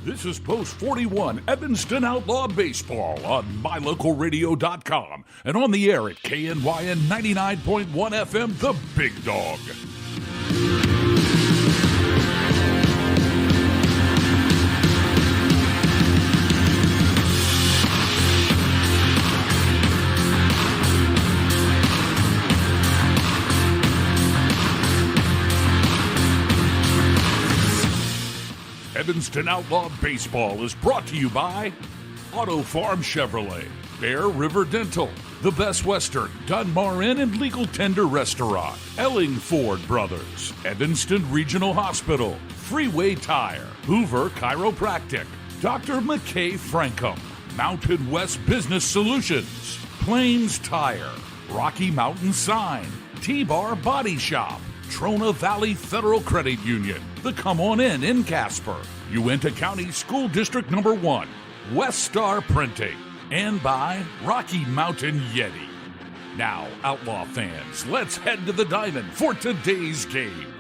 This is Post 41 Evanston Outlaw Baseball on MyLocalRadio.com and on the air at KNYN 99.1 FM, The Big Dog. Evanston Outlaw Baseball is brought to you by Auto Farm Chevrolet, Bear River Dental, The Best Western, Dunbar Inn and Legal Tender Restaurant, Elling Ford Brothers, Evanston Regional Hospital, Freeway Tire, Hoover Chiropractic, Dr. McKay Frankham, Mountain West Business Solutions, Plains Tire, Rocky Mountain Sign, T-Bar Body Shop, Trona Valley Federal Credit Union, the Come On In Casper, Uinta County School District Number 1, West Star Printing, and by Rocky Mountain Yeti. Now, Outlaw fans, let's head to the diamond for today's game.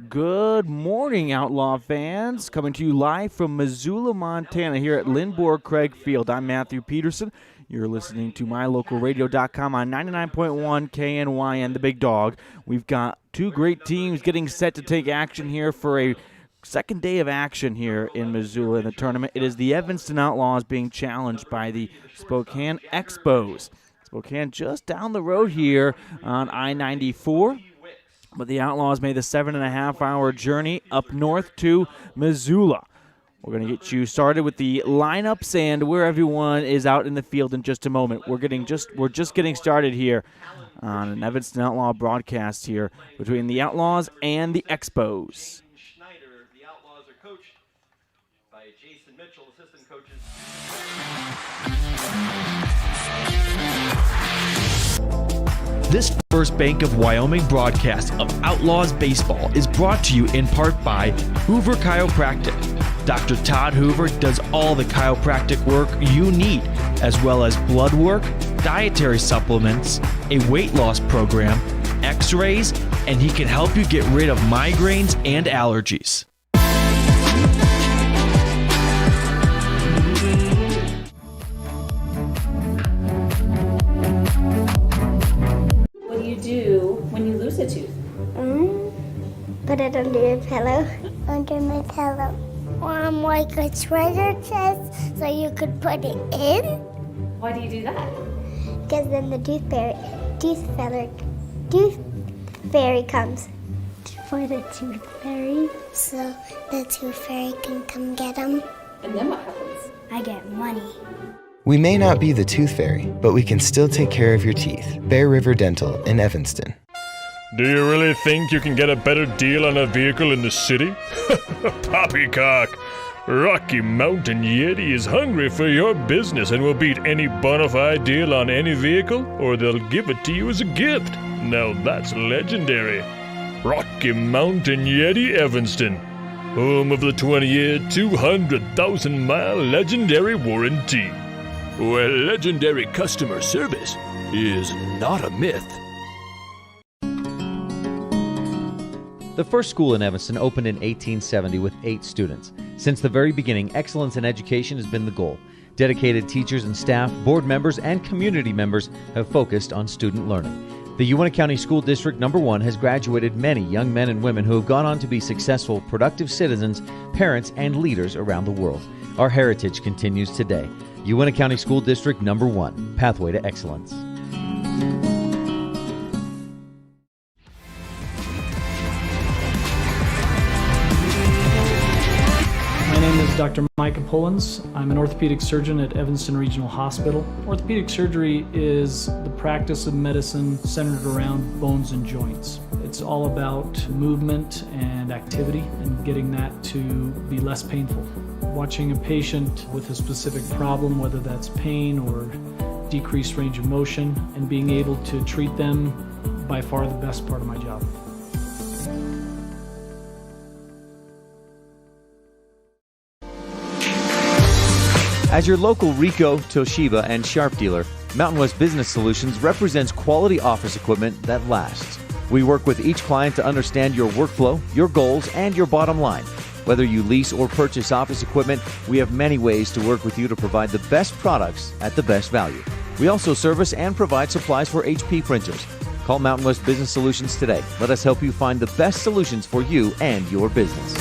Good morning, Outlaw fans. Coming to you live from Missoula, Montana, here at Lindborg Craig Field. I'm Matthew Peterson. You're listening to MyLocalRadio.com on 99.1 KNYN, The Big Dog. We've got two great teams getting set to take action here for a second day of action here in Missoula in the tournament. It is the Evanston Outlaws being challenged by the Spokane Expos. Spokane just down the road here on I-94. But the Outlaws made the 7.5-hour journey up north to Missoula. We're going to get you started with the lineups and where everyone is out in the field in just a moment. We're just getting started here on an Evanston Outlaw broadcast here between the Outlaws and the Expos. The Outlaws are coached by Jason Mitchell, assistant coaches. This First Bank of Wyoming broadcast of Outlaws Baseball is brought to you in part by Hoover Chiropractic. Dr. Todd Hoover does all the chiropractic work you need, as well as blood work, dietary supplements, a weight loss program, x-rays, and he can help you get rid of migraines and allergies. What do you do when you lose a tooth? Put it under your pillow. Under my pillow. Like a treasure chest so you could put it in. Why do you do that? Because then the tooth fairy comes. For the tooth fairy. So the tooth fairy can come get them. And then what happens? I get money. We may not be the tooth fairy, but we can still take care of your teeth. Bear River Dental in Evanston. Do you really think you can get a better deal on a vehicle in the city? Poppycock! Rocky Mountain Yeti is hungry for your business and will beat any bona fide deal on any vehicle, or they'll give it to you as a gift. Now that's legendary. Rocky Mountain Yeti Evanston, home of the 20-year, 200,000-mile legendary warranty, where legendary customer service is not a myth. The first school in Evanston opened in 1870 with 8 students. Since the very beginning, excellence in education has been the goal. Dedicated teachers and staff, board members, and community members have focused on student learning. The Uinta County School District Number 1 has graduated many young men and women who have gone on to be successful, productive citizens, parents, and leaders around the world. Our heritage continues today. Uinta County School District Number 1, Pathway to Excellence. My name is Dr. Micah Pullins. I'm an orthopedic surgeon at Evanston Regional Hospital. Orthopedic surgery is the practice of medicine centered around bones and joints. It's all about movement and activity and getting that to be less painful. Watching a patient with a specific problem, whether that's pain or decreased range of motion, and being able to treat them, by far the best part of my job. As your local Ricoh, Toshiba, and Sharp dealer, Mountain West Business Solutions represents quality office equipment that lasts. We work with each client to understand your workflow, your goals, and your bottom line. Whether you lease or purchase office equipment, we have many ways to work with you to provide the best products at the best value. We also service and provide supplies for HP printers. Call Mountain West Business Solutions today. Let us help you find the best solutions for you and your business.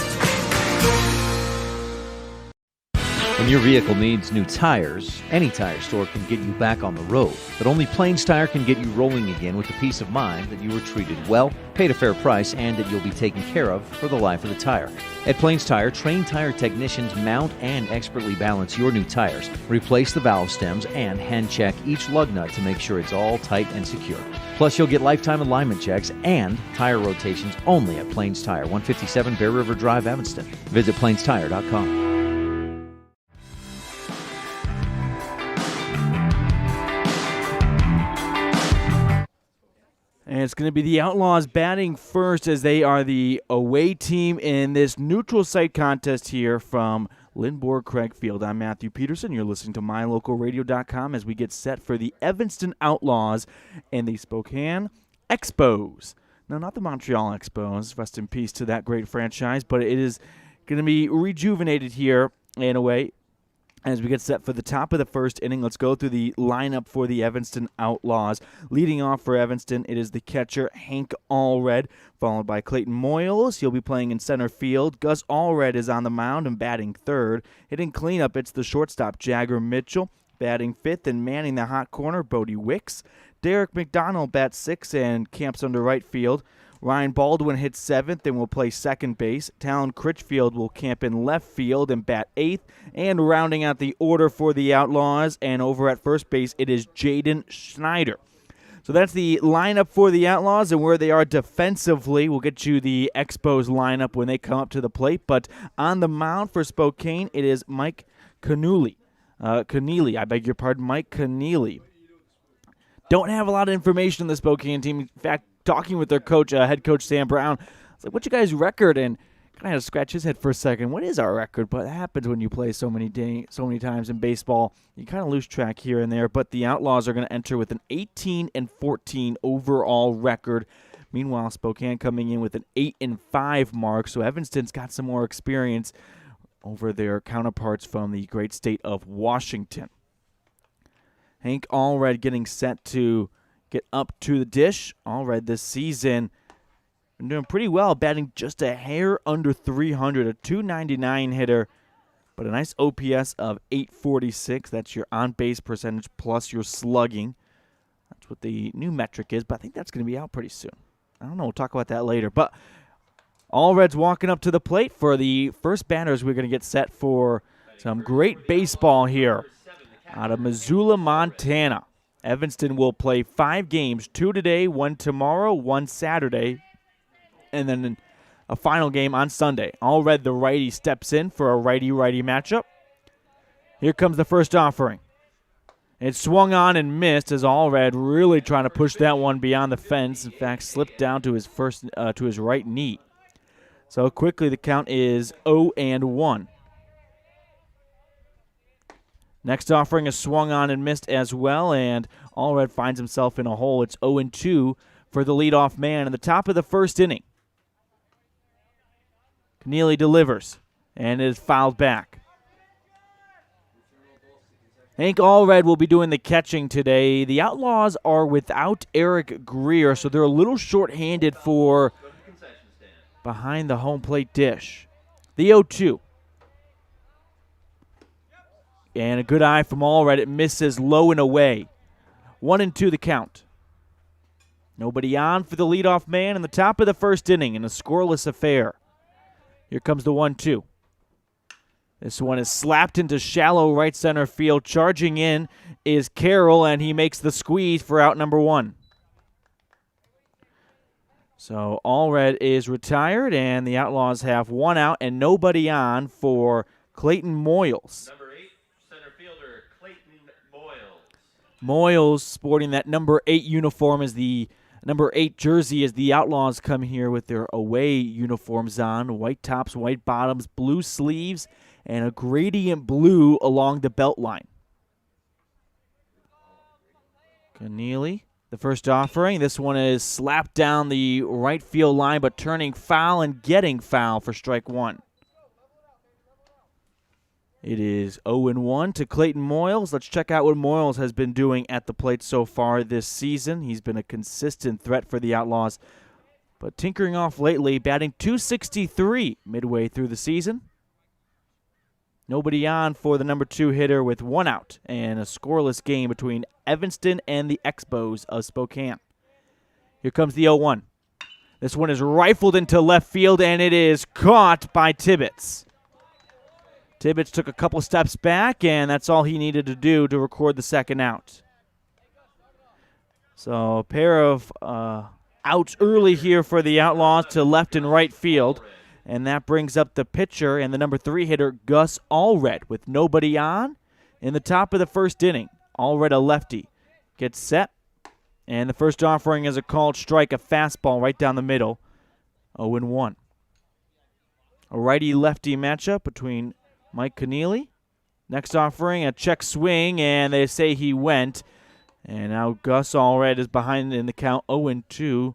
When your vehicle needs new tires, any tire store can get you back on the road. But only Plains Tire can get you rolling again with the peace of mind that you were treated well, paid a fair price, and that you'll be taken care of for the life of the tire. At Plains Tire, trained tire technicians mount and expertly balance your new tires, replace the valve stems, and hand check each lug nut to make sure it's all tight and secure. Plus, you'll get lifetime alignment checks and tire rotations only at Plains Tire, 157 Bear River Drive, Evanston. Visit plainstire.com. And it's going to be the Outlaws batting first as they are the away team in this neutral site contest here from Lindborg Craig Field. I'm Matthew Peterson. You're listening to MyLocalRadio.com as we get set for the Evanston Outlaws and the Spokane Expos. No, not the Montreal Expos. Rest in peace to that great franchise. But it is going to be rejuvenated here in a way as we get set for the top of the first inning. Let's go through the lineup for the Evanston Outlaws. Leading off for Evanston, it is the catcher, Hank Allred, followed by Clayton Moyles. He'll be playing in center field. Gus Allred is on the mound and batting third. Hitting cleanup, it's the shortstop, Jagger Mitchell. Batting fifth and manning the hot corner, Bodie Wicks. Derek McDonald bats sixth and camps under right field. Ryan Baldwin hits seventh and will play second base. Talon Critchfield will camp in left field and bat eighth. And rounding out the order for the Outlaws, and over at first base, it is Jaden Schneider. So that's the lineup for the Outlaws and where they are defensively. We'll get you the Expos lineup when they come up to the plate. But on the mound for Spokane, it is Mike Keneally. Mike Keneally. Don't have a lot of information on the Spokane team. In fact, talking with their coach, head coach Sam Brown, I was like, what's your guys' record? And kind of had to scratch his head for a second. What is our record? But it happens when you play so many times in baseball. You kind of lose track here and there. But the Outlaws are going to enter with an 18-14 overall record. Meanwhile, Spokane coming in with an 8-5 mark. So Evanston's got some more experience over their counterparts from the great state of Washington. Hank Allred getting set to get up to the dish. Allred this season been doing pretty well, batting just a hair under 300, a 299 hitter, but a nice OPS of 846. That's your on-base percentage plus your slugging. That's what the new metric is, but I think that's going to be out pretty soon. I don't know. We'll talk about that later. But Allred's walking up to the plate for the first batters. We're going to get set for some great baseball here out of Missoula, Montana. Evanston will play 5 games, 2 today, 1 tomorrow, 1 Saturday, and then a final game on Sunday. Allred, the righty, steps in for a righty-righty matchup. Here comes the first offering. It swung on and missed as Allred really trying to push that one beyond the fence. In fact, slipped down to his right knee. So quickly the count is 0-1. Next offering is swung on and missed as well, and Allred finds himself in a hole. It's 0-2 for the leadoff man in the top of the first inning. Keneally delivers, and it is fouled back. Hank Allred will be doing the catching today. The Outlaws are without Eric Greer, so they're a little short-handed for behind the home plate dish. The 0-2. And a good eye from Allred. It misses low and away. 1-2 the count. Nobody on for the leadoff man in the top of the first inning in a scoreless affair. Here comes the 1-2. This one is slapped into shallow right center field. Charging in is Carroll, and he makes the squeeze for out number 1. So Allred is retired, and the Outlaws have 1 out and nobody on for Clayton Moyles. Number 8, center fielder Clayton Moyles. Moyles sporting that number 8 uniform as the number 8 jersey as the Outlaws come here with their away uniforms on. White tops, white bottoms, blue sleeves, and a gradient blue along the belt line. Keneally, the first offering. This one is slapped down the right field line, but turning foul and getting foul for strike 1. It is 0-1 to Clayton Moyles. Let's check out what Moyles has been doing at the plate so far this season. He's been a consistent threat for the Outlaws, but tinkering off lately, batting .263 midway through the season. Nobody on for the number 2 hitter with 1 out and a scoreless game between Evanston and the Expos of Spokane. Here comes the 0-1. This one is rifled into left field, and it is caught by Tibbetts. Tibbetts took a couple steps back, and that's all he needed to do to record the second out. So a pair of outs early here for the Outlaws to left and right field, and that brings up the pitcher and the number 3 hitter, Gus Allred, with nobody on in the top of the first inning. Allred, a lefty, gets set, and the first offering is a called strike, a fastball right down the middle, 0-1. A righty-lefty matchup between Mike Keneally. Next offering, a check swing, and they say he went. And now Gus Allred is behind in the count, 0-2.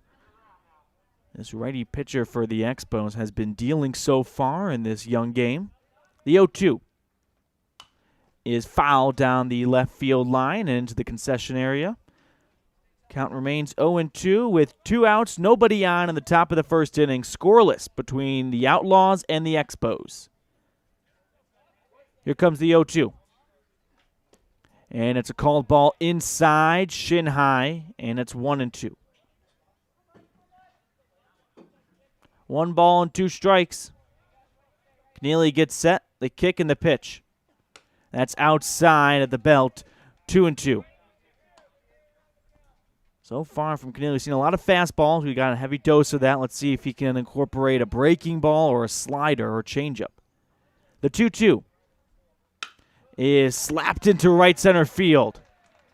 This righty pitcher for the Expos has been dealing so far in this young game. The 0-2 is fouled down the left field line and into the concession area. Count remains 0-2 with 2 outs, nobody on in the top of the first inning, scoreless between the Outlaws and the Expos. Here comes the 0-2. And it's a called ball inside, shin high, and it's 1-2. 1 ball and 2 strikes. Keneally gets set, the kick and the pitch. That's outside at the belt, 2-2. So far from Keneally, we've seen a lot of fastballs. We got a heavy dose of that. Let's see if he can incorporate a breaking ball or a slider or a changeup. The 2-2 is slapped into right center field.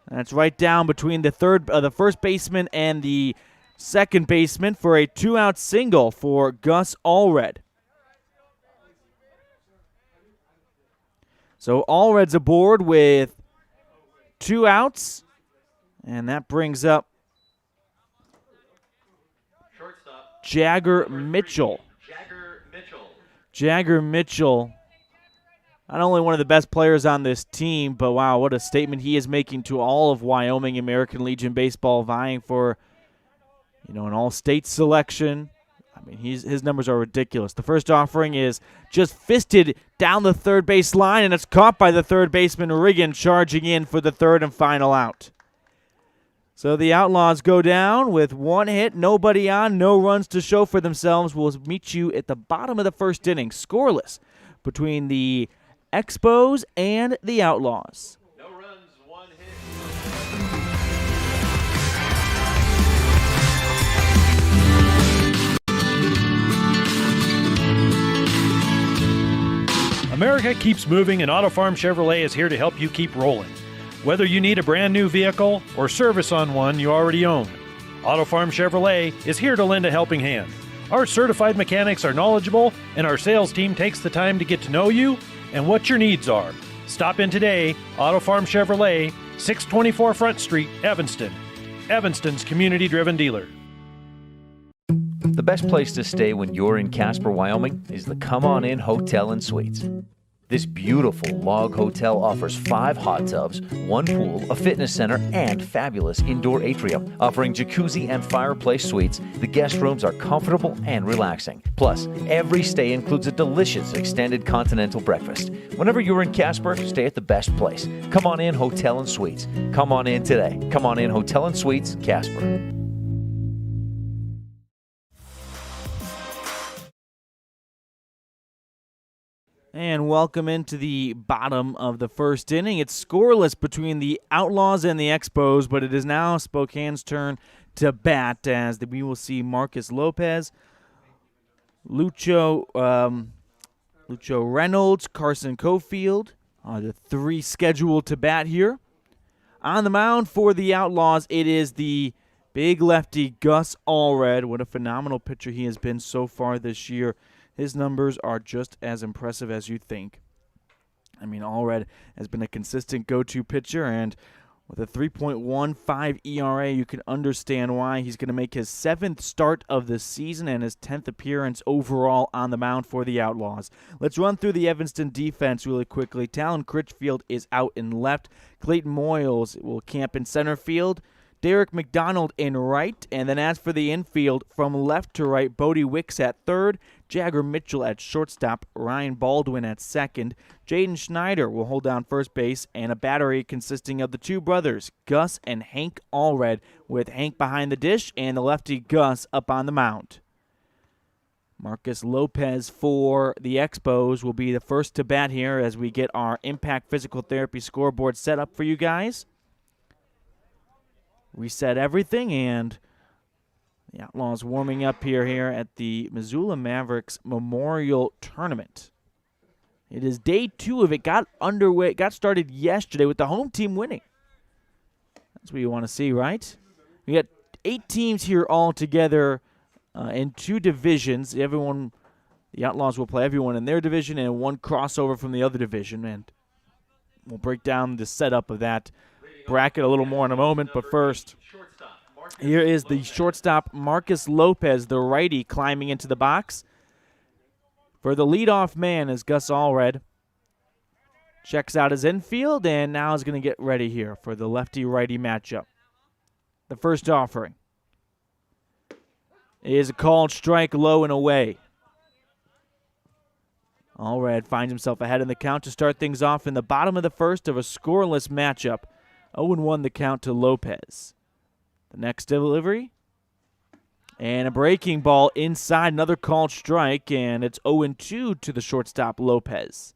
That's right down between the first baseman and the second baseman for a 2-out single for Gus Allred. So Allred's aboard with 2 outs, and that brings up Jagger Mitchell. Jagger Mitchell, not only one of the best players on this team, but wow, what a statement he is making to all of Wyoming American Legion baseball, vying for, an all-state selection. I mean, his numbers are ridiculous. The first offering is just fisted down the third base line, and it's caught by the third baseman, Riggin, charging in for the third and final out. So the Outlaws go down with 1 hit, nobody on, no runs to show for themselves. We'll meet you at the bottom of the first inning, scoreless between the Expos and the Outlaws. No runs, 1 hit. America keeps moving, and Auto Farm Chevrolet is here to help you keep rolling. Whether you need a brand new vehicle or service on one you already own, Auto Farm Chevrolet is here to lend a helping hand. Our certified mechanics are knowledgeable, and our sales team takes the time to get to know you and what your needs are. Stop in today, Auto Farm Chevrolet, 624 Front Street, Evanston. Evanston's community-driven dealer. The best place to stay when you're in Casper, Wyoming is the Come On In Hotel and Suites. This beautiful log hotel offers 5 hot tubs, 1 pool, a fitness center, and fabulous indoor atrium. Offering jacuzzi and fireplace suites, the guest rooms are comfortable and relaxing. Plus, every stay includes a delicious extended continental breakfast. Whenever you're in Casper, stay at the best place. Come On In Hotel and Suites. Come on in today. Come On In Hotel and Suites, Casper. And welcome into the bottom of the first inning. It's scoreless between the Outlaws and the Expos, but it is now Spokane's turn to bat as we will see Marcus Lopez, Lucho Reynolds, Carson Cofield are the 3 scheduled to bat here. On the mound for the Outlaws, it is the big lefty Gus Allred. What a phenomenal pitcher he has been so far this year. His numbers are just as impressive as you think. I mean, Allred has been a consistent go-to pitcher, and With a 3.15 ERA, you can understand why he's going to make his 7th start of the season and his 10th appearance overall on the mound for the Outlaws. Let's run through the Evanston defense really quickly. Talon Critchfield is out in left. Clayton Moyles will camp in center field. Derek McDonald in right. And then as for the infield, from left to right, Bodie Wicks at third, Jagger Mitchell at shortstop, Ryan Baldwin at second, Jaden Schneider will hold down first base, and a battery consisting of the two brothers, Gus and Hank Allred, with Hank behind the dish and the lefty Gus up on the mound. Marcus Lopez for the Expos will be the first to bat here as we get our Impact Physical Therapy scoreboard set up for you guys. Reset everything, and the Outlaws warming up here at the Missoula Mavericks Memorial Tournament. It is day 2 of it. Got started yesterday with the home team winning. That's what you want to see, right? We got 8 teams here all together in 2 divisions. The Outlaws will play everyone in their division and 1 crossover from the other division, and we'll break down the setup of that bracket a little more in a moment, but first, here is the shortstop, Marcus Lopez, the righty, climbing into the box. For the leadoff man is Gus Allred. Checks out his infield, and now is going to get ready here for the lefty-righty matchup. The first offering is a called strike, low and away. Allred finds himself ahead in the count to start things off in the bottom of the first of a scoreless matchup. 0-1 the count to Lopez. The next delivery. And a breaking ball inside, another called strike, and it's 0-2 to the shortstop, Lopez.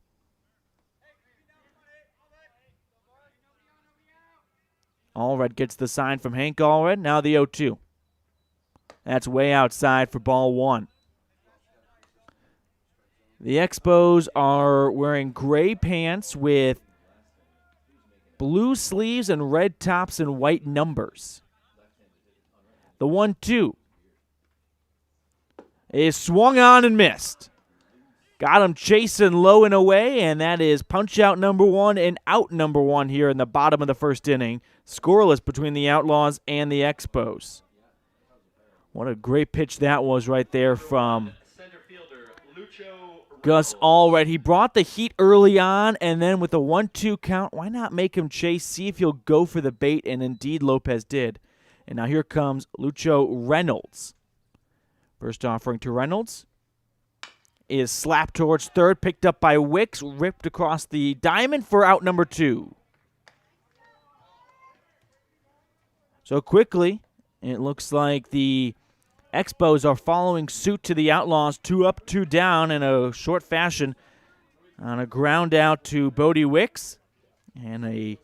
Allred gets the sign from Hank Allred. Now the 0-2. That's way outside for ball 1. The Expos are wearing gray pants with blue sleeves and red tops and white numbers. The 1-2 is swung on and missed. Got him chasing low and away, and that is punch out number 1 and out number 1 here in the bottom of the first inning. Scoreless between the Outlaws and the Expos. What a great pitch that was right there from Gus Allred. He brought the heat early on, and then with a 1-2 count, why not make him chase, see if he'll go for the bait, and indeed Lopez did. And now here comes Lucho Reynolds. First offering to Reynolds is slapped towards third, picked up by Wicks, ripped across the diamond for out number 2. So quickly, it looks like the Expos are following suit to the Outlaws, 2 up, 2 down in a short fashion on a ground out to Bodie Wicks and a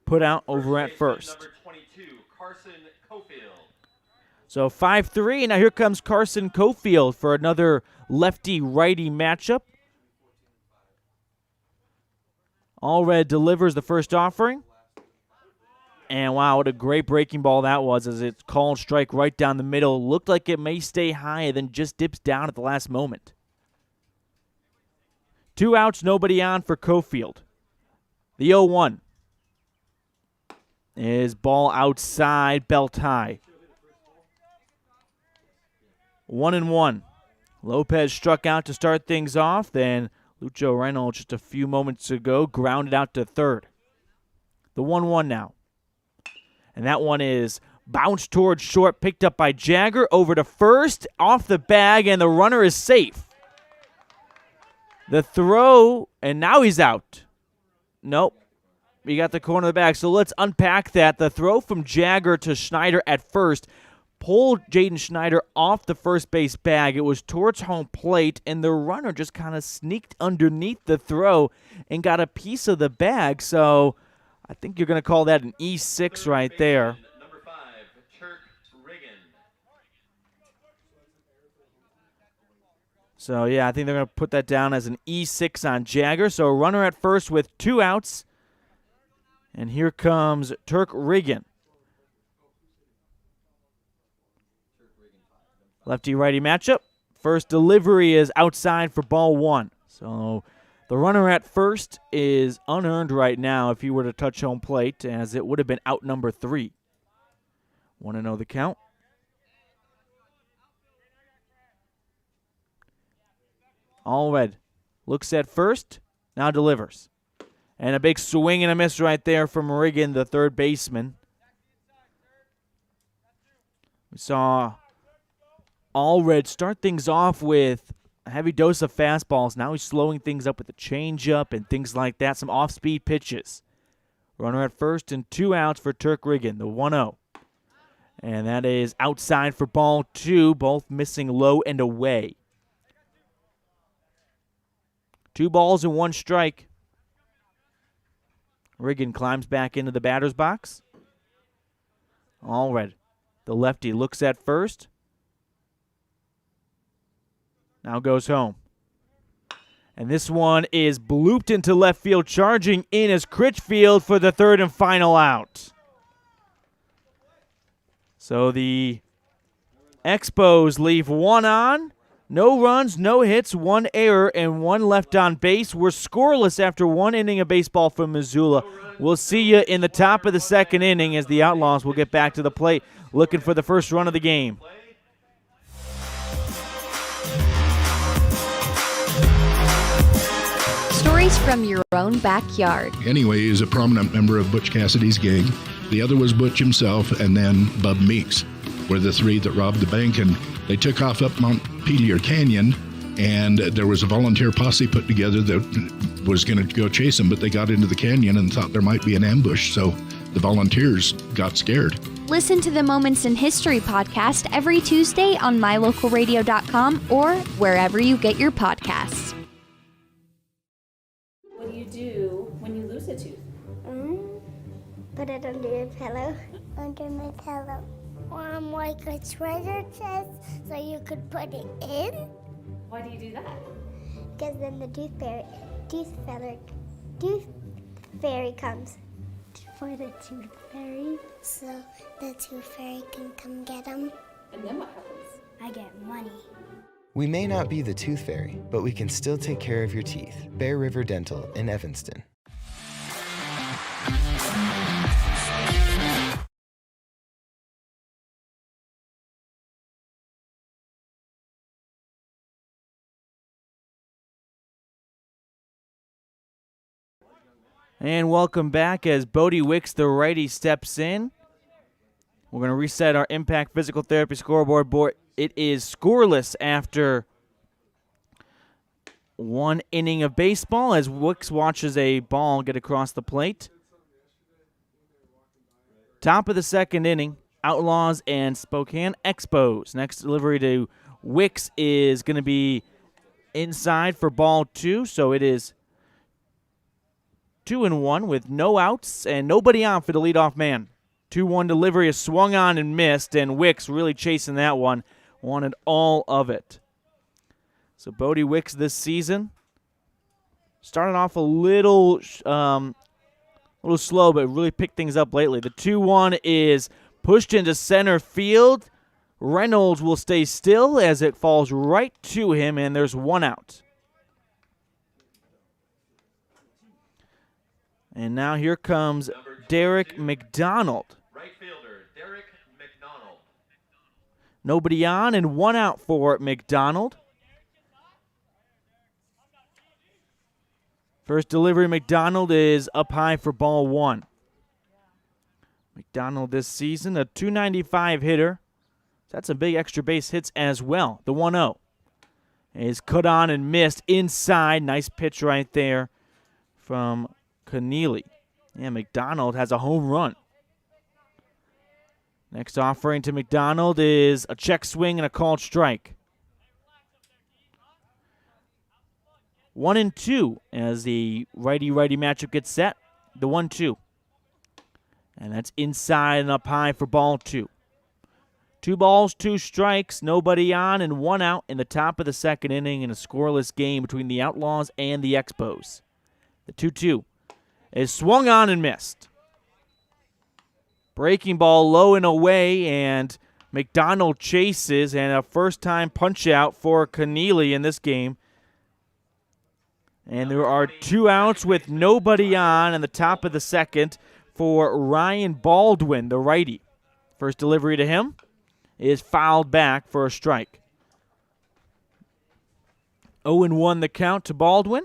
put out over at first. Number 22, Carson Cofield. So 5-3, now here comes Carson Cofield for another lefty-righty matchup. Allred delivers the first offering. And wow, what a great breaking ball that was as it's called strike right down the middle. Looked like it may stay high and then just dips down at the last moment. 2 outs, nobody on for Cofield. The 0-1 is ball outside, belt high. 1-1. Lopez struck out to start things off. Then Lucho Reynolds just a few moments ago grounded out to third. The 1-1 now. And that one is bounced towards short, picked up by Jagger, over to first, off the bag, and the runner is safe. The throw, and now he's out. Nope. We got the corner of the bag, so let's unpack that. The throw from Jagger to Schneider at first pulled Jaden Schneider off the first base bag. It was towards home plate, and the runner just kind of sneaked underneath the throw and got a piece of the bag, so I think you're going to call that an E6 right there. Number 5, Turk Riggin. So, yeah, I think they're going to put that down as an E6 on Jagger. So, runner at first with 2 outs. And here comes Turk Riggin. Lefty-righty matchup. First delivery is outside for ball 1. So, The runner at first is unearned right now if he were to touch home plate, as it would have been out number 3. Want to know the count? All red. Looks at first, now delivers. And a big swing and a miss right there from Riggin, the third baseman. We saw Allred start things off with a heavy dose of fastballs. Now he's slowing things up with the changeup and things like that, some off-speed pitches. Runner at first and 2 outs for Turk Riggin, the 1-0. And that is outside for ball 2, both missing low and away. 2 balls and 1 strike. Riggin climbs back into the batter's box. Allred, the lefty, looks at first. Now goes home. And this one is blooped into left field. Charging in is Critchfield for the third and final out. So the Expos leave 1 on. No runs, no hits, 1 error, and 1 left on base. We're scoreless after 1 inning of baseball from Missoula. We'll see you in the top of the second inning as the Outlaws will get back to the plate looking for the first run of the game. Stories from your own backyard. Anyway, he's a prominent member of Butch Cassidy's gang. The other was Butch himself, and then Bub Meeks were the 3 that robbed the bank, and they took off up Montpelier Canyon, and there was a volunteer posse put together that was going to go chase them, but they got into the canyon and thought there might be an ambush, so the volunteers got scared. Listen to the Moments in History podcast every Tuesday on mylocalradio.com or wherever you get your podcasts. What do you do when you lose a tooth? Put it under your pillow. Under my pillow. Like a treasure chest, so you could put it in. Why do you do that? Because then the tooth fairy comes for the tooth fairy, so the tooth fairy can come get them. And then what happens? I get money. We may not be the tooth fairy, but we can still take care of your teeth. Bear River Dental in Evanston. And welcome back as Bodie Wicks, the righty, steps in. We're going to reset our Impact Physical Therapy scoreboard board. It is scoreless after 1 inning of baseball as Wicks watches a ball get across the plate. Top of the second inning, Outlaws and Spokane Expos. Next delivery to Wicks is going to be inside for ball 2, so it is 2-1 with no outs and nobody on for the leadoff man. 2-1 delivery is swung on and missed, and Wicks really chasing that one. Wanted all of it. So Bodie Wicks this season started off a little slow, but really picked things up lately. The 2-1 is pushed into center field. Reynolds will stay still as it falls right to him, and there's 1 out. And now here comes Derek McDonald. Right fielder, Derek McDonald. Nobody on and 1 out for McDonald. First delivery, McDonald is up high for ball 1. McDonald this season, a .295 hitter. That's some big extra base hits as well. The 1-0 is cut on and missed inside. Nice pitch right there from Keneally. Yeah, McDonald has a home run. Next offering to McDonald is a check swing and a called strike. 1-2 as the righty-righty matchup gets set. The 1-2. And that's inside and up high for ball 2. 2 balls, 2 strikes, nobody on and 1 out in the top of the second inning in a scoreless game between the Outlaws and the Expos. The 2-2 is swung on and missed. Breaking ball low and away, and McDonald chases, and a first-time punch-out for Keneally in this game. And there are 2 outs with nobody on in the top of the second for Ryan Baldwin, the righty. First delivery to him is fouled back for a strike. 0-1 the count to Baldwin.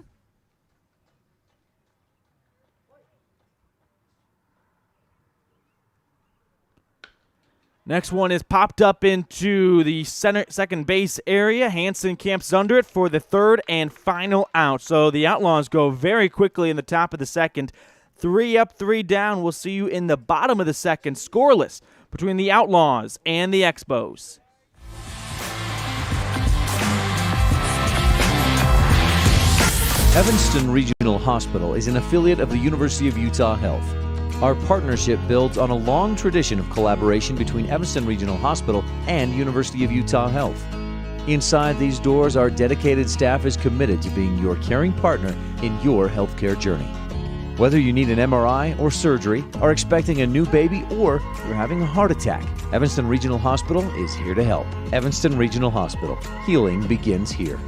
Next one is popped up into the second base area. Hansen camps under it for the third and final out. So the Outlaws go very quickly in the top of the second. 3 up, 3 down. We'll see you in the bottom of the second. Scoreless between the Outlaws and the Expos. Evanston Regional Hospital is an affiliate of the University of Utah Health. Our partnership builds on a long tradition of collaboration between Evanston Regional Hospital and University of Utah Health. Inside these doors, our dedicated staff is committed to being your caring partner in your healthcare journey. Whether you need an MRI or surgery, are expecting a new baby, or you're having a heart attack, Evanston Regional Hospital is here to help. Evanston Regional Hospital. Healing begins here.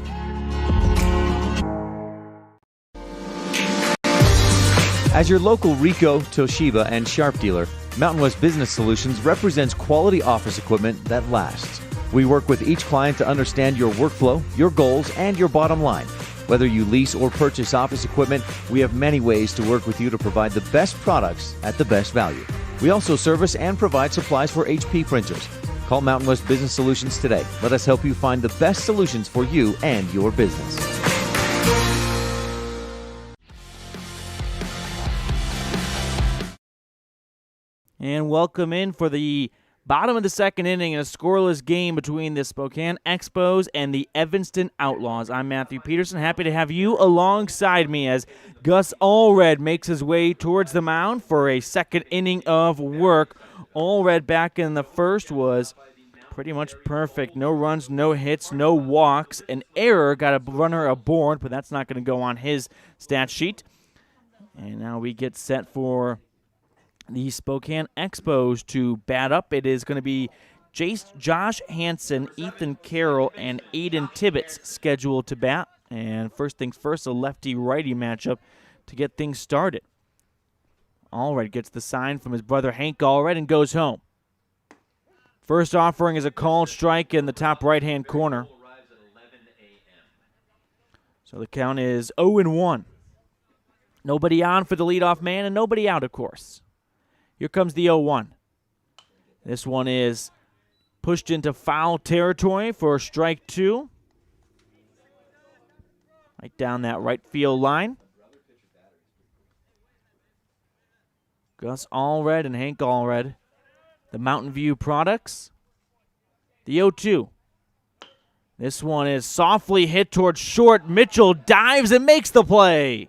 As your local Ricoh, Toshiba, and Sharp dealer, Mountain West Business Solutions represents quality office equipment that lasts. We work with each client to understand your workflow, your goals, and your bottom line. Whether you lease or purchase office equipment, we have many ways to work with you to provide the best products at the best value. We also service and provide supplies for HP printers. Call Mountain West Business Solutions today. Let us help you find the best solutions for you and your business. And welcome in for the bottom of the second inning in a scoreless game between the Spokane Expos and the Evanston Outlaws. I'm Matthew Peterson. Happy to have you alongside me as Gus Allred makes his way towards the mound for a second inning of work. Allred back in the first was pretty much perfect. No runs, no hits, no walks. An error, got a runner aboard, but that's not going to go on his stat sheet. And now we get set for the Spokane Expos to bat up. It is going to be Josh Hansen, Ethan Carroll, and Aiden Tibbetts scheduled to bat. And first things first, a lefty-righty matchup to get things started. Allred gets the sign from his brother Hank Allred and goes home. First offering is a called strike in the top right-hand corner. So the count is 0-1. Nobody on for the leadoff man and nobody out, of course. Here comes the 0-1. This one is pushed into foul territory for strike 2. Right down that right field line. Gus Allred and Hank Allred, the Mountain View products. The 0-2. This one is softly hit towards short. Mitchell dives and makes the play.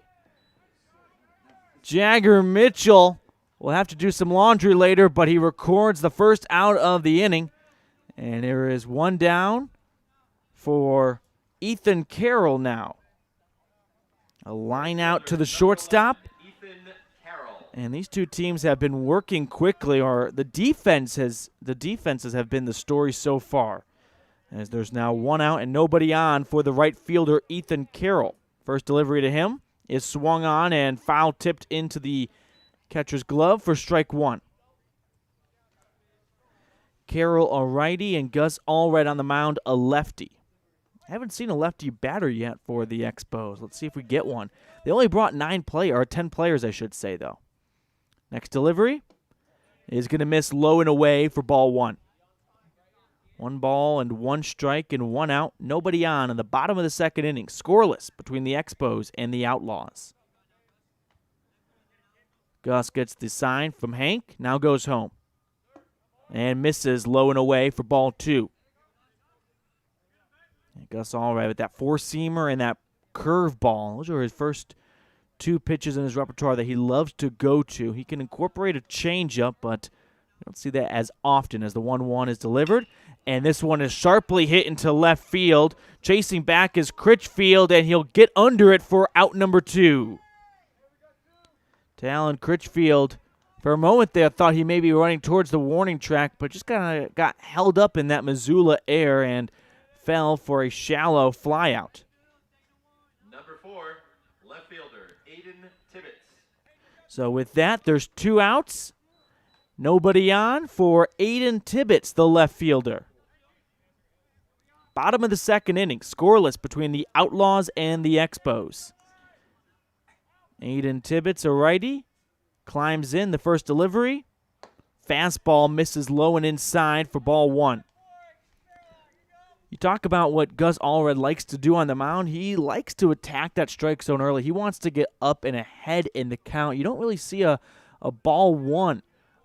Jagger Mitchell will have to do some laundry later, but he records the first out of the inning. And there is one down for Ethan Carroll now. A line out to the shortstop. And these two teams have been working quickly, or the defenses have been the story so far. As there's now one out and nobody on for the right fielder, Ethan Carroll. First delivery to him is swung on and foul tipped into the catcher's glove for strike 1. Carroll a righty and Gus Allred on the mound a lefty. I haven't seen a lefty batter yet for the Expos. Let's see if we get one. They only brought 10 players, I should say, though. Next delivery is going to miss low and away for ball 1. 1 ball and 1 strike and 1 out. Nobody on in the bottom of the second inning. Scoreless between the Expos and the Outlaws. Gus gets the sign from Hank, now goes home. And misses low and away for ball 2. And Gus Allred with that four-seamer and that curveball. Those are his first 2 pitches in his repertoire that he loves to go to. He can incorporate a changeup, but you don't see that as often as the 1-1 is delivered. And this one is sharply hit into left field. Chasing back is Critchfield, and he'll get under it for out number 2. Alan Critchfield, for a moment there, thought he may be running towards the warning track, but just kind of got held up in that MISSOULA air and fell for a shallow flyout. Number 4, So with that, there's 2 outs. Nobody on for Aiden Tibbetts, the left fielder. Bottom of the second inning, scoreless between the Outlaws and the Expos. Aiden Tibbetts, a righty, climbs in the first delivery. Fastball misses low and inside for ball 1. You talk about what Gus Allred likes to do on the mound. He likes to attack that strike zone early. He wants to get up and ahead in the count. You don't really see a ball 1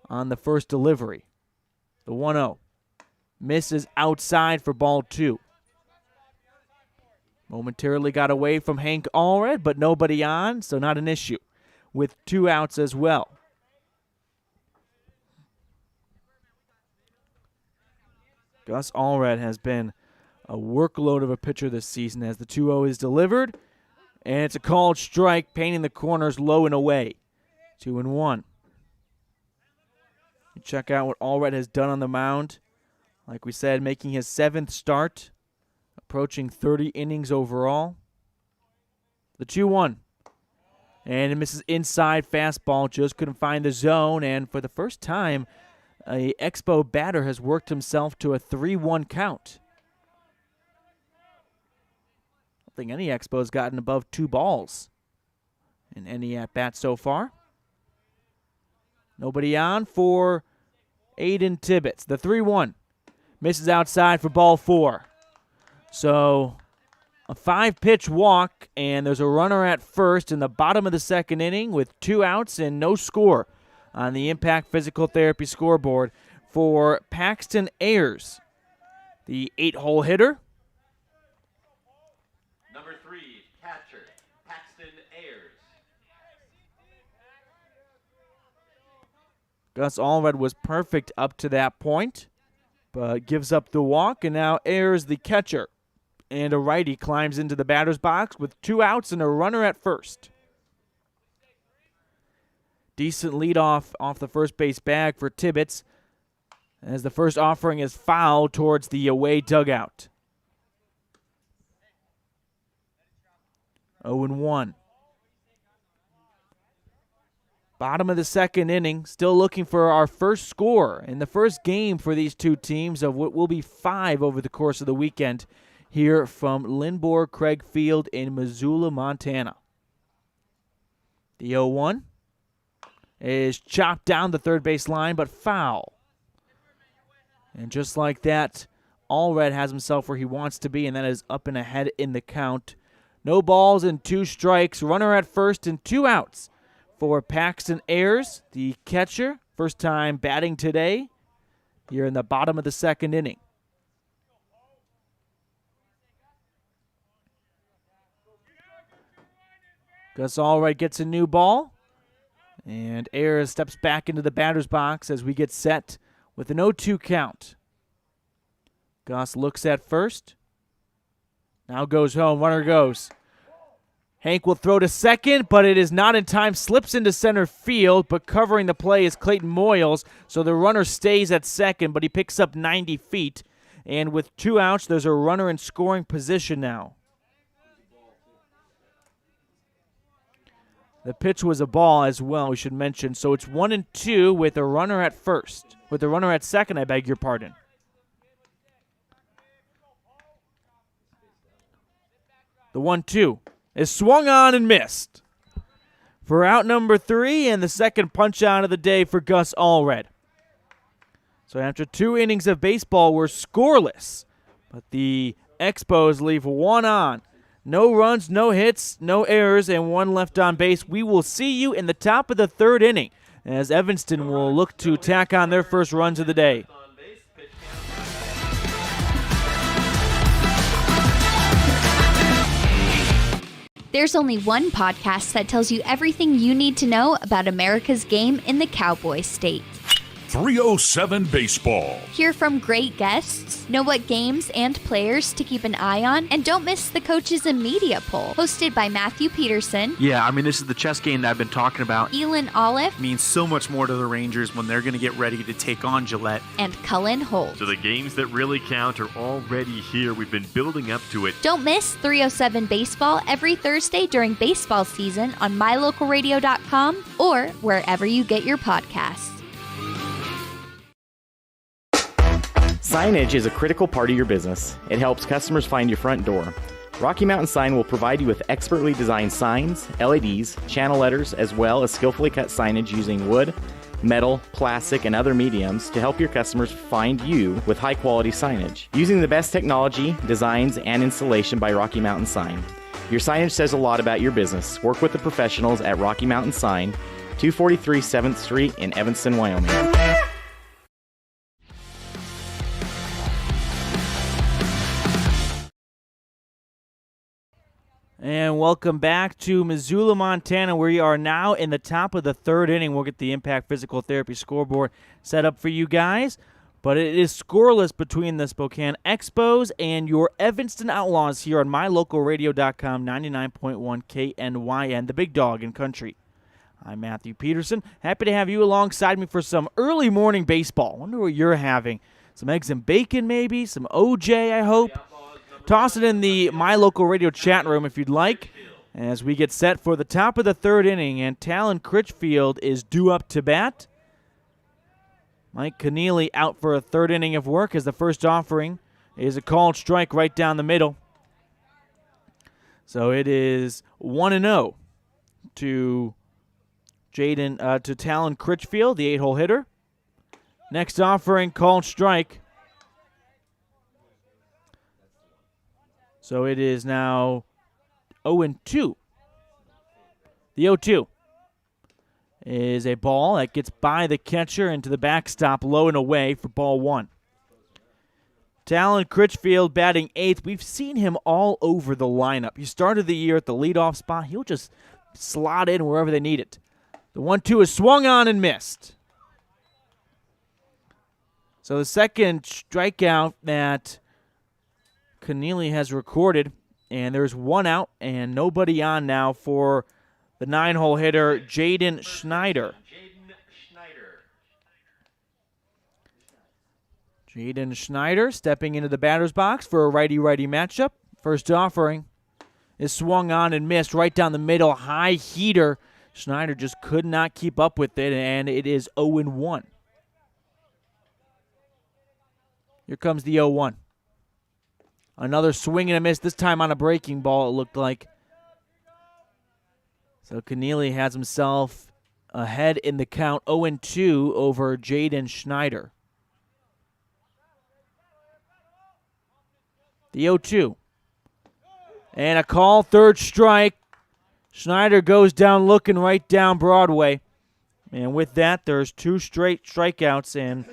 on the first delivery. The 1-0. Misses outside for ball 2. Momentarily got away from Hank Allred, but nobody on, so not an issue. With 2 outs as well. Gus Allred has been a workload of a pitcher this season as the 2-0 is delivered, and it's a called strike, painting the corners low and away. 2-1. You check out what Allred has done on the mound. Like we said, making his 7th start, approaching 30 innings overall. The 2-1. And it misses inside fastball, just couldn't find the zone, and for the first time, a Expo batter has worked himself to a 3-1 count. I don't think any Expo has gotten above 2 balls in any at-bat so far. Nobody on for Aiden Tibbetts. The 3-1 misses outside for ball 4. So a 5-pitch walk, and there's a runner at first in the bottom of the second inning with 2 outs and no score on the Impact Physical Therapy scoreboard for Paxton Ayers, the 8-hole hitter. Number 3, catcher, Paxton Ayers. Gus Allred was perfect up to that point, but gives up the walk, and now Ayers, the catcher, and a righty climbs into the batter's box with 2 outs and a runner at first. Decent leadoff off the first base bag for Tibbetts as the first offering is fouled towards the away dugout. 0-1. Bottom of the second inning, still looking for our first score in the first game for these two teams of what will be 5 over the course of the weekend here from Lindborg Craig Field in Missoula, Montana. The 0-1 is chopped down the third base line, but foul. And just like that, Allred has himself where he wants to be, and that is up and ahead in the count. No balls and 2 strikes, runner at first and 2 outs for Paxton Ayers, the catcher. First time batting today here in the bottom of the second inning. Gus Allred gets a new ball, and Ayers steps back into the batter's box as we get set with an 0-2 count. Gus looks at first. Now goes home. Runner goes. Hank will throw to second, but it is not in time. Slips into center field, but covering the play is Clayton Moyles, so the runner stays at second, but he picks up 90 feet. And with 2 outs, there's a runner in scoring position now. The pitch was a ball as well, we should mention. So it's 1-2 with a runner at first. With a runner at second, I beg your pardon. The 1-2 is swung on and missed for out number 3 and the second punch out of the day for Gus Allred. So after 2 innings of baseball, we're scoreless. But the Expos leave 1 on. No runs, no hits, no errors, and 1 left on base. We will see you in the top of the 3rd inning as Evanston will look to tack on their first runs of the day. There's only one podcast that tells you everything you need to know about America's game in the Cowboy State. 307 Baseball. Hear from great guests, know what games and players to keep an eye on, and don't miss the Coaches and Media Poll, hosted by Matthew Peterson. Yeah, I mean, this is the chess game that I've been talking about. Elin Olive. Means so much more to the Rangers when they're going to get ready to take on Gillette. And Cullen Holt. So the games that really count are already here. We've been building up to it. Don't miss 307 Baseball every Thursday during baseball season on mylocalradio.com or wherever you get your podcasts. Signage is a critical part of your business. It helps customers find your front door. Rocky Mountain Sign will provide you with expertly designed signs, LEDs, channel letters, as well as skillfully cut signage using wood, metal, plastic, and other mediums to help your customers find you with high-quality signage. Using the best technology, designs, and installation by Rocky Mountain Sign. Your signage says a lot about your business. Work with the professionals at Rocky Mountain Sign, 243 7th Street in Evanston, Wyoming. And welcome back to Missoula, Montana. We are now in the top of the third inning. We'll get the Impact Physical Therapy scoreboard set up for you guys. But it is scoreless between the Spokane Expos and your Evanston Outlaws here on mylocalradio.com, 99.1 KNYN, the big dog in country. I'm Matthew Peterson. Happy to have you alongside me for some early morning baseball. Wonder what you're having. Some eggs and bacon maybe, some OJ, I hope. Toss it in the My Local Radio chat room if you'd like as we get set for the top of the third inning, and Talon Critchfield is due up to bat. Mike Keneally out for a third inning of work as the first offering is a called strike right down the middle. So it is 1-0 to Talon Critchfield, the 8-hole hitter. Next offering, called strike. So it is now 0-2. The 0-2 is a ball that gets by the catcher into the backstop, low and away for ball one. Talon Critchfield batting eighth. We've seen him all over the lineup. He started the year at the leadoff spot. He'll just slot in wherever they need it. The 1-2 is swung on and missed. So the second strikeout that Keneally has recorded, and there's one out and nobody on now for the 9-hole hitter, Jaden Schneider. Jaden Schneider stepping into the batter's box for a righty-righty matchup. First offering is swung on and missed right down the middle. High heater. Schneider just could not keep up with it, and it is 0-1. Here comes the 0-1. Another swing and a miss, this time on a breaking ball, it looked like. So Keneally has himself ahead in the count, 0-2 over Jaden Schneider. The 0-2. And a call, third strike. Schneider goes down looking right down Broadway. And with that, there's two straight strikeouts and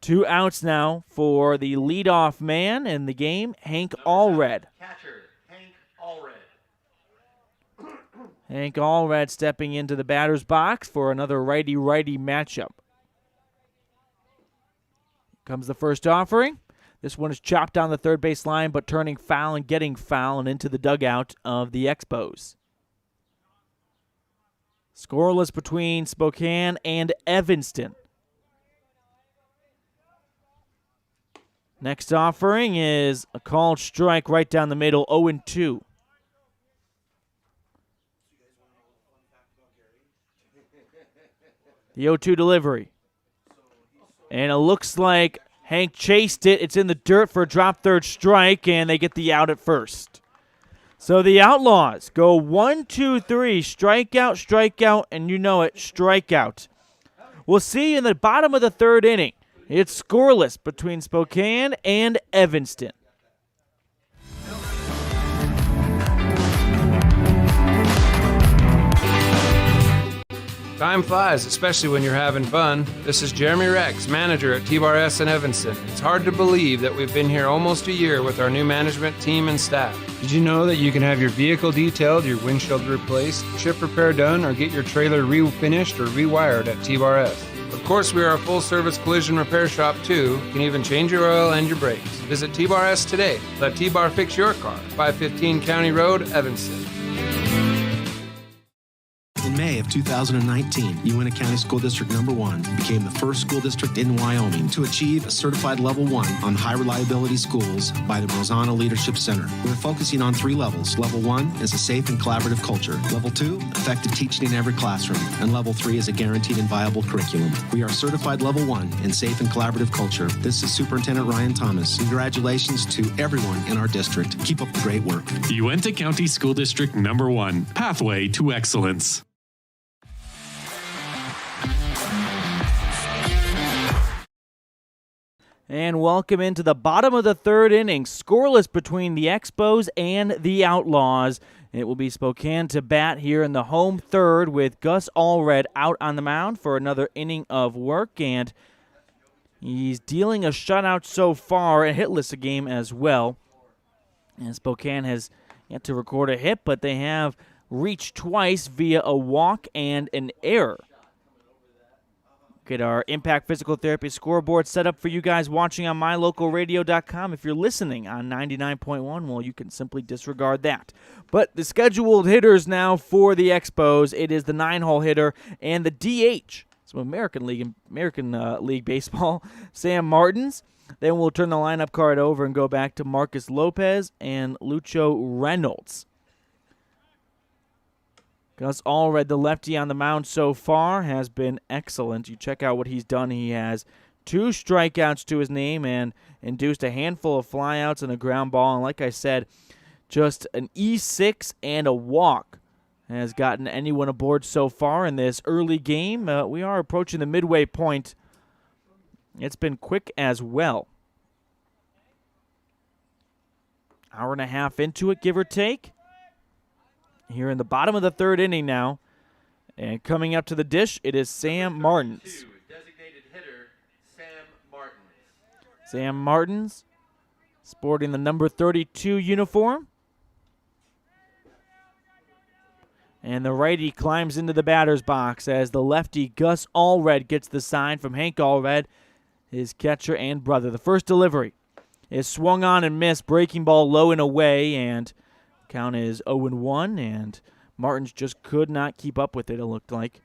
2 outs now for the leadoff man in the game, Hank Allred. Catcher, Hank Allred. Hank Allred stepping into the batter's box for another righty-righty matchup. Comes the first offering. This one is chopped down the third base line, but turning foul and getting foul and into the dugout of the Expos. Scoreless between Spokane and Evanston. Next offering is a called strike right down the middle, 0-2. The 0-2 delivery. And it looks like Hank chased it. It's in the dirt for a drop third strike, and they get the out at first. So the Outlaws go 1, 2, 3, strikeout, strikeout, and you know it, strikeout. We'll see you in the bottom of the third inning. It's scoreless between Spokane and Evanston. Time flies, especially when you're having fun. This is Jeremy Rex, manager at T-Bar-S in Evanston. It's hard to believe that we've been here almost a year with our new management team and staff. Did you know that you can have your vehicle detailed, your windshield replaced, chip repair done, or get your trailer refinished or rewired at T-Bar-S? Of course, we are a full-service collision repair shop, too. You can even change your oil and your brakes. Visit T-Bar S today. Let T-Bar fix your car. 515 County Road, Evanston. In May of 2019, Uintah County School District Number 1 became the first school district in Wyoming to achieve a certified Level 1 on high reliability schools by the Rosanna Leadership Center. We're focusing on 3 levels. Level 1 is a safe and collaborative culture. Level 2, effective teaching in every classroom. And Level 3 is a guaranteed and viable curriculum. We are certified Level 1 in safe and collaborative culture. This is Superintendent Ryan Thomas. Congratulations to everyone in our district. Keep up the great work. Uintah County School District Number 1, Pathway to Excellence. And welcome into the bottom of the third inning. Scoreless between the Expos and the Outlaws. It will be Spokane to bat here in the home third with Gus Allred out on the mound for another inning of work. And he's dealing a shutout so far, a hitless a game as well. And Spokane has yet to record a hit, but they have reached twice via a walk and an error. Get our Impact Physical Therapy scoreboard set up for you guys watching on mylocalradio.com. If you're listening on 99.1, well, you can simply disregard that. But the scheduled hitters now for the Expos, it is the 9-hole hitter and the DH, some American League Baseball, Sam Martins. Then we'll turn the lineup card over and go back to Marcus Lopez and Lucho Reynolds. Gus Allred, the lefty on the mound so far, has been excellent. You check out what he's done. He has 2 strikeouts to his name and induced a handful of flyouts and a ground ball. And like I said, just an E6 and a walk has gotten anyone aboard so far in this early game. We are approaching the midway point. It's been quick as well. Hour and a half into it, give or take. Here in the bottom of the third inning now. And coming up to the dish, it is Sam Martins. Designated hitter, Sam Martins. Sam Martins, sporting the number 32 uniform. And the righty climbs into the batter's box as the lefty Gus Allred gets the sign from Hank Allred, his catcher and brother. The first delivery is swung on and missed, breaking ball low and away, and count is 0-1, and Martins just could not keep up with it, it looked like.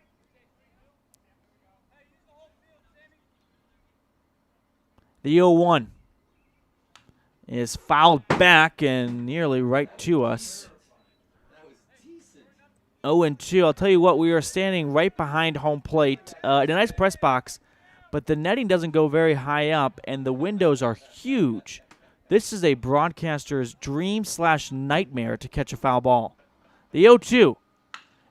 The 0-1 is fouled back and nearly right to us. 0-2. I'll tell you what, we are standing right behind home plate in a nice press box, but the netting doesn't go very high up, and the windows are huge. This is a broadcaster's dream/nightmare to catch a foul ball. The 0-2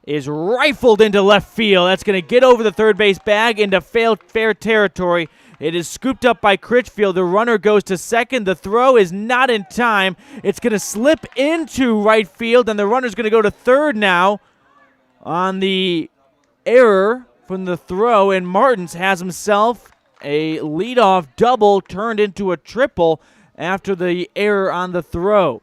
is rifled into left field. That's going to get over the third base bag into fair territory. It is scooped up by Critchfield. The runner goes to second. The throw is not in time. It's going to slip into right field, and the runner's going to go to third now on the error from the throw, and Martins has himself a leadoff double turned into a triple after the error on the throw.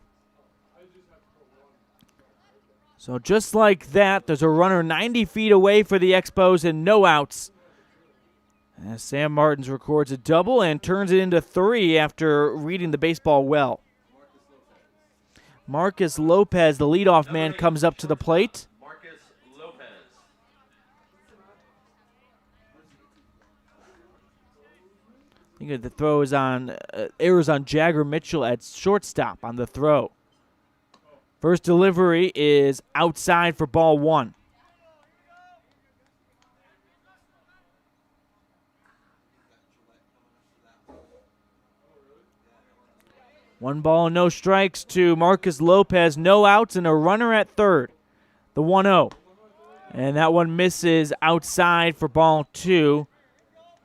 So just like that, there's a runner 90 feet away for the Expos and no outs. As Sam Martins records a double and turns it into 3 after reading the baseball well. Marcus Lopez, the leadoff man, comes up to the plate. Marcus Lopez. I think the throw is on, errors on Jagger Mitchell at shortstop on the throw. First delivery is outside for ball 1. One ball and no strikes to Marcus Lopez. No outs and a runner at third. The 1-0. And that one misses outside for ball 2.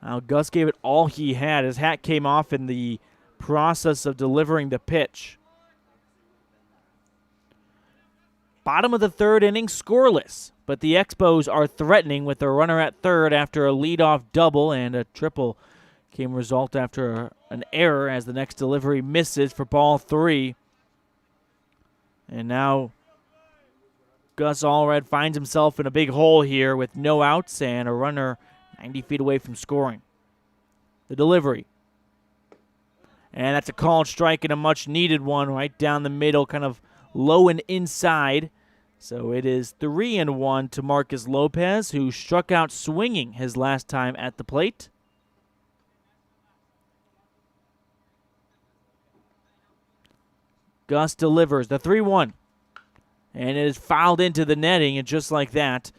Now Gus gave it all he had. His hat came off in the process of delivering the pitch. Bottom of the third inning, scoreless. But the Expos are threatening with a runner at third after a leadoff double, and a triple came result after an error as the next delivery misses for ball 3. And now Gus Allred finds himself in a big hole here with no outs and a runner 90 feet away from scoring. The delivery. And that's a called strike and a much-needed one right down the middle, kind of low and inside. So it is 3-1 to Marcus Lopez, who struck out swinging his last time at the plate. Gus delivers the 3-1. And it is fouled into the netting, and just like that,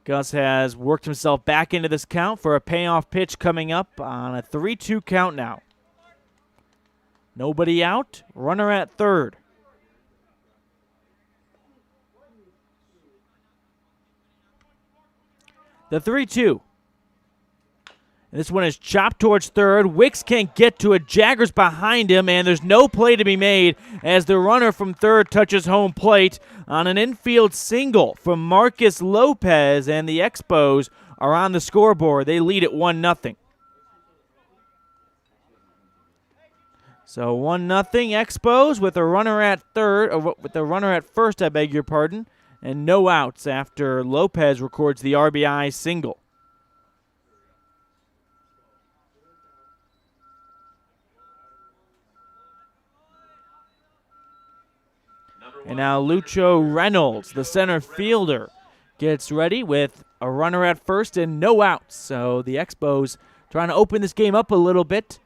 Gus has worked himself back into this count for a payoff pitch coming up on a 3-2 count now. Nobody out, runner at third. The 3-2. This one is chopped towards third. Wicks can't get to it. Jagger's behind him, and there's no play to be made as the runner from third touches home plate on an infield single from Marcus Lopez, and the Expos are on the scoreboard. They lead at 1-0. So 1-0 Expos with a runner at third, or with a runner at first, I beg your pardon, and no outs after Lopez records the RBI single. And now Lucho Reynolds, the center fielder, gets ready with a runner at first and no outs. So the Expos trying to open this game up a little bit.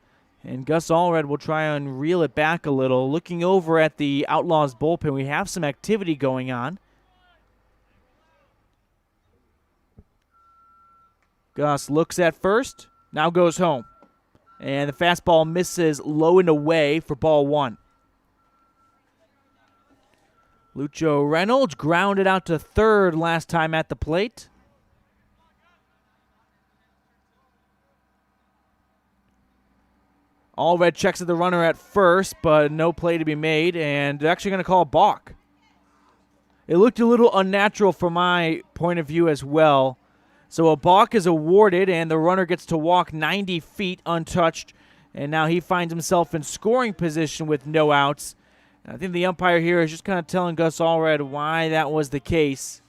And Gus Allred will try and reel it back a little. Looking over at the Outlaws bullpen, we have some activity going on. Gus looks at first, now goes home. And the fastball misses low and away for ball one. Lucho Reynolds grounded out to third last time at the plate. Allred checks at the runner at first, but no play to be made, and they're actually going to call a balk. It looked a little unnatural from my point of view as well. So a balk is awarded, and the runner gets to walk 90 feet untouched, and now he finds himself in scoring position with no outs. I think the umpire here is just kind of telling Gus Allred why that was the case.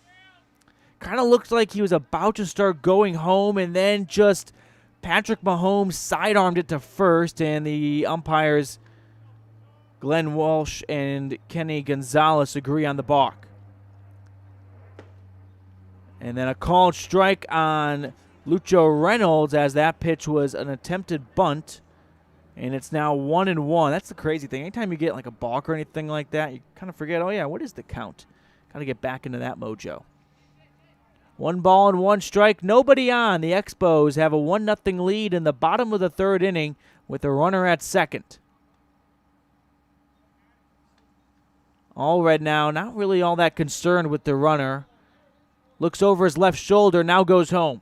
Kind of looked like he was about to start going home, and then just Patrick Mahomes sidearmed it to first, and the umpires, Glenn Walsh and Kenny Gonzalez, agree on the balk. And then a called strike on Lucho Reynolds as that pitch was an attempted bunt. And it's now 1-1. That's the crazy thing. Anytime you get like a balk or anything like that, you kind of forget, oh yeah, what is the count? Got to get back into that mojo. 1 strike, nobody on. The Expos have a 1-0 lead in the bottom of the third inning with a runner at second. Allred now not really all that concerned with the runner. Looks over his left shoulder, now goes home.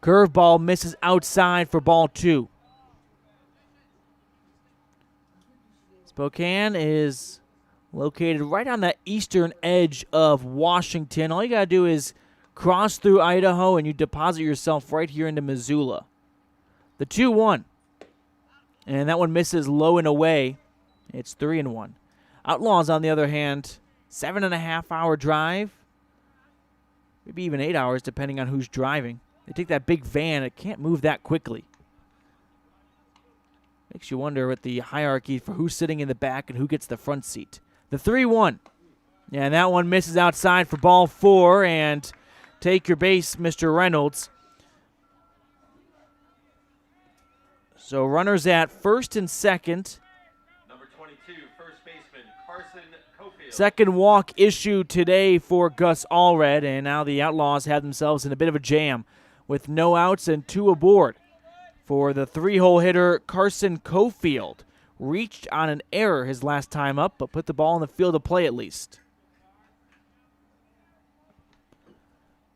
Curveball misses outside for ball two. Spokane is located right on the eastern edge of Washington. All you got to do is cross through Idaho and you deposit yourself right here into Missoula. The 2-1. And that one misses low and away. It's 3-1. Outlaws, on the other hand, 7.5-hour drive. Maybe even 8 hours, depending on who's driving. They take that big van. It can't move that quickly. Makes you wonder with the hierarchy for who's sitting in the back and who gets the front seat. The 3-1. Yeah, and that one misses outside for ball four. And take your base, Mr. Reynolds. So runners at first and second. Number 22, first baseman Carson Cofield. Second walk issued today for Gus Allred, and now the Outlaws have themselves in a bit of a jam with no outs and two aboard for the three-hole hitter Carson Cofield. Reached on an error his last time up, but put the ball in the field of play at least.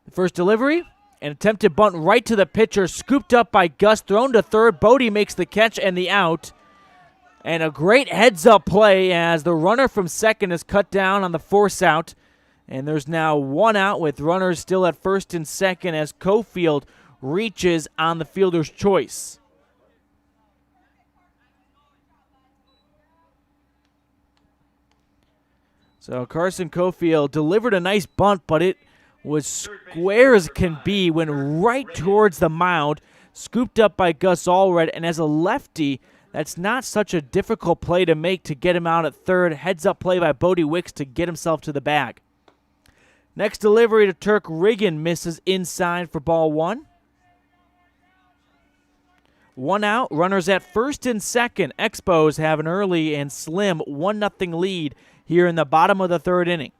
The first delivery, an attempted bunt right to the pitcher, scooped up by Gus, thrown to third. Bodie makes the catch and the out. And a great heads-up play as the runner from second is cut down on the force out. And there's now one out with runners still at first and second as Cofield reaches on the fielder's choice. So Carson Cofield delivered a nice bunt, but it was square as can be, went right towards the mound, scooped up by Gus Allred, and as a lefty, that's not such a difficult play to make to get him out at third. Heads-up play by Bodie Wicks to get himself to the bag. Next delivery to Turk Riggin misses inside for ball one. One out, runners at first and second. Expos have an early and slim 1-0 lead here in the bottom of the third inning.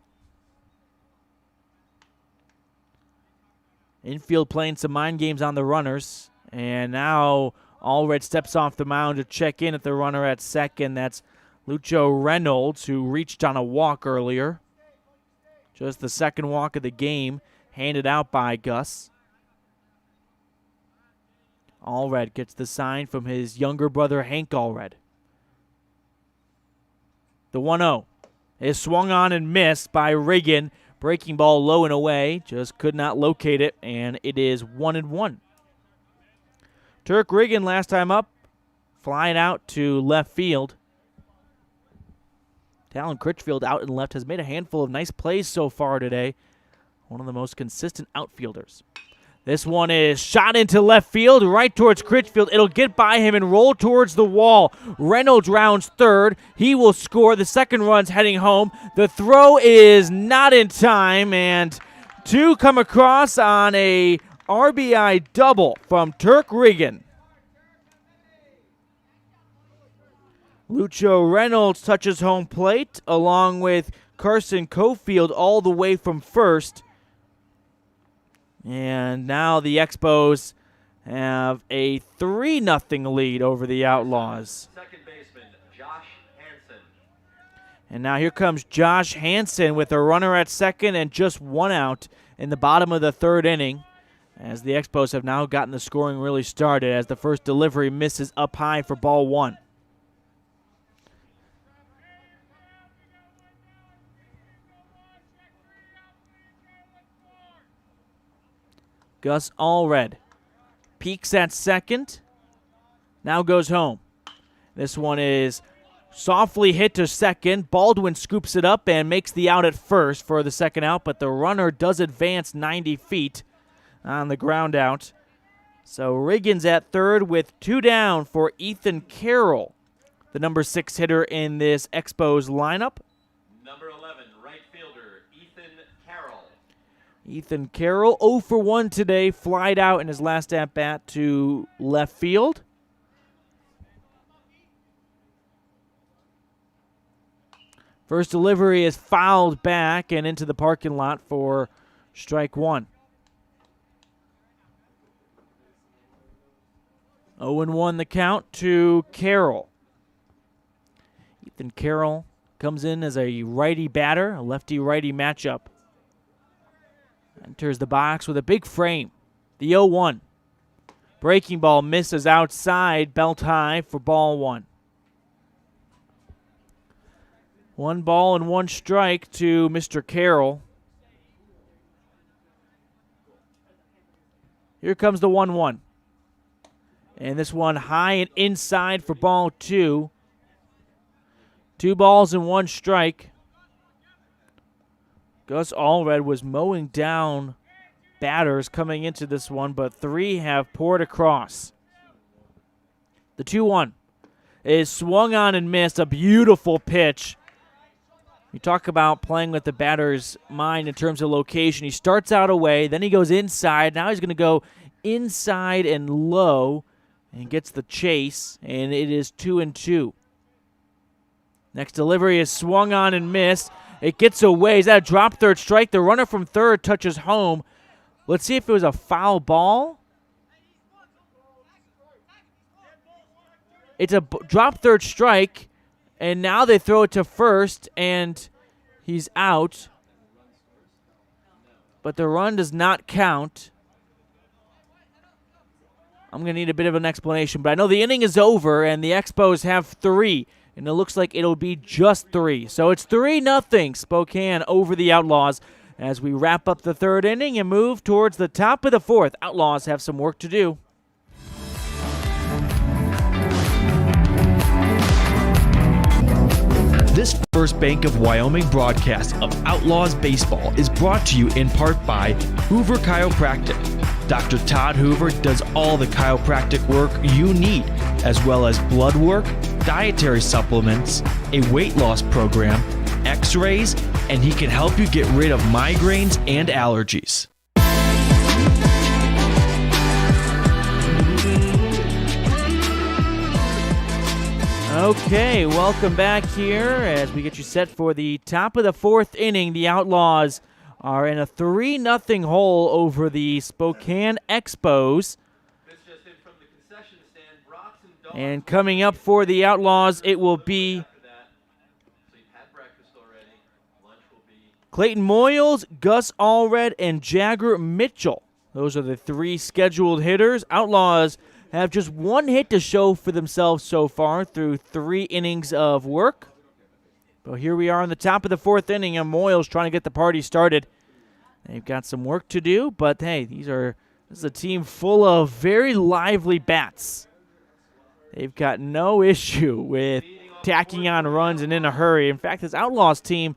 Infield playing some mind games on the runners, and now Allred steps off the mound to check in at the runner at second. That's Lucho Reynolds, who reached on a walk earlier. Just the second walk of the game, handed out by Gus. Allred gets the sign from his younger brother, Hank Allred. The 1-0 is swung on and missed by Riggin. Breaking ball low and away, just could not locate it, and it is 1-1. Turk Riggin last time up, flying out to left field. Talon Critchfield out and left has made a handful of nice plays so far today. One of the most consistent outfielders. This one is shot into left field, right towards Critchfield. It'll get by him and roll towards the wall. Reynolds rounds third. He will score. The second run's heading home. The throw is not in time, and two come across on a RBI double from Turk Riggin. Lucho Reynolds touches home plate along with Carson Cofield all the way from first. And now the Expos have a 3-0 lead over the Outlaws. Second baseman, Josh Hansen. And now here comes Josh Hansen with a runner at second and just one out in the bottom of the third inning, as the Expos have now gotten the scoring really started as the first delivery misses up high for ball one. Gus Allred peeks at second, now goes home. This one is softly hit to second. Baldwin scoops it up and makes the out at first for the second out, but the runner does advance 90 feet on the ground out. So Riggin's at third with two down for Ethan Carroll, the number 6 hitter in this Expos lineup. Number 11, right fielder, Ethan Carroll. Ethan Carroll, 0 for 1 today, flied out in his last at-bat to left field. First delivery is fouled back and into the parking lot for strike one. 0-1 the count to Carroll. Ethan Carroll comes in as a righty batter, a lefty-righty matchup. Enters the box with a big frame. The 0-1. Breaking ball misses outside, belt high for ball one. 1 ball and 1 strike to Mr. Carroll. Here comes the 1-1. And this one high and inside for ball two. 2 balls and 1 strike. Gus Allred was mowing down batters coming into this one, but 3 have poured across. The 2-1 is swung on and missed. A beautiful pitch. You talk about playing with the batter's mind in terms of location. He starts out away, then he goes inside. Now he's going to go inside and low and gets the chase, and it is 2-2. Next delivery is swung on and missed. It gets away. Is that a drop third strike? The runner from third touches home. Let's see if it was a foul ball. It's a drop third strike, and now they throw it to first, and he's out. But the run does not count. I'm going to need a bit of an explanation, but I know the inning is over, and the Expos have 3. And it looks like it'll be just 3. So it's 3-0 Spokane over the Outlaws as we wrap up the third inning and move towards the top of the fourth. Outlaws have some work to do. This first First Bank of Wyoming broadcast of Outlaws Baseball is brought to you in part by Hoover Chiropractic. Dr. Todd Hoover does all the chiropractic work you need, as well as blood work, dietary supplements, a weight loss program, x-rays, and he can help you get rid of migraines and allergies. Okay, welcome back here as we get you set for the top of the fourth inning. The Outlaws are in a 3-0 hole over the Spokane Expos. And coming up for the Outlaws, it will be Clayton Moyles, Gus Allred, and Jagger Mitchell. Those are the 3 scheduled hitters. Outlaws have just 1 hit to show for themselves so far through 3 innings of work. But here we are on the top of the fourth inning, and Moyles trying to get the party started. They've got some work to do, but hey, this is a team full of very lively bats. They've got no issue with tacking on runs and in a hurry. In fact, this Outlaws team,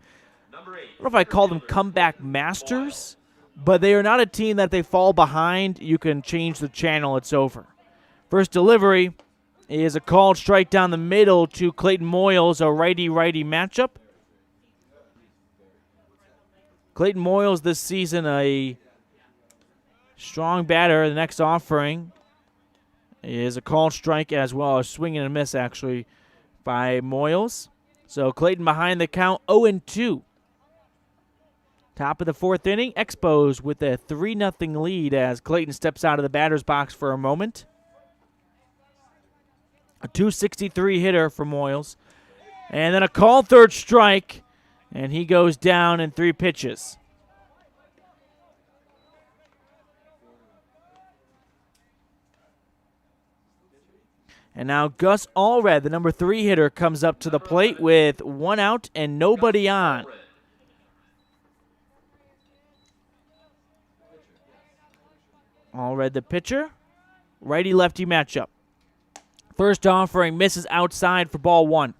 I don't know if I call them comeback masters, but they are not a team that they fall behind, you can change the channel, it's over. First delivery is a called strike down the middle to Clayton Moyles, a righty-righty matchup. Clayton Moyles this season a strong batter. The next offering is a called strike as well, a swing and a miss actually by Moyles. So Clayton behind the count 0-2. Top of the fourth inning, Expos with a 3-0 lead as Clayton steps out of the batter's box for a moment. A .263 hitter for Moyles. And then a called third strike, and he goes down in 3 pitches. And now Gus Allred, the number 3 hitter, comes up to the plate with 1 out and nobody on. Allred the pitcher. Righty-lefty matchup. First offering misses outside for ball 1.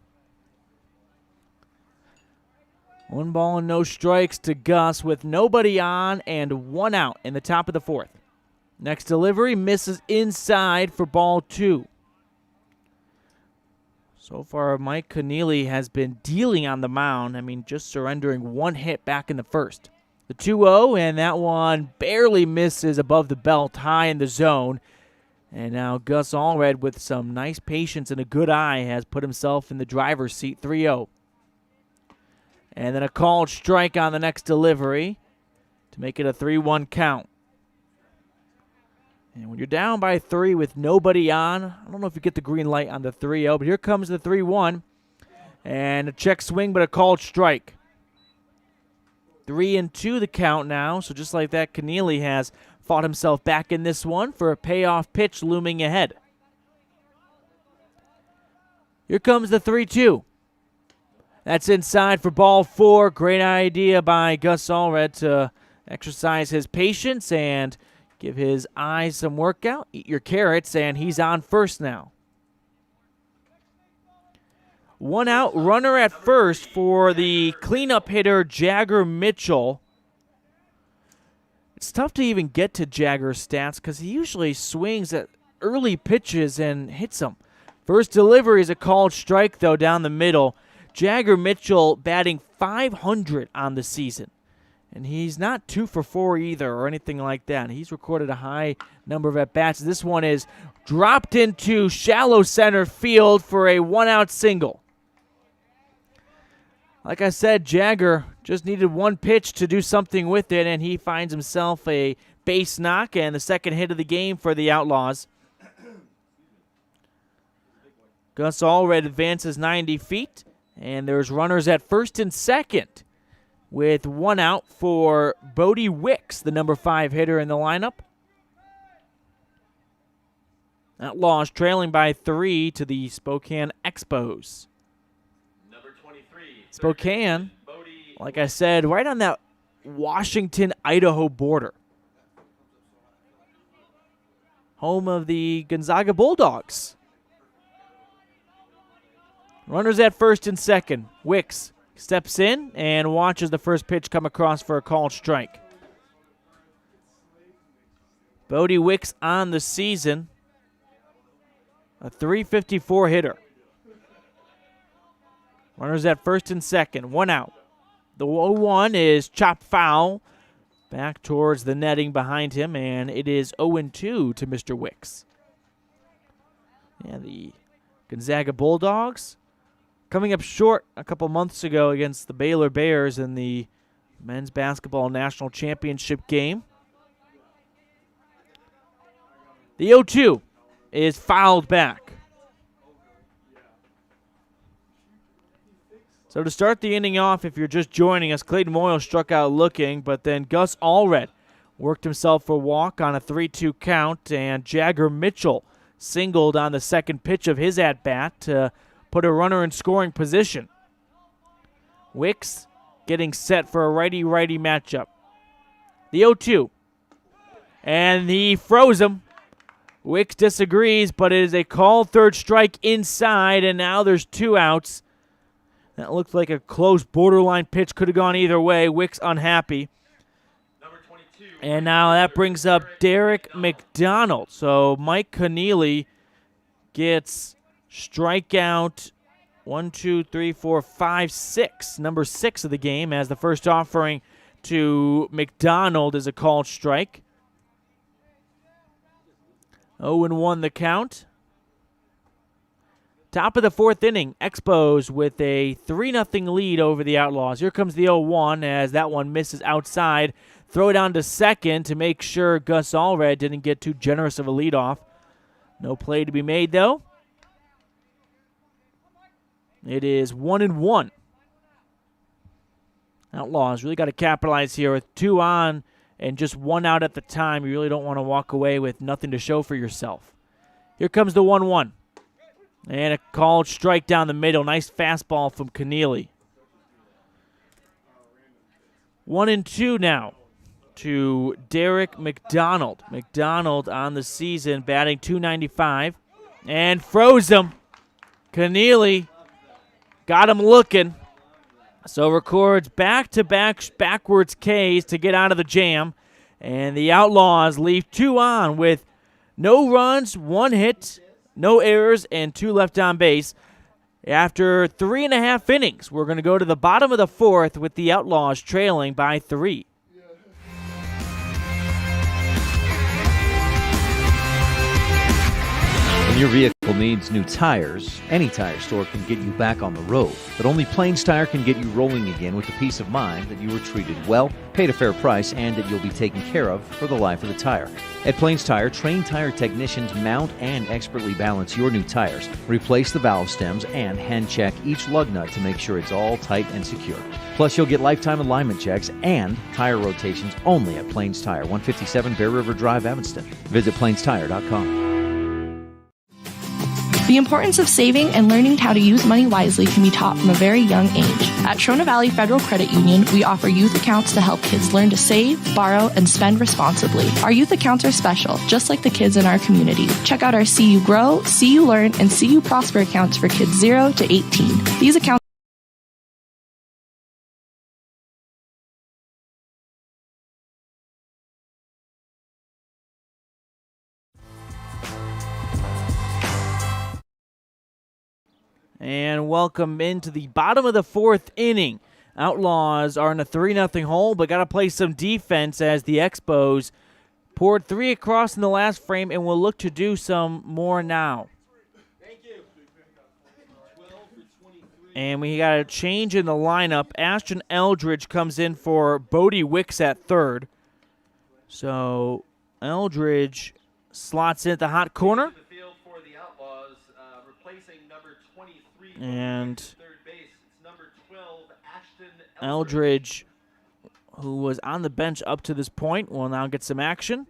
1 ball and no strikes to Gus with nobody on and 1 out in the top of the fourth. Next delivery misses inside for ball 2. So far, Mike Keneally has been dealing on the mound. I mean, just surrendering 1 hit back in the first. The 2-0, and that one barely misses above the belt, high in the zone. And now Gus Allred, with some nice patience and a good eye, has put himself in the driver's seat, 3-0. And then a called strike on the next delivery to make it a 3-1 count. And when you're down by 3 with nobody on, I don't know if you get the green light on the 3-0, but here comes the 3-1. And a check swing, but a called strike. 3-2 the count now, so just like that, Keneally has fought himself back in this one for a payoff pitch looming ahead. Here comes the 3-2. That's inside for ball 4. Great idea by Gus Allred to exercise his patience and give his eyes some workout. Eat your carrots, and he's on first now. 1 out, runner at first for the cleanup hitter, Jagger Mitchell. It's tough to even get to Jagger's stats because he usually swings at early pitches and hits them. First delivery is a called strike, though, down the middle. Jagger Mitchell batting .500 on the season. And he's not 2 for 4 either or anything like that. He's recorded a high number of at-bats. This one is dropped into shallow center field for a 1-out single. Like I said, Jagger just needed 1 pitch to do something with it, and he finds himself a base knock and the second hit of the game for the Outlaws. Gus Allred advances 90 feet, and there's runners at first and second with 1 out for Bodie Wicks, the number 5 hitter in the lineup. Outlaws trailing by 3 to the Spokane Expos. Spokane, like I said, right on that Washington-Idaho border. Home of the Gonzaga Bulldogs. Runners at first and second. Wicks steps in and watches the first pitch come across for a called strike. Bodie Wicks on the season, a .354 hitter. Runners at first and second, 1 out. The 0-1 is chopped foul back towards the netting behind him, and it is 0-2 to Mr. Wicks. Yeah, the Gonzaga Bulldogs coming up short a couple months ago against the Baylor Bears in the men's basketball national championship game. The 0-2 is fouled back. So to start the inning off, if you're just joining us, Clayton Moyle struck out looking, but then Gus Allred worked himself for a walk on a 3-2 count, and Jagger Mitchell singled on the second pitch of his at-bat to put a runner in scoring position. Wicks getting set for a righty-righty matchup. The 0-2. And he froze him. Wicks disagrees, but it is a called third strike inside, and now there's 2 outs. That looked like a close borderline pitch. Could have gone either way. Wicks unhappy. And now that brings up Derek McDonald. So Mike Keneally gets strikeout 1, 2, 3, 4, 5, 6. Number 6 of the game, as the first offering to McDonald is a called strike. 0-1 the count. Top of the 4th inning, Expos with a 3-0 lead over the Outlaws. Here comes the 0-1 as that one misses outside. Throw it down to second to make sure Gus Allred didn't get too generous of a leadoff. No play to be made, though. It is 1-1. Outlaws really got to capitalize here with 2 on and just 1 out at the time. You really don't want to walk away with nothing to show for yourself. Here comes the 1-1. And a called strike down the middle. Nice fastball from Keneally. 1-2 now to Derek McDonald. McDonald on the season batting .295 and froze him. Keneally got him looking. So records back-to-back backwards Ks to get out of the jam. And the Outlaws leave 2 on with no runs, 1 hit, no errors, and 2 left on base. After 3.5 innings, we're going to go to the bottom of the 4th with the Outlaws trailing by 3. When your vehicle needs new tires, any tire store can get you back on the road. But only Plains Tire can get you rolling again with the peace of mind that you were treated well, paid a fair price, and that you'll be taken care of for the life of the tire. At Plains Tire, trained tire technicians mount and expertly balance your new tires, replace the valve stems, and hand check each lug nut to make sure it's all tight and secure. Plus, you'll get lifetime alignment checks and tire rotations only at Plains Tire, 157 Bear River Drive, Evanston. Visit plainstire.com. The importance of saving and learning how to use money wisely can be taught from a very young age. At Trona Valley Federal Credit Union, we offer youth accounts to help kids learn to save, borrow, and spend responsibly. Our youth accounts are special, just like the kids in our community. Check out our See You Grow, See You Learn, and See You Prosper accounts for kids 0 to 18. These accounts And welcome into the bottom of the 4th inning. Outlaws are in a 3-0 hole, but got to play some defense as the Expos poured 3 across in the last frame and will look to do some more now. And we got a change in the lineup. Ashton Eldridge comes in for Bodie Wicks at third. So Eldridge slots in at the hot corner. And Eldridge, who was on the bench up to this point, will now get some action.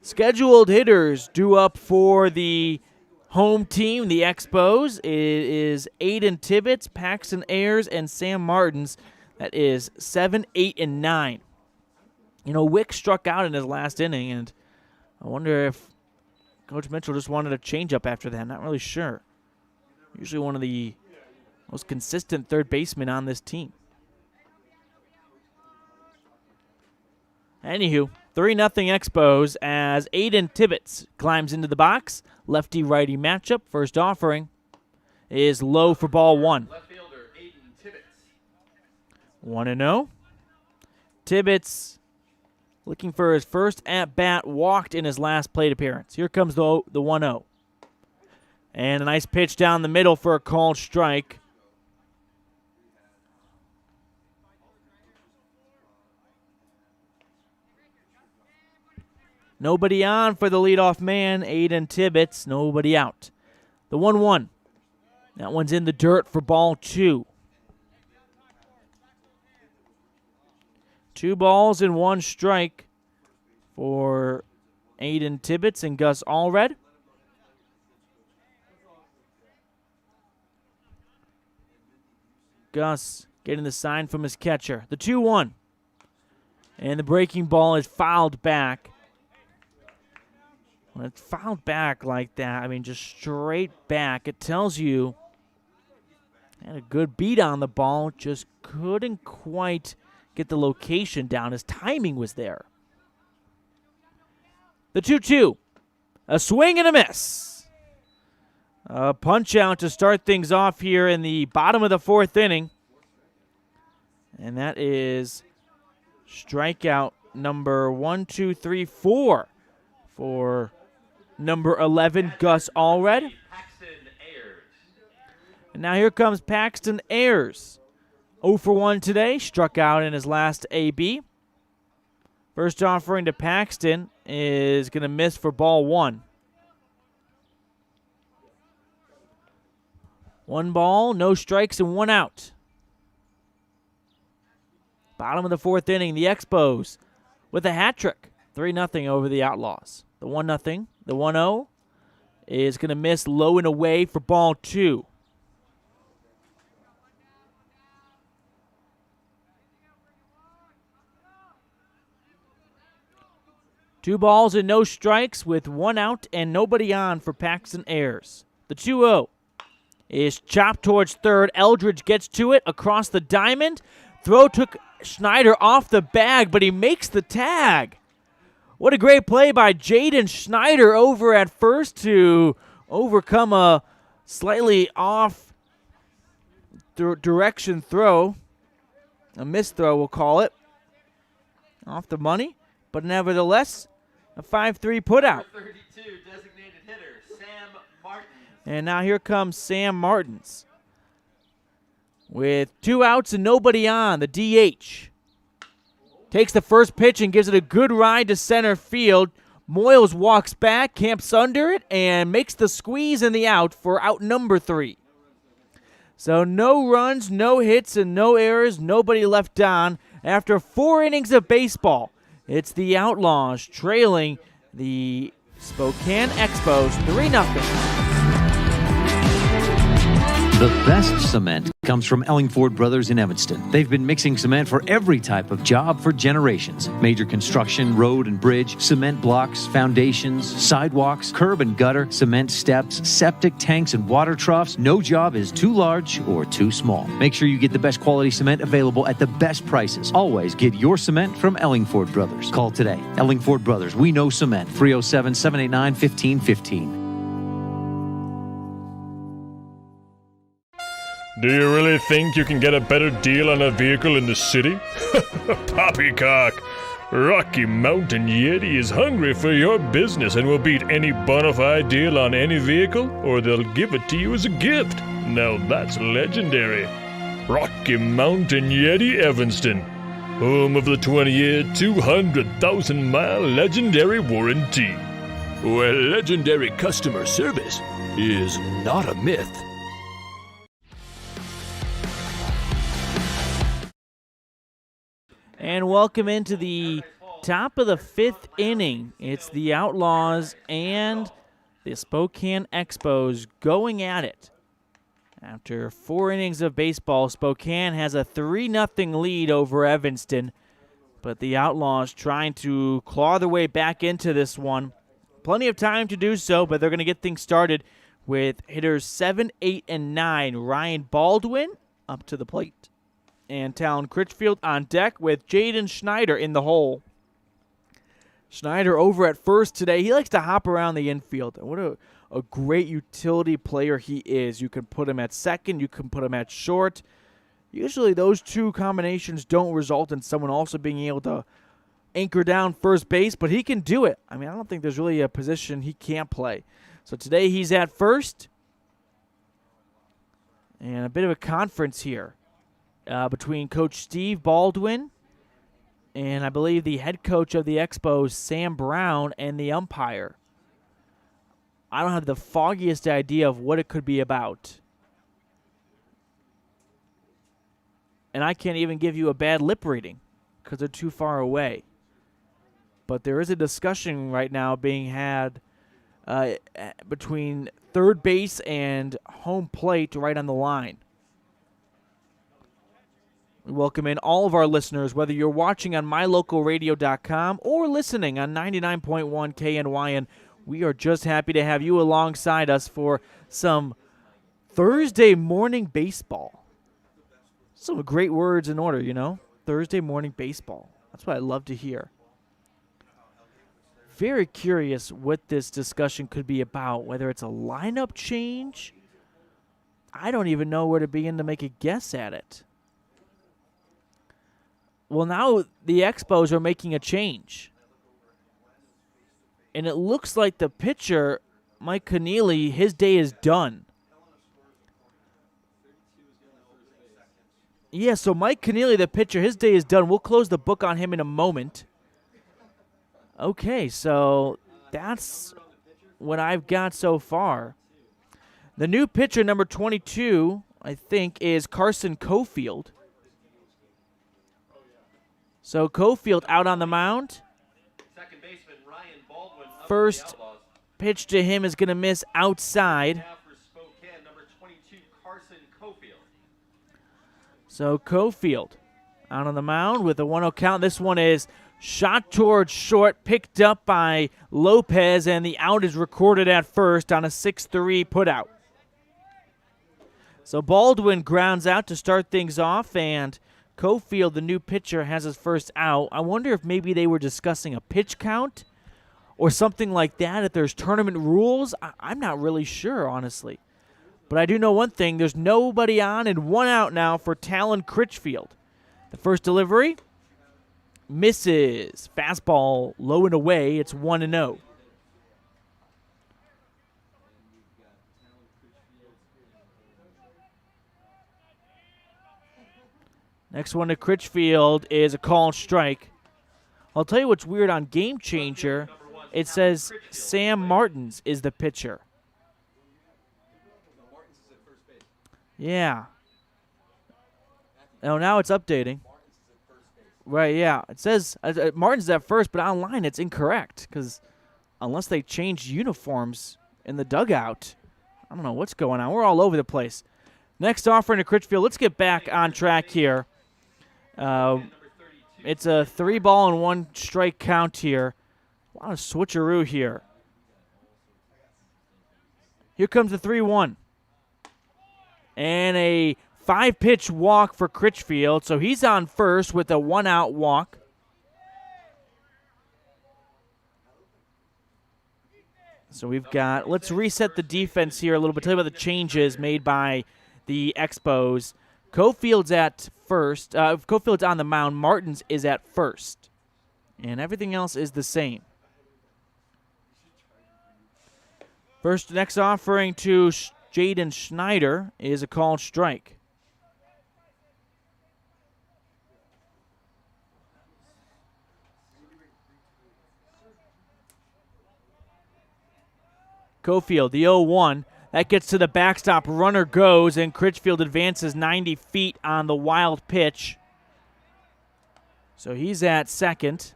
Scheduled hitters due up for the home team, the Expos. It is Aiden Tibbetts, Paxton Ayers, and Sam Martins. That is 7, 8, and 9. You know, Wick struck out in his last inning, and I wonder if Coach Mitchell just wanted a changeup after that. Not really sure. Usually one of the Most consistent third baseman on this team. Anywho, 3-0 Expos as Aiden Tibbetts climbs into the box. Lefty-righty matchup. First offering is low for ball 1. Left fielder Aiden Tibbetts. 1-0. Tibbetts looking for his first at-bat, walked in his last plate appearance. Here comes the 1-0. And a nice pitch down the middle for a called strike. Nobody on for the leadoff man, Aiden Tibbetts. Nobody out. The 1-1. That one's in the dirt for ball 2. 2 balls and 1 strike for Aiden Tibbetts and Gus Allred. Gus getting the sign from his catcher. The 2-1. And the breaking ball is fouled back. When it's fouled back like that, I mean just straight back, it tells you had a good beat on the ball, just couldn't quite get the location down. His timing was there. The 2-2. A swing and a miss. A punch out to start things off here in the bottom of the 4th inning. And that is strikeout number 4 for number 11, Gus Allred. And now here comes Paxton Ayers. 0 for 1 today, struck out in his last AB. First offering to Paxton is going to miss for ball 1. 1 ball, no strikes, and 1 out. Bottom of the 4th inning, the Expos with a hat trick. 3-0 over the Outlaws. The 1-0, the 1-0 is going to miss low and away for ball 2. Two balls and no strikes with 1 out and nobody on for Paxton Ayers. The 2-0 is chopped towards third. Eldridge gets to it across the diamond. Throw took Schneider off the bag, but he makes the tag. What a great play by Jaden Schneider over at first to overcome a slightly off direction throw. A missed throw, we'll call it. Off the money, but nevertheless, a 5-3 putout. 32, designated hitter, Sam Martin. And now here comes Sam Martins. With 2 outs and nobody on, the DH. Takes the first pitch and gives it a good ride to center field. Moyles walks back, camps under it, and makes the squeeze and the out for out number 3. So no runs, no hits, and no errors, nobody left on. After 4 innings of baseball, it's the Outlaws trailing the Spokane Expos 3-0. The best cement comes from Ellingford Brothers in Evanston. They've been mixing cement for every type of job for generations. Major construction, road and bridge, cement blocks, foundations, sidewalks, curb and gutter, cement steps, septic tanks, and water troughs. No job is too large or too small. Make sure you get the best quality cement available at the best prices. Always get your cement from Ellingford Brothers. Call today. Ellingford Brothers, we know cement. 307-789-1515. Do you really think you can get a better deal on a vehicle in the city? Poppycock! Rocky Mountain Yeti is hungry for your business and will beat any bona fide deal on any vehicle, or they'll give it to you as a gift. Now that's legendary. Rocky Mountain Yeti Evanston, home of the 20-year, 200,000-mile legendary warranty, where legendary customer service is not a myth. And welcome into the top of the 5th inning. It's the Outlaws and the Spokane Expos going at it. After 4 innings of baseball, Spokane has a 3-0 lead over Evanston, but the Outlaws trying to claw their way back into this one. Plenty of time to do so, but they're going to get things started with hitters 7, 8, and 9. Ryan Baldwin up to the plate. And Talon Critchfield on deck with Jaden Schneider in the hole. Schneider over at first today. He likes to hop around the infield. What a great utility player he is. You can put him at second. You can put him at short. Usually those two combinations don't result in someone also being able to anchor down first base, but he can do it. I mean, I don't think there's really a position he can't play. So today he's at first. And a bit of a conference here between Coach Steve Baldwin and I believe the head coach of the Expos, Sam Brown, and the umpire. I don't have the foggiest idea of what it could be about. And I can't even give you a bad lip reading because they're too far away. But there is a discussion right now being had between third base and home plate right on the line. We welcome in all of our listeners, whether you're watching on mylocalradio.com or listening on 99.1 KNYN. We are just happy to have you alongside us for some Thursday morning baseball. Some great words in order, you know. Thursday morning baseball. That's what I love to hear. Very curious what this discussion could be about, whether it's a lineup change. I don't even know where to begin to make a guess at it. Well, now the Expos are making a change. And it looks like the pitcher, Mike Keneally, his day is done. Yeah, so Mike Keneally, the pitcher, his day is done. We'll close the book on him in a moment. Okay, so that's what I've got so far. The new pitcher, number 22, I think, is Carson Cofield. So Cofield out on the mound. Second baseman Ryan Baldwin. First pitch to him is going to miss outside. Now for Spokane, number 22, Carson Cofield. So Cofield out on the mound with a 1-0 count. This one is shot towards short, picked up by Lopez, and the out is recorded at first on a 6-3 putout. So Baldwin grounds out to start things off, and Cofield, the new pitcher, has his first out. I wonder if maybe they were discussing a pitch count or something like that, if there's tournament rules. I'm not really sure, honestly. But I do know one thing. There's nobody on and one out now for Talon Critchfield. The first delivery misses. Fastball low and away. It's 1-0. Next one to Critchfield is a called strike. I'll tell you what's weird on Game Changer. It says Sam Martins is the pitcher. Yeah. Oh, now it's updating. Right, yeah. It says Martins is at first, but online it's incorrect because unless they changed uniforms in the dugout, I don't know what's going on. We're all over the place. Next offering to Critchfield. Let's get back on track here. It's a 3-ball and 1 strike count here. A lot of switcheroo here. Here comes the 3-1. And a 5-pitch walk for Critchfield. So he's on first with a 1-out walk. So we've got, let's reset the defense here a little bit. Tell you about the changes made by the Expos. Cofield's at first. Cofield's on the mound. Martins is at first. And everything else is the same. First, next offering to Jaden Schneider is a called strike. Cofield, the 0-1. That gets to the backstop. Runner goes, and Critchfield advances 90 feet on the wild pitch. So he's at second.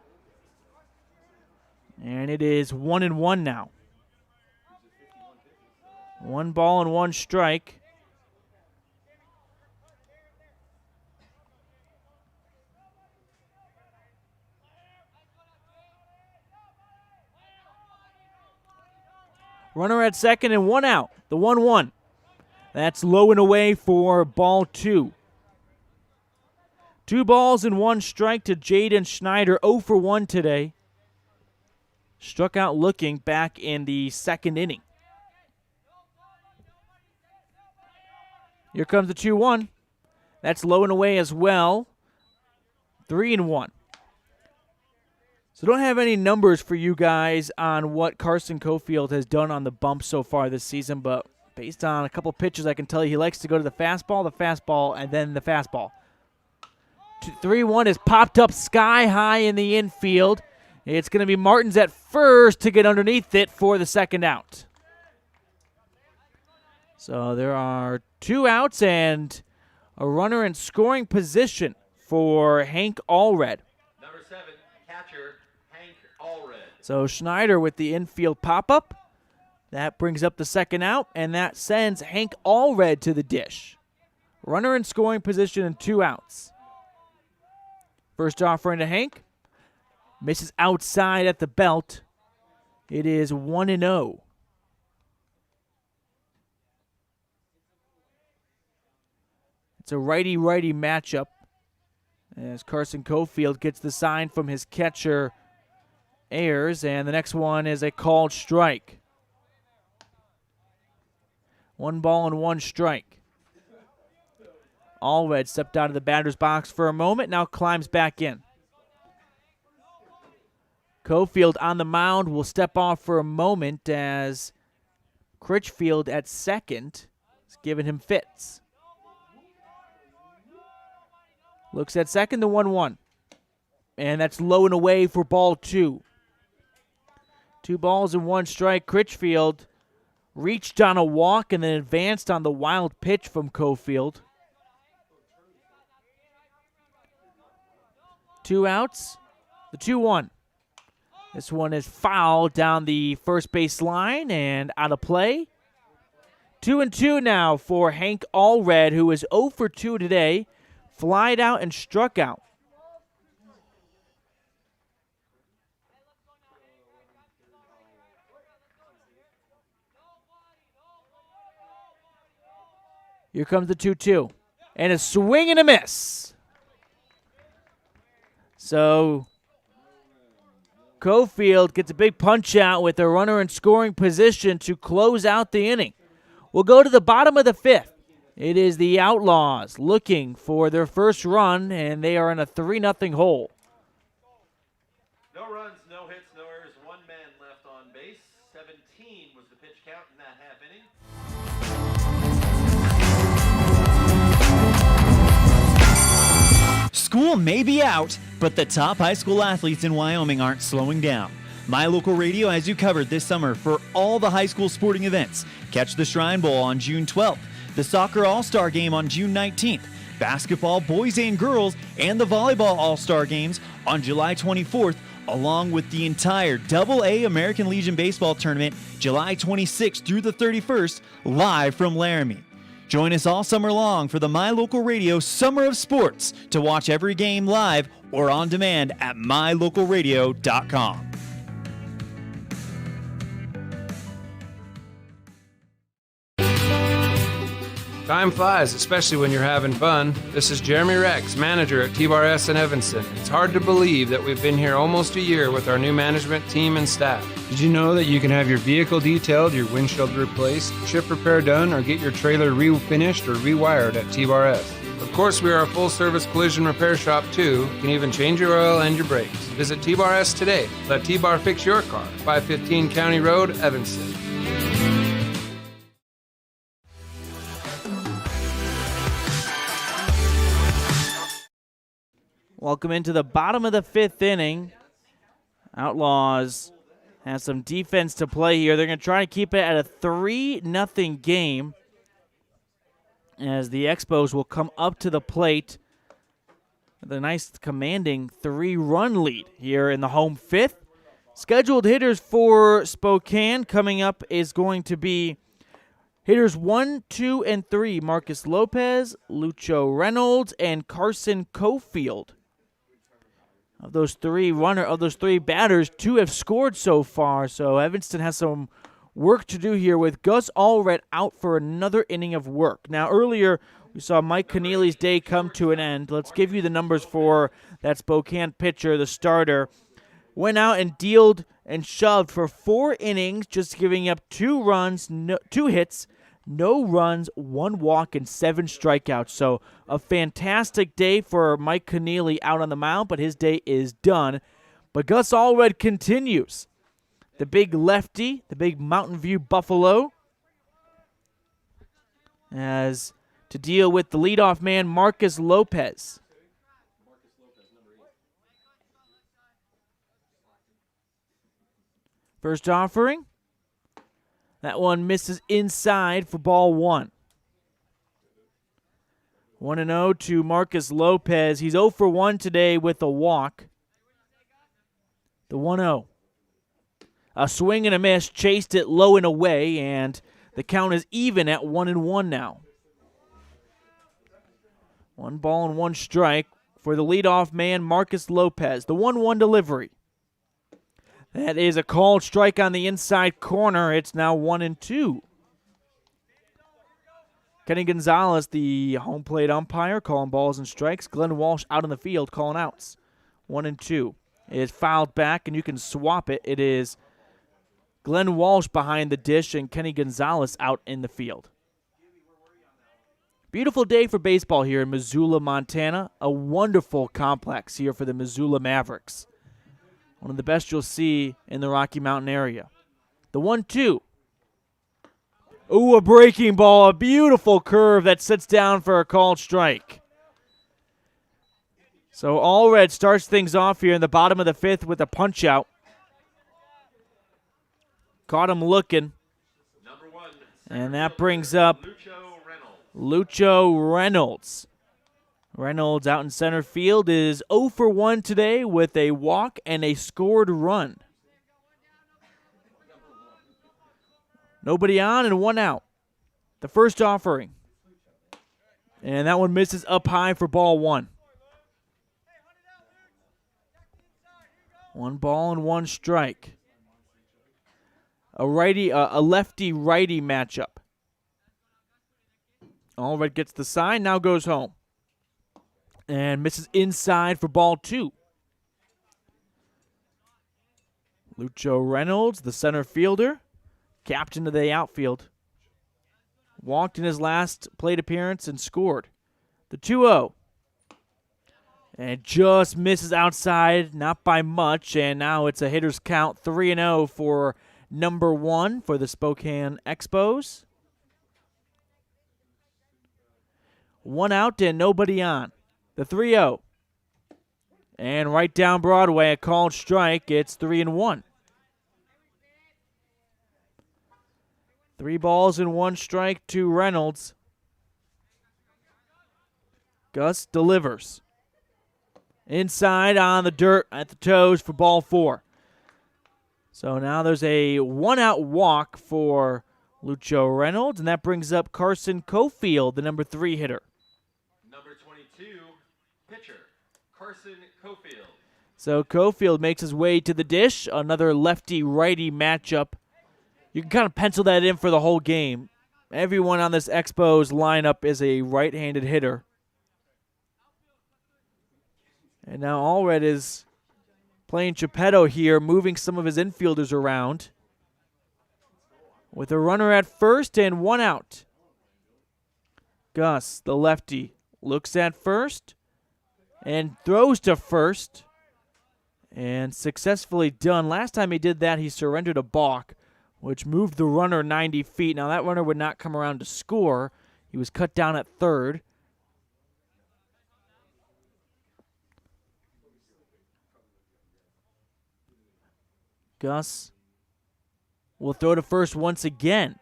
And it is 1-1 now. 1 ball and 1 strike. Runner at second and 1 out. The 1-1. That's low and away for ball 2. 2 balls and 1 strike to Jaden Schneider, 0 for 1 today. Struck out looking back in the second inning. Here comes the 2-1. That's low and away as well. 3-1. So don't have any numbers for you guys on what Carson Cofield has done on the bump so far this season, but based on a couple pitches, I can tell you he likes to go to the fastball, and then the fastball. 3-1 is popped up sky high in the infield. It's going to be Martins at first to get underneath it for the second out. So there are 2 outs and a runner in scoring position for Hank Allred. Number 7, catcher Hank Allred. So Schneider with the infield pop-up. That brings up the second out, and that sends Hank Allred to the dish. Runner in scoring position and 2 outs. First offering to Hank. Misses outside at the belt. It is 1-0. It's a righty-righty matchup as Carson Cofield gets the sign from his catcher, Ayers, and the next one is a called strike. 1 ball and 1 strike. Allred stepped out of the batter's box for a moment, now climbs back in. Cofield on the mound will step off for a moment as Critchfield at second is giving him fits. Looks at second, the 1-1. And that's low and away for ball 2. 2 balls and 1 strike. Critchfield reached on a walk and then advanced on the wild pitch from Cofield. 2 outs. The 2-1. This one is fouled down the first base line and out of play. 2-2 now for Hank Allred, who is 0 for 2 today. Flied out and struck out. Here comes the 2-2. And a swing and a miss. So Cofield gets a big punch out with a runner in scoring position to close out the inning. We'll go to the bottom of the 5th. It is the Outlaws looking for their first run, and they are in a 3-0 hole. No runs, no hits, no errors, 1 man left on base. 17 was the pitch count in that half inning. School may be out, but the top high school athletes in Wyoming aren't slowing down. My Local Radio has you covered this summer for all the high school sporting events. Catch the Shrine Bowl on June 12th, the Soccer All-Star Game on June 19th, basketball boys and girls, and the volleyball All-Star Games on July 24th, along with the entire AA American Legion Baseball Tournament July 26th through the 31st, live from Laramie. Join us all summer long for the My Local Radio Summer of Sports to watch every game live or on demand at mylocalradio.com. Time flies, especially when you're having fun. This is Jeremy Rex, manager at T-Bar S in Evanston. It's hard to believe that we've been here almost a year with our new management team and staff. Did you know that you can have your vehicle detailed, your windshield replaced, chip repair done, or get your trailer refinished or rewired at T-Bar S? Of course, we are a full-service collision repair shop, too. You can even change your oil and your brakes. Visit T-Bar S today. Let T-Bar fix your car. 515 County Road, Evanston. Welcome into the bottom of the 5th inning. Outlaws have some defense to play here. They're going to try to keep it at a 3-0 game as the Expos will come up to the plate with a nice commanding 3-run lead here in the home 5th. Scheduled hitters for Spokane coming up is going to be hitters 1, 2, and 3, Marcus Lopez, Lucho Reynolds, and Carson Cofield. Of those three batters, 2 have scored so far, so Evanston has some work to do here with Gus Allred out for another inning of work. Now, earlier we saw Mike Keneally's day come to an end. Let's give you the numbers for that Spokane pitcher, the starter. Went out and dealed and shoved for 4 innings, just giving up 2 runs, 2 hits, no runs, 1 walk, and 7 strikeouts. So a fantastic day for Mike Keneally out on the mound, but his day is done. But Gus Allred continues. The big lefty, the big Mountain View Buffalo, has to deal with the leadoff man, Marcus Lopez. First offering. That one misses inside for ball 1. 1-0 to Marcus Lopez. He's 0 for 1 today with a walk. The 1-0. A swing and a miss, chased it low and away, and the count is even at 1-1 now. 1 ball and 1 strike for the leadoff man, Marcus Lopez. The 1-1 delivery. That is a called strike on the inside corner. It's now 1-2. Kenny Gonzalez, the home plate umpire, calling balls and strikes. Glenn Walsh out in the field calling outs. 1-2. It is fouled back, and you can swap it. It is Glenn Walsh behind the dish and Kenny Gonzalez out in the field. Beautiful day for baseball here in Missoula, Montana. A wonderful complex here for the Missoula Mavericks. One of the best you'll see in the Rocky Mountain area. The 1-2. Ooh, a breaking ball. A beautiful curve that sits down for a called strike. So Allred starts things off here in the bottom of the 5th with a punch out. Caught him looking. And that brings up Lucho Reynolds. Reynolds out in center field is 0 for 1 today with a walk and a scored run. Nobody on and 1 out. The first offering. And that one misses up high for ball 1. 1 ball and 1 strike. A lefty-righty matchup. Allred gets the sign, now goes home. And misses inside for ball 2. Lucho Reynolds, the center fielder, captain of the outfield, walked in his last plate appearance and scored. The 2-0. And just misses outside, not by much, and now it's a hitter's count, 3-0 for number 1 for the Spokane Expos. 1 out and nobody on. The 3-0. And right down Broadway, a called strike. It's 3-1. 3 balls and 1 strike to Reynolds. Gus delivers. Inside on the dirt at the toes for ball 4. So now there's a 1-out walk for Lucho Reynolds, and that brings up Carson Cofield, the number 3 hitter. Number 22, pitcher, Carson Cofield. So Cofield makes his way to the dish, another lefty-righty matchup. You can kind of pencil that in for the whole game. Everyone on this Expos lineup is a right-handed hitter. And now Allred is playing Geppetto here, moving some of his infielders around. With a runner at first and 1 out. Gus, the lefty, looks at first and throws to first. And successfully done. Last time he did that, he surrendered a balk, which moved the runner 90 feet. Now that runner would not come around to score. He was cut down at third. Gus will throw to first once again.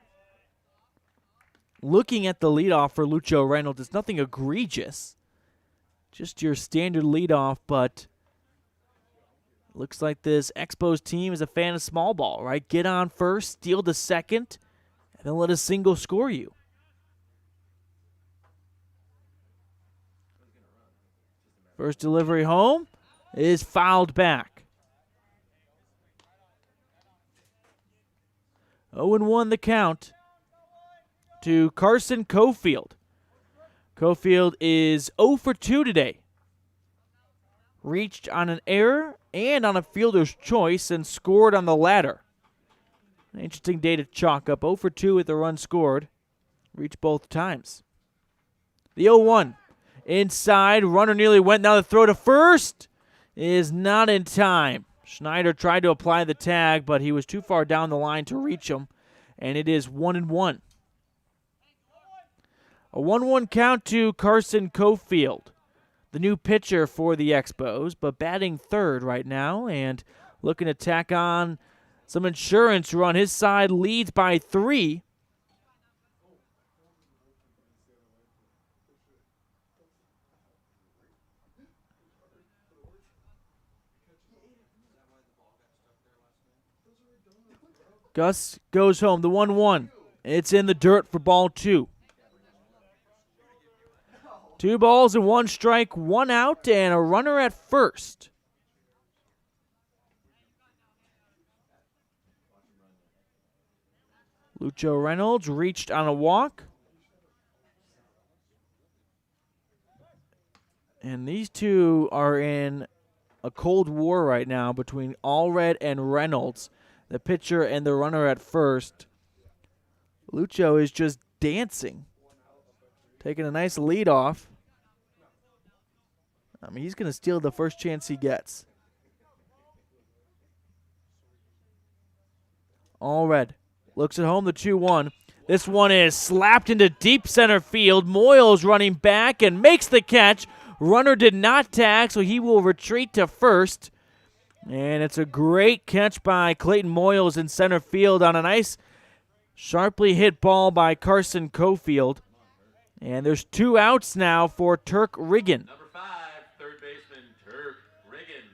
Looking at the leadoff for Lucho Reynolds, it's nothing egregious. Just your standard leadoff, but looks like this Expos team is a fan of small ball, right? Get on first, steal the second, and then let a single score you. First delivery home is fouled back. 0-1 the count to Carson Cofield. Cofield is 0 for 2 today. Reached on an error and on a fielder's choice and scored on the latter. An interesting day to chalk up. 0 for 2 with the run scored. Reached both times. The 0-1. Inside. Runner nearly went. Now the throw to first is not in time. Schneider tried to apply the tag, but he was too far down the line to reach him. And it is 1-1. A 1-1 count to Carson Cofield, the new pitcher for the Expos, but batting third right now and looking to tack on some insurance run. His side leads by 3. Gus goes home, the 1-1. It's in the dirt for ball 2. 2 balls and 1 strike, 1 out, and a runner at first. Lucho Reynolds reached on a walk. And these two are in a cold war right now between Allred and Reynolds, the pitcher and the runner at first. Lucho is just dancing, taking a nice lead off. I mean, he's going to steal the first chance he gets. Allred looks at home, the 2-1. This one is slapped into deep center field. Moyles running back and makes the catch. Runner did not tag, so he will retreat to first. And it's a great catch by Clayton Moyles in center field on a nice, sharply hit ball by Carson Cofield. And there's 2 outs now for Turk Riggin. Number 5, third baseman Turk Riggin.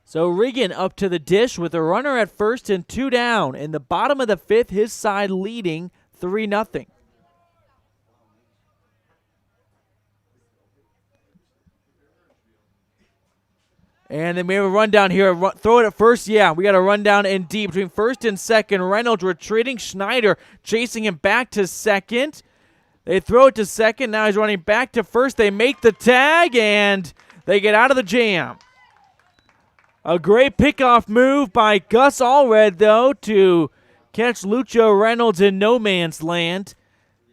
So Riggin up to the dish with a runner at first and 2 down. In the bottom of the 5th, his side leading 3-0. And then we have a rundown here. Throw it at first. Yeah, we got a rundown in deep between first and second. Reynolds retreating. Schneider chasing him back to second. They throw it to second. Now he's running back to first. They make the tag, and they get out of the jam. A great pickoff move by Gus Allred, though, to catch Lucho Reynolds in no man's land.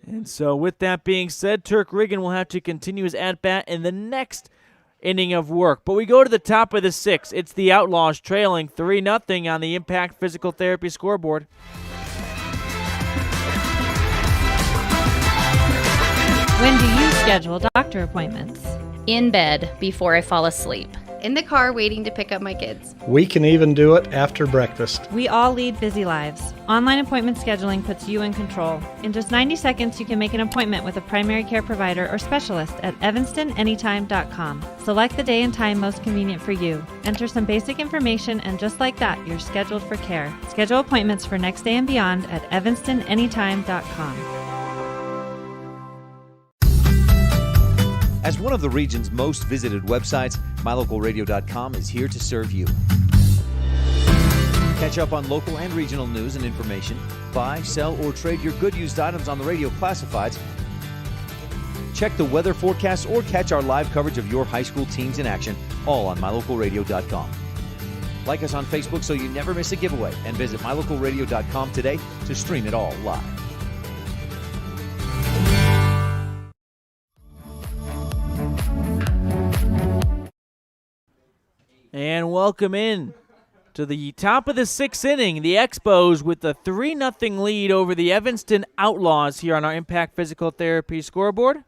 And so with that being said, Turk Riggin will have to continue his at-bat in the next inning of work. But we go to the top of the 6th. It's the Outlaws trailing 3-0 on the Impact Physical Therapy scoreboard. When do you schedule doctor appointments? In bed before I fall asleep. In the car waiting to pick up my kids. We can even do it after breakfast. We all lead busy lives. Online appointment scheduling puts you in control. In just 90 seconds, you can make an appointment with a primary care provider or specialist at evanstonanytime.com. Select the day and time most convenient for you. Enter some basic information, and just like that, you're scheduled for care. Schedule appointments for next day and beyond at evanstonanytime.com. As one of the region's most visited websites, mylocalradio.com is here to serve you. Catch up on local and regional news and information. Buy, sell, or trade your good used items on the radio classifieds. Check the weather forecast or catch our live coverage of your high school teams in action, all on mylocalradio.com. Like us on Facebook so you never miss a giveaway, and visit mylocalradio.com today to stream it all live. And welcome in to the top of the 6th inning. The Expos with the 3-0 lead over the Evanston Outlaws here on our Impact Physical Therapy scoreboard.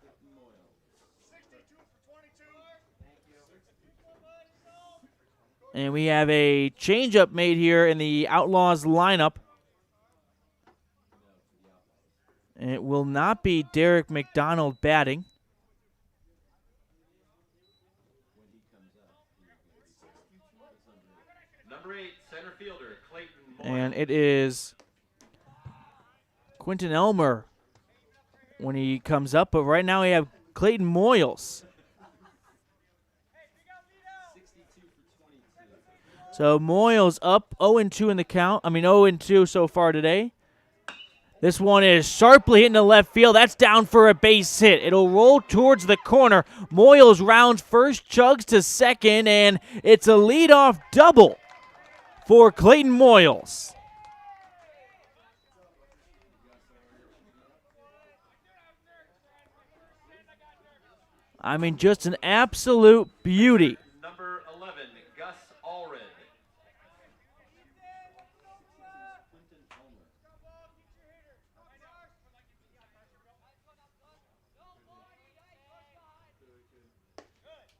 And we have a changeup made here in the Outlaws lineup. And it will not be Derek McDonald batting. And it is Quentin Elmer when he comes up. But right now we have Clayton Moyles. So Moyles up 0-2 in the count. 0-2 so far today. This one is sharply hitting the left field. That's down for a base hit. It'll roll towards the corner. Moyles rounds first, chugs to second, and it's a leadoff double for Clayton Moyles. Just an absolute beauty. Number 11, Gus Allred.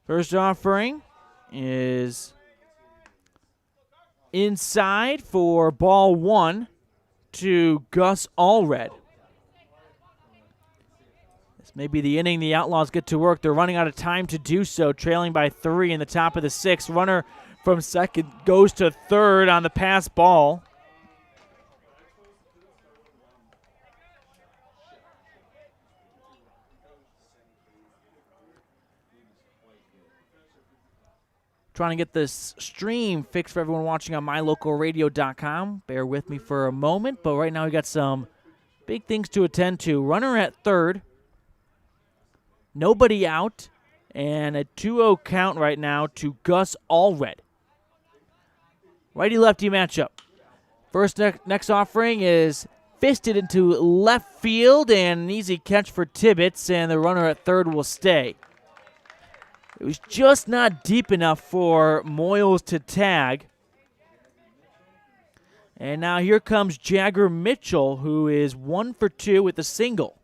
First offering is inside for ball 1 to Gus Allred. This may be the inning the Outlaws get to work. They're running out of time to do so, trailing by 3 in the top of the 6th. Runner from second goes to third on the pass ball. Trying to get this stream fixed for everyone watching on mylocalradio.com. Bear with me for a moment, but right now we got some big things to attend to. Runner at third. Nobody out. And a 2-0 count right now to Gus Allred. Righty-lefty matchup. First next offering is fisted into left field, and an easy catch for Tibbetts, and the runner at third will stay. It was just not deep enough for Moyles to tag. And now here comes Jagger Mitchell, who is 1 for 2 with a single.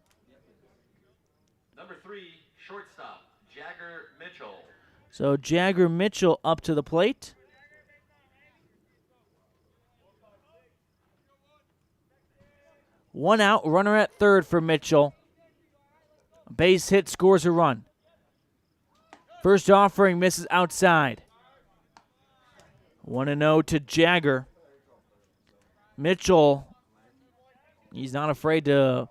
Number 3, shortstop, Jagger Mitchell. So Jagger Mitchell up to the plate. One out, runner at third for Mitchell. A base hit scores a run. First offering misses outside. 1-0 to Jagger. Mitchell, he's not afraid to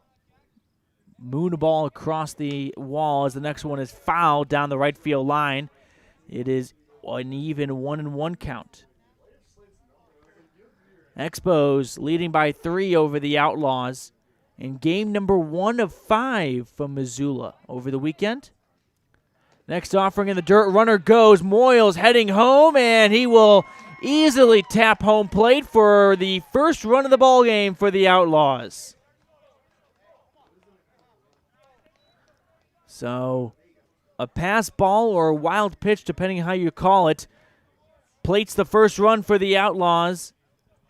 moon a ball across the wall as the next one is fouled down the right field line. It is an even 1-1 count. Expos leading by 3 over the Outlaws in game number 1 of 5 from Missoula over the weekend. Next offering in the dirt, runner goes. Moyles heading home, and he will easily tap home plate for the first run of the ball game for the Outlaws. So a pass ball or a wild pitch, depending on how you call it, plates the first run for the Outlaws.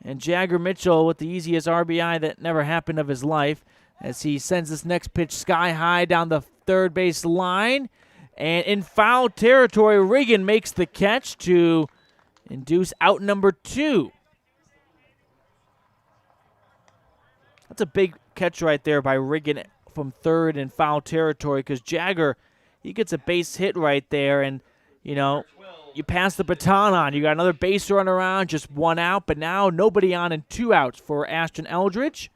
And Jagger Mitchell with the easiest RBI that never happened of his life as he sends this next pitch sky high down the third base line. And in foul territory, Regan makes the catch to induce out number 2. That's a big catch right there by Regan from third in foul territory because Jagger, he gets a base hit right there. And, you know, you pass the baton on. You got another base run around, just 1 out. But now nobody on and 2 outs for Ashton Eldridge.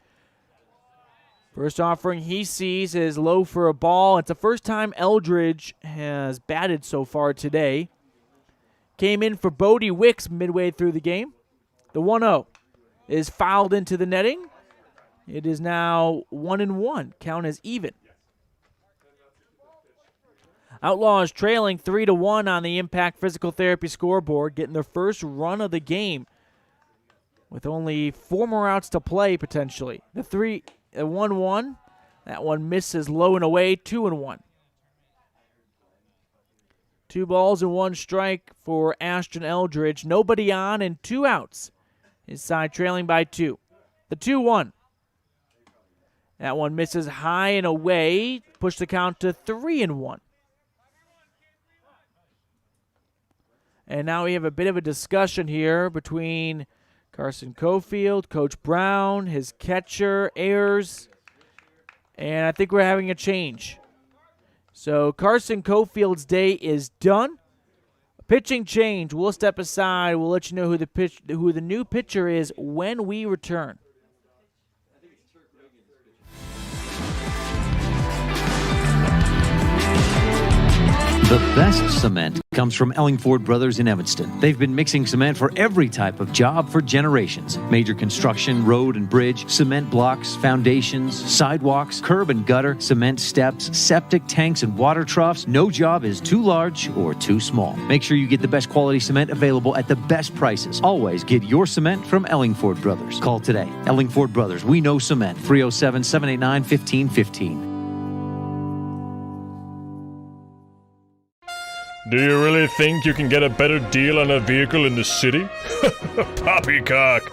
First offering he sees is low for a ball. It's the first time Eldridge has batted so far today. Came in for Bodie Wicks midway through the game. The 1-0 is fouled into the netting. It is now 1-1. Count is even. Outlaws trailing 3-1 on the Impact Physical Therapy scoreboard, getting their first run of the game with only 4 more outs to play potentially. The 1-1, that one misses low and away, 2-1. 2 balls and 1 strike for Ashton Eldridge. Nobody on and 2 outs. His side trailing by 2. The 2-1. That one misses high and away, push the count to 3-1. And now we have a bit of a discussion here between Carson Cofield, Coach Brown, his catcher, Ayers, and I think we're having a change. So Carson Cofield's day is done. Pitching change. We'll step aside. We'll let you know who the new pitcher is when we return. The best cement comes from Ellingford Brothers in Evanston. They've been mixing cement for every type of job for generations. Major construction, road and bridge, cement blocks, foundations, sidewalks, curb and gutter, cement steps, septic tanks, and water troughs. No job is too large or too small. Make sure you get the best quality cement available at the best prices. Always get your cement from Ellingford Brothers. Call today. Ellingford Brothers. We know cement. 307-789-1515. Do you really think you can get a better deal on a vehicle in the city? Poppycock!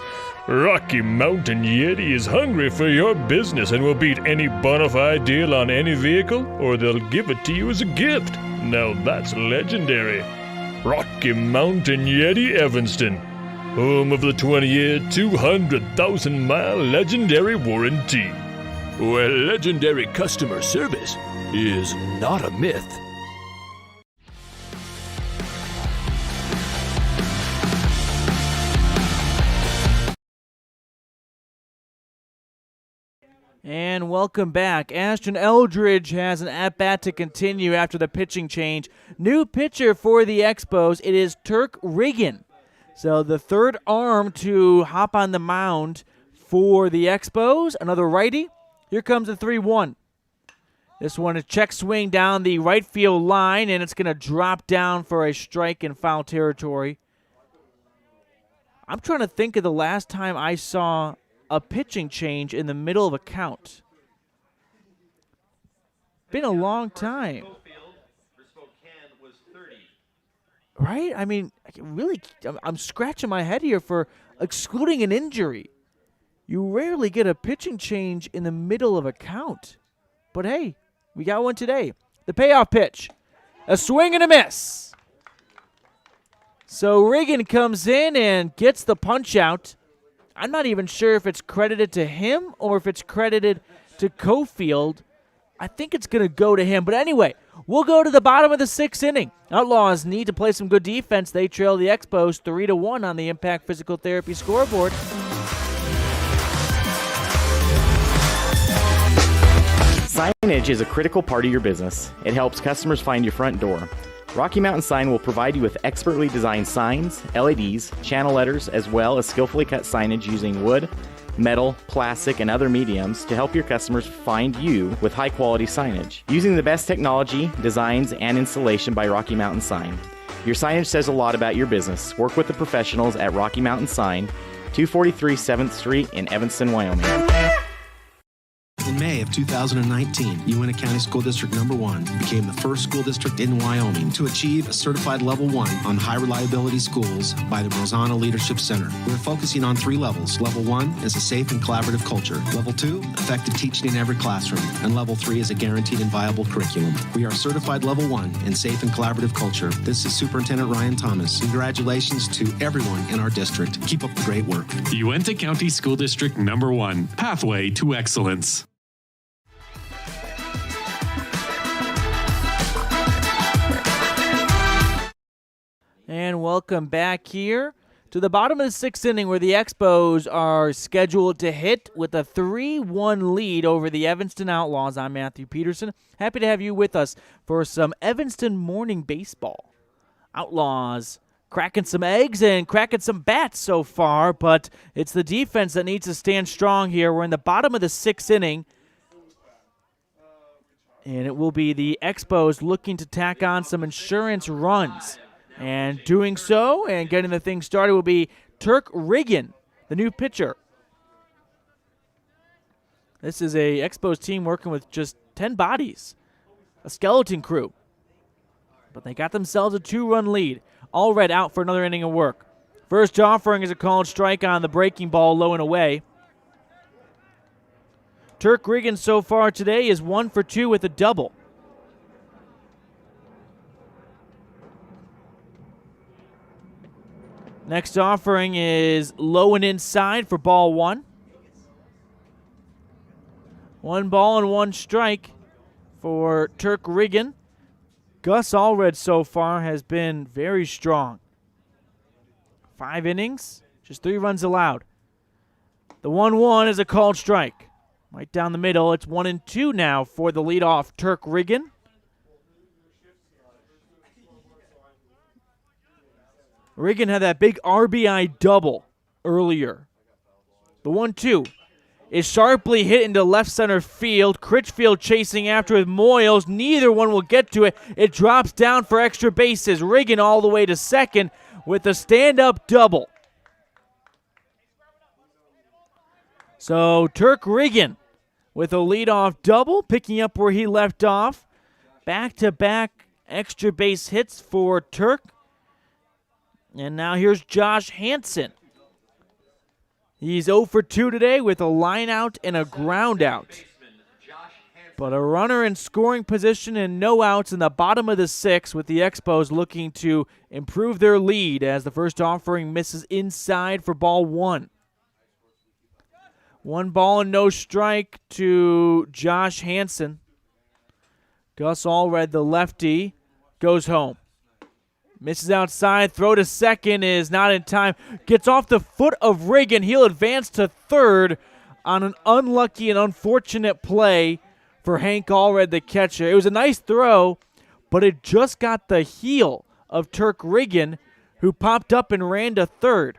Rocky Mountain Yeti is hungry for your business and will beat any bona fide deal on any vehicle, or they'll give it to you as a gift. Now that's legendary. Rocky Mountain Yeti Evanston, home of the 20-year, 200,000-mile legendary warranty. Where legendary customer service is not a myth. And welcome back. Ashton Eldridge has an at-bat to continue after the pitching change. New pitcher for the Expos, it is Turk Riggin. So the third arm to hop on the mound for the Expos. Another righty. Here comes the 3-1. This one is check swing down the right field line, and it's going to drop down for a strike in foul territory. I'm trying to think of the last time I saw a pitching change in the middle of a count. Been a long time. Right? I mean, really, I'm scratching my head here for excluding an injury. You rarely get a pitching change in the middle of a count. But hey, we got one today. The payoff pitch. A swing and a miss. So Riggin comes in and gets the punch out. I'm not even sure if it's credited to him or if it's credited to Cofield. I think it's going to go to him. But anyway, we'll go to the bottom of the sixth inning. Outlaws need to play some good defense. They trail the Expos 3-1 on the Impact Physical Therapy scoreboard. Signage is a critical part of your business. It helps customers find your front door. Rocky Mountain Sign will provide you with expertly designed signs, LEDs, channel letters, as well as skillfully cut signage using wood, metal, plastic, and other mediums to help your customers find you with high-quality signage. Using the best technology, designs, and installation by Rocky Mountain Sign. Your signage says a lot about your business. Work with the professionals at Rocky Mountain Sign, 243 7th Street in Evanston, Wyoming. In May of 2019, Uintah County School District Number 1 became the first school district in Wyoming to achieve a certified level 1 on high reliability schools by the Rosanna Leadership Center. We're focusing on 3 levels. Level 1 is a safe and collaborative culture. Level 2, effective teaching in every classroom. And Level 3 is a guaranteed and viable curriculum. We are certified Level 1 in safe and collaborative culture. This is Superintendent Ryan Thomas. Congratulations to everyone in our district. Keep up the great work. Uintah County School District Number 1, Pathway to Excellence. And welcome back here to the bottom of the sixth inning where the Expos are scheduled to hit with a 3-1 lead over the Evanston Outlaws. I'm Matthew Peterson. Happy to have you with us for some Evanston morning baseball. Outlaws cracking some eggs and cracking some bats so far, but it's the defense that needs to stand strong here. We're in the bottom of the sixth inning, and it will be the Expos looking to tack on some insurance runs. And doing so and getting the thing started will be Turk Riggin, the new pitcher. This is a Expos team working with just 10 bodies, a skeleton crew. But they got themselves a 2-run lead. Allred out for another inning of work. First offering is a called strike on the breaking ball, low and away. Turk Riggin so far today is 1 for 2 with a double. Next offering is low and inside for ball 1. 1 ball and 1 strike for Turk Riggin. Gus Allred so far has been very strong. 5 innings, just 3 runs allowed. The 1-1 is a called strike. Right down the middle, it's 1-2 now for the leadoff Turk Riggin. Riggin had that big RBI double earlier. The 1-2 is sharply hit into left center field. Critchfield chasing after with Moyles. Neither one will get to it. It drops down for extra bases. Riggin all the way to second with a stand-up double. So Turk Riggin with a leadoff double, picking up where he left off. Back-to-back extra base hits for Turk. And now here's Josh Hansen. He's 0 for 2 today with a line out and a ground out. But a runner in scoring position and no outs in the bottom of the 6th, with the Expos looking to improve their lead as the first offering misses inside for ball 1. 1 ball and no strike to Josh Hansen. Gus Allred, the lefty, goes home. Misses outside, throw to second is not in time. Gets off the foot of Riggin. He'll advance to third on an unlucky and unfortunate play for Hank Allred, the catcher. It was a nice throw, but it just got the heel of Turk Riggin, who popped up and ran to third.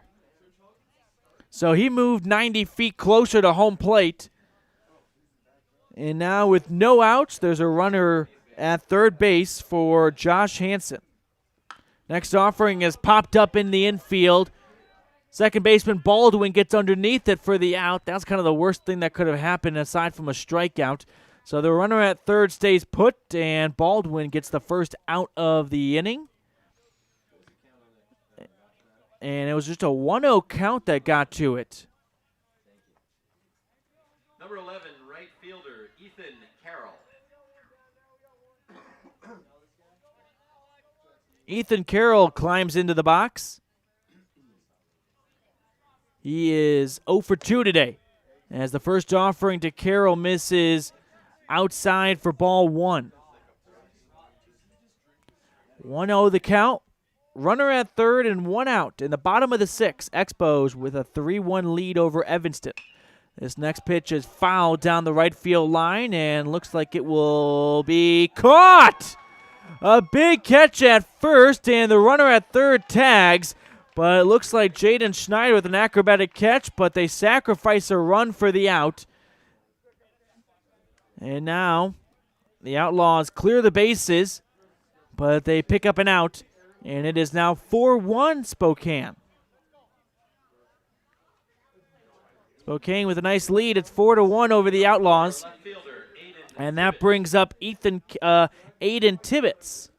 So he moved 90 feet closer to home plate. And now with no outs, there's a runner at third base for Josh Hansen. Next offering is popped up in the infield. Second baseman Baldwin gets underneath it for the out. That's kind of the worst thing that could have happened aside from a strikeout. So the runner at third stays put, and Baldwin gets the first out of the inning. And it was just a 1-0 count that got to it. Number 11, right fielder, Ethan Carroll. Ethan Carroll climbs into the box. He is 0 for 2 today, as the first offering to Carroll misses outside for ball 1. 1-0 the count. Runner at third and 1 out. In the bottom of the 6th, Expos with a 3-1 lead over Evanston. This next pitch is fouled down the right field line and looks like it will be caught. A big catch at first, and the runner at third tags, but it looks like Jaden Schneider with an acrobatic catch, but they sacrifice a run for the out. And now the Outlaws clear the bases, but they pick up an out, and it is now 4-1 Spokane. Spokane with a nice lead. It's 4-1 over the Outlaws. And that brings up Aiden Tibbetts.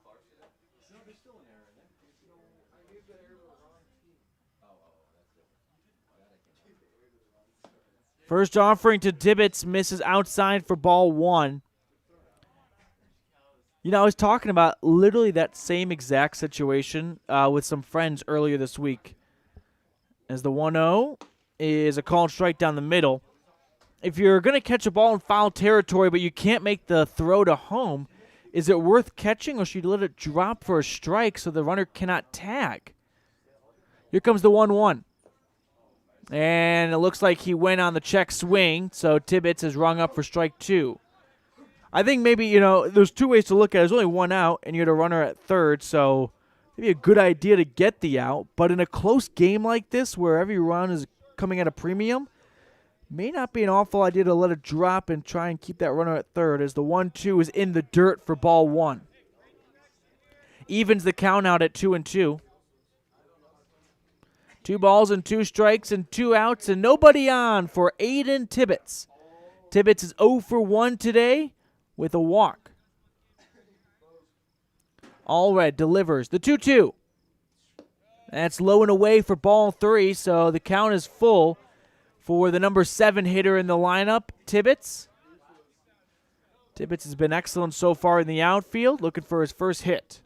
First offering to Tibbetts misses outside for ball 1. You know, I was talking about literally that same exact situation with some friends earlier this week. As the 1-0 is a called strike down the middle. If you're going to catch a ball in foul territory but you can't make the throw to home, is it worth catching or should you let it drop for a strike so the runner cannot tag? Here comes the 1-1. And it looks like he went on the check swing, so Tibbetts is rung up for strike 2. I think maybe, you know, there's two ways to look at it. There's only 1 out, and you had a runner at third, so maybe a good idea to get the out. But in a close game like this, where every run is coming at a premium, may not be an awful idea to let it drop and try and keep that runner at third, as the 1-2 is in the dirt for ball 1. Evens the count out at 2-2. 2 balls and 2 strikes and 2 outs and nobody on for Aiden Tibbetts. Tibbetts is 0 for 1 today with a walk. Allred delivers the 2-2. That's low and away for ball 3, so the count is full for the number 7 hitter in the lineup, Tibbetts. Tibbetts has been excellent so far in the outfield, looking for his first hit.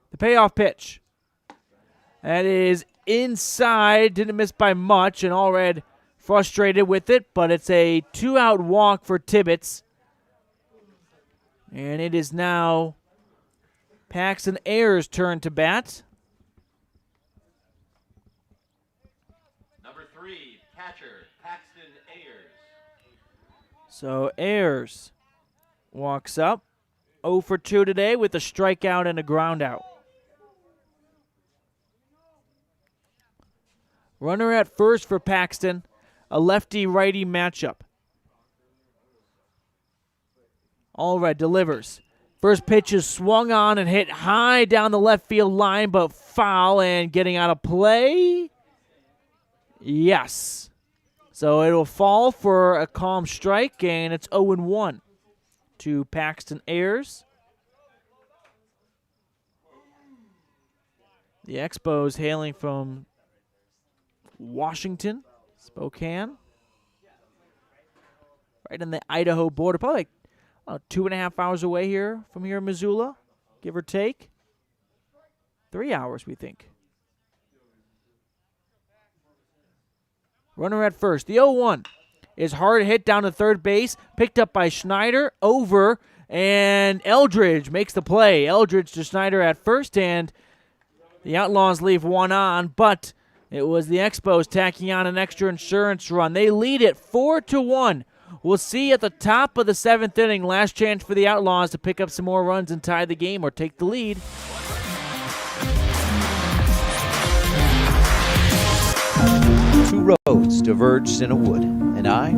The payoff pitch. That is inside, didn't miss by much, and Allred frustrated with it, but it's a 2-out walk for Tibbetts. And it is now Paxton Ayers' turn to bat. Number 3, catcher, Paxton Ayers. So Ayers walks up. 0 for 2 today with a strikeout and a ground out. Runner at first for Paxton. A lefty-righty matchup. Allred delivers. First pitch is swung on and hit high down the left field line, but foul and getting out of play. Yes. So it'll fall for a calm strike, and it's 0-1 to Paxton Ayers. The Expos hailing from Washington, Spokane. Right on the Idaho border, probably like 2.5 hours away here from here in Missoula, give or take. 3 hours, we think. Runner at first. The 0-1 is hard hit down to third base, picked up by Schneider, over, and Eldridge makes the play. Eldridge to Schneider at first, and the Outlaws leave one on, but it was the Expos tacking on an extra insurance run. They lead it 4-1. We'll see at the top of the 7th inning. Last chance for the Outlaws to pick up some more runs and tie the game or take the lead. Two roads diverged in a wood, and I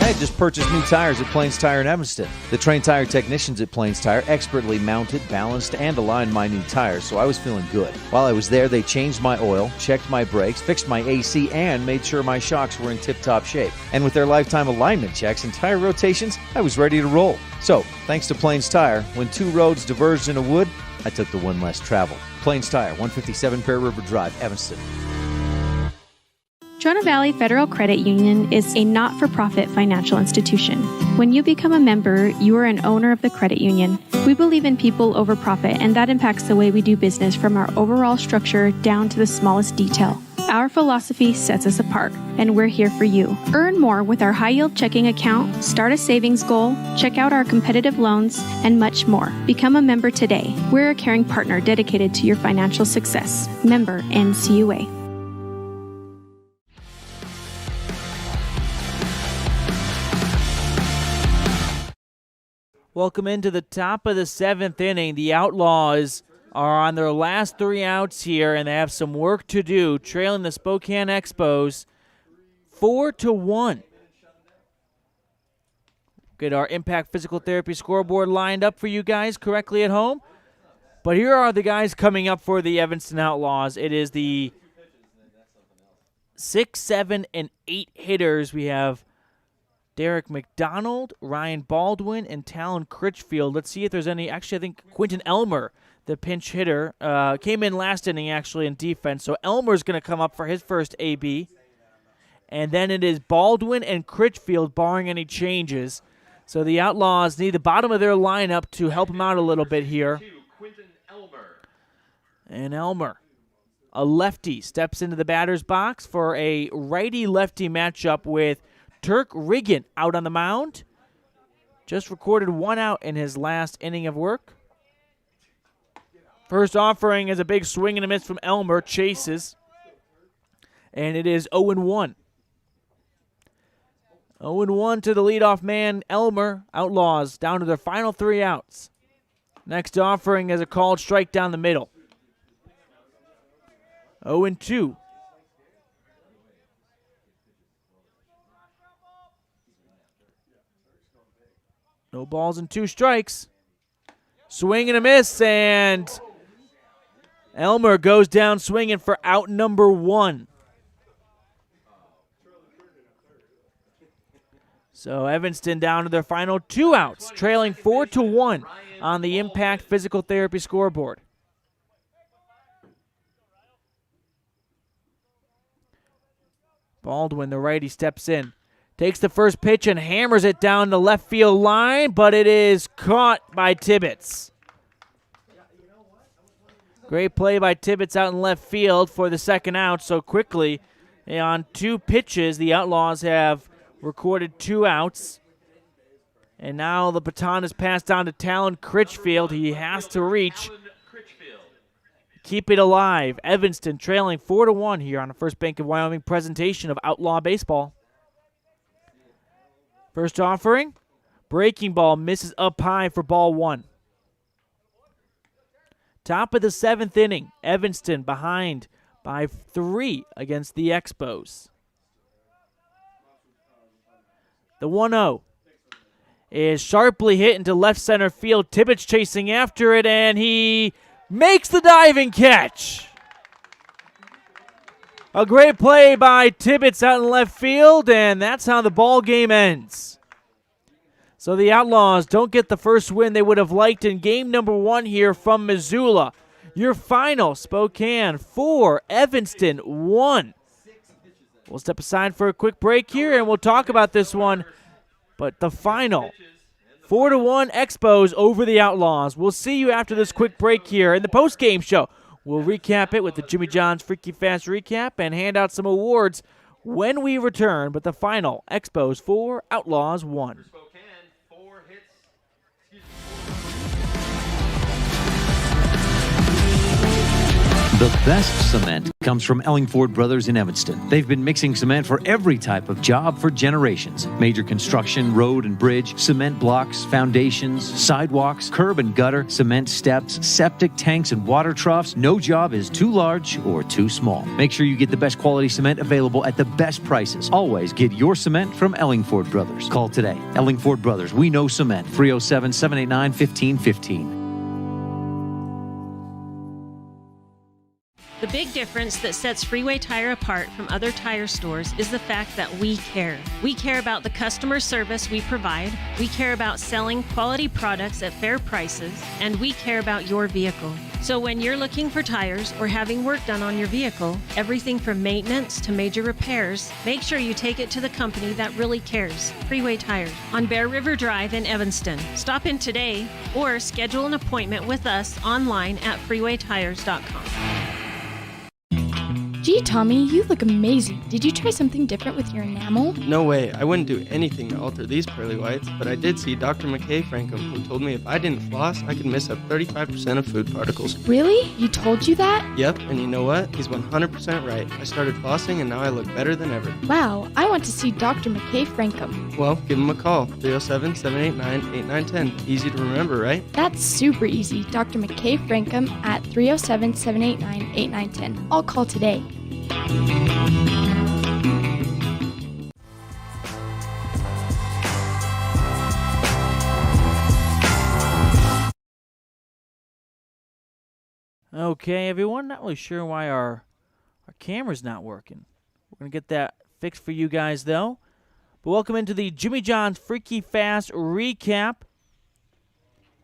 had just purchased new tires at Plains Tire in Evanston. The trained tire technicians at Plains Tire expertly mounted, balanced, and aligned my new tires, so I was feeling good. While I was there, they changed my oil, checked my brakes, fixed my AC, and made sure my shocks were in tip-top shape. And with their lifetime alignment checks and tire rotations, I was ready to roll. So, thanks to Plains Tire, when two roads diverged in a wood, I took the one less traveled. Plains Tire, 157 Bear River Drive, Evanston. Trona Valley Federal Credit Union is a not-for-profit financial institution. When you become a member, you are an owner of the credit union. We believe in people over profit, and that impacts the way we do business from our overall structure down to the smallest detail. Our philosophy sets us apart, and we're here for you. Earn more with our high-yield checking account, start a savings goal, check out our competitive loans, and much more. Become a member today. We're a caring partner dedicated to your financial success. Member NCUA. Welcome into the top of the 7th inning. The Outlaws are on their last 3 outs here, and they have some work to do, trailing the Spokane Expos 4-1. Get our Impact Physical Therapy scoreboard lined up for you guys correctly at home. But here are the guys coming up for the Evanston Outlaws. It is the 6, 7, and 8 hitters. We have Derek McDonald, Ryan Baldwin, and Talon Critchfield. Let's see if there's any. Actually, I think Quentin Elmer, the pinch hitter, came in last inning actually in defense. So Elmer's going to come up for his first AB. And then it is Baldwin and Critchfield, barring any changes. So the Outlaws need the bottom of their lineup to help them out a little bit here. And Elmer, a lefty, steps into the batter's box for a righty-lefty matchup with Turk Riggin out on the mound. Just recorded 1 out in his last inning of work. First offering is a big swing and a miss from Elmer. Chases. And it is 0-1. 0-1 to the leadoff man, Elmer. Outlaws down to their final 3 outs. Next offering is a called strike down the middle. 0-2. No balls and 2 strikes. Swing and a miss, and Elmer goes down swinging for out number 1. So Evanston down to their final 2 outs, trailing 4-1 on the Impact Physical Therapy scoreboard. Baldwin, the righty, steps in. Takes the first pitch and hammers it down the left field line, but it is caught by Tibbetts. Great play by Tibbetts out in left field for the second out so quickly. On 2 pitches, the Outlaws have recorded 2 outs. And now the baton is passed down to Talon Critchfield. He has to reach. Keep it alive. Evanston trailing 4-1 here on the First Bank of Wyoming presentation of Outlaw Baseball. First offering, breaking ball misses up high for ball 1. Top of the 7th inning, Evanston behind by 3 against the Expos. The 1-0 is sharply hit into left center field. Tippett's chasing after it, and he makes the diving catch. A great play by Tibbetts out in left field, and that's how the ball game ends. So the Outlaws don't get the first win they would have liked in game number 1 here from Missoula. Your final, Spokane 4, Evanston 1. We'll step aside for a quick break here, and we'll talk about this one. But the final, 4-1 Expos over the Outlaws. We'll see you after this quick break here in the post-game show. We'll recap it with the Jimmy John's Freaky Fast recap and hand out some awards when we return. But the final, Expos 4, Outlaws 1. The best cement comes from Ellingford Brothers in Evanston. They've been mixing cement for every type of job for generations. Major construction, road and bridge, cement blocks, foundations, sidewalks, curb and gutter, cement steps, septic tanks, and water troughs. No job is too large or too small. Make sure you get the best quality cement available at the best prices. Always get your cement from Ellingford Brothers. Call today. Ellingford Brothers. We know cement. 307-789-1515. The big difference that sets Freeway Tire apart from other tire stores is the fact that we care. We care about the customer service we provide, we care about selling quality products at fair prices, and we care about your vehicle. So when you're looking for tires or having work done on your vehicle, everything from maintenance to major repairs, make sure you take it to the company that really cares, Freeway Tires, on Bear River Drive in Evanston. Stop in today or schedule an appointment with us online at freewaytires.com. Gee, Tommy, you look amazing. Did you try something different with your enamel? No way. I wouldn't do anything to alter these pearly whites, but I did see Dr. McKay Frankham, who told me if I didn't floss, I could miss up 35% of food particles. Really? He told you that? Yep, and you know what? He's 100% right. I started flossing, and now I look better than ever. Wow, I want to see Dr. McKay Frankham. Well, give him a call. 307-789-8910. Easy to remember, right? That's super easy. Dr. McKay Frankham at 307-789-8910. I'll call today. Okay, everyone, not really sure why our camera's not working. We're going to get that fixed for you guys, though. But welcome into the Jimmy John's Freaky Fast recap.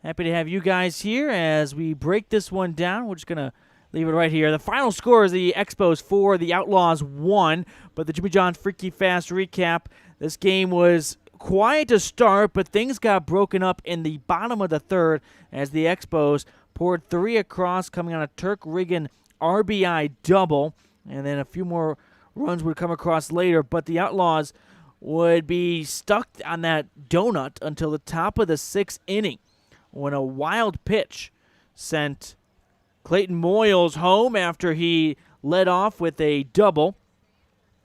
Happy to have you guys here as we break this one down. We're just going to leave it right here. The final score is the Expos 4, the Outlaws 1. But the Jimmy John's Freaky Fast recap, this game was quiet to start, but things got broken up in the bottom of the third as the Expos poured 3 across, coming on a Turk Riggin RBI double. And then a few more runs would come across later, but the Outlaws would be stuck on that donut until the top of the 6th inning when a wild pitch sent Clayton Moyles home after he led off with a double.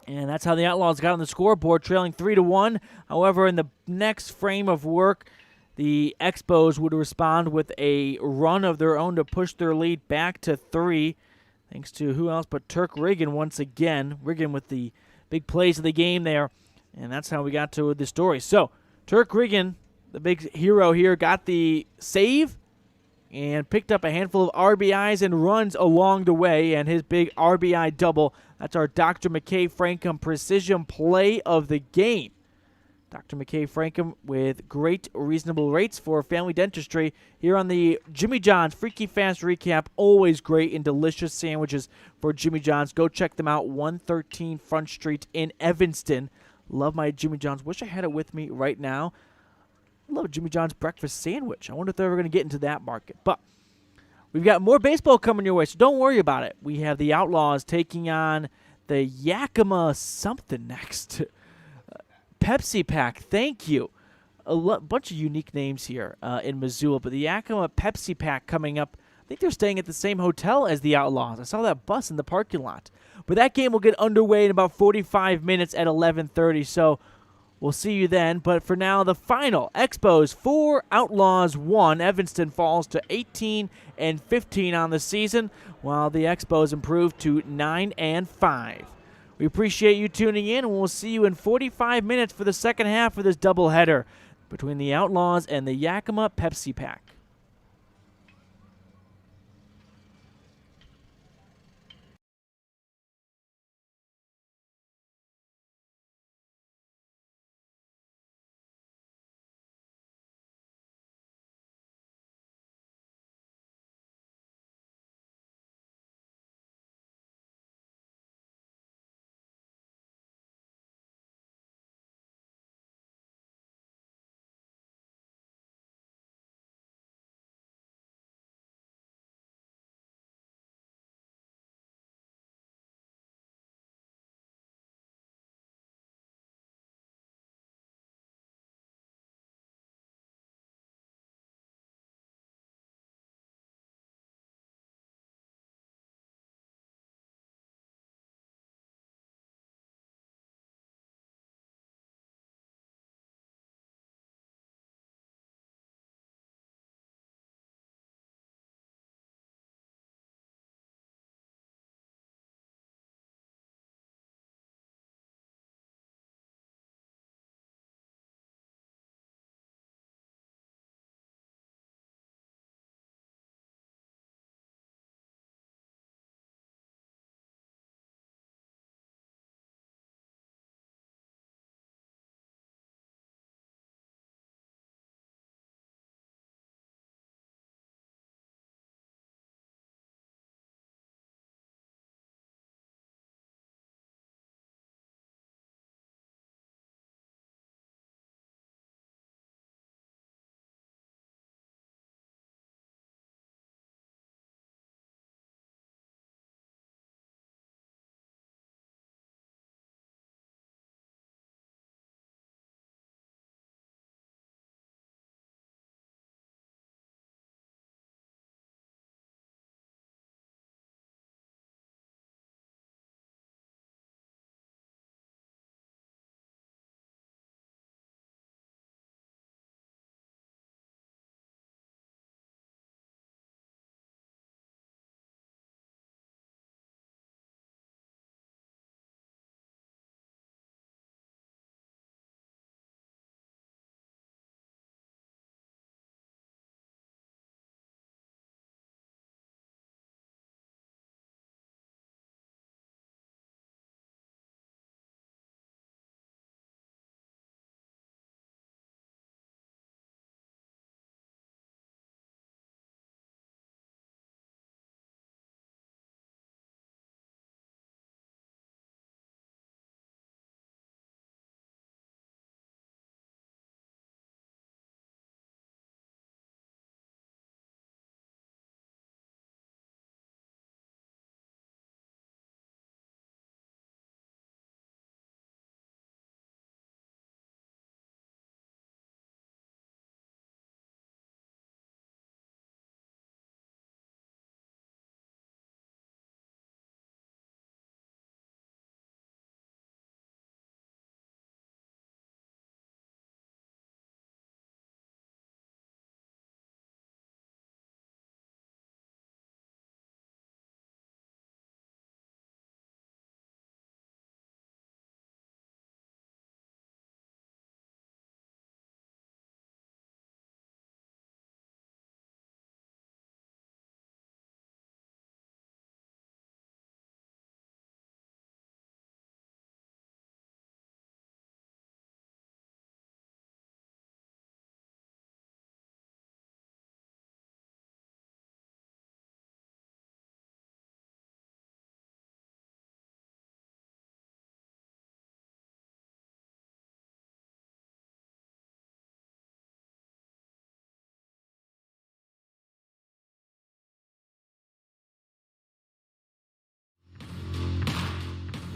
And that's how the Outlaws got on the scoreboard, trailing 3-1. However, in the next frame of work, the Expos would respond with a run of their own to push their lead back to 3. Thanks to who else but Turk Riggin once again. Riggin with the big plays of the game there. And that's how we got to the story. So, Turk Riggin, the big hero here, got the save and picked up a handful of RBIs and runs along the way, and his big RBI double. That's our Dr. McKay Frankham precision play of the game. Dr. McKay Frankham with great reasonable rates for family dentistry here on the Jimmy John's Freaky Fast recap. Always great and delicious sandwiches for Jimmy John's. Go check them out, 113 Front Street in Evanston. Love my Jimmy John's. Wish I had it with me right now. I love Jimmy John's breakfast sandwich. I wonder if they're ever going to get into that market. But we've got more baseball coming your way, so don't worry about it. We have the Outlaws taking on the Yakima something next. Pepsi Pack, thank you. A bunch of unique names here in Missoula, but the Yakima Pepsi Pack coming up. I think they're staying at the same hotel as the Outlaws. I saw that bus in the parking lot. But that game will get underway in about 45 minutes at 11:30, so We'll see you then, but for now, the final Expos 4, Outlaws 1. Evanston falls to 18-15 on the season, while the Expos improve to 9-5. We appreciate you tuning in, and we'll see you in 45 minutes for the second half of this doubleheader between the Outlaws and the Yakima Pepsi Pack.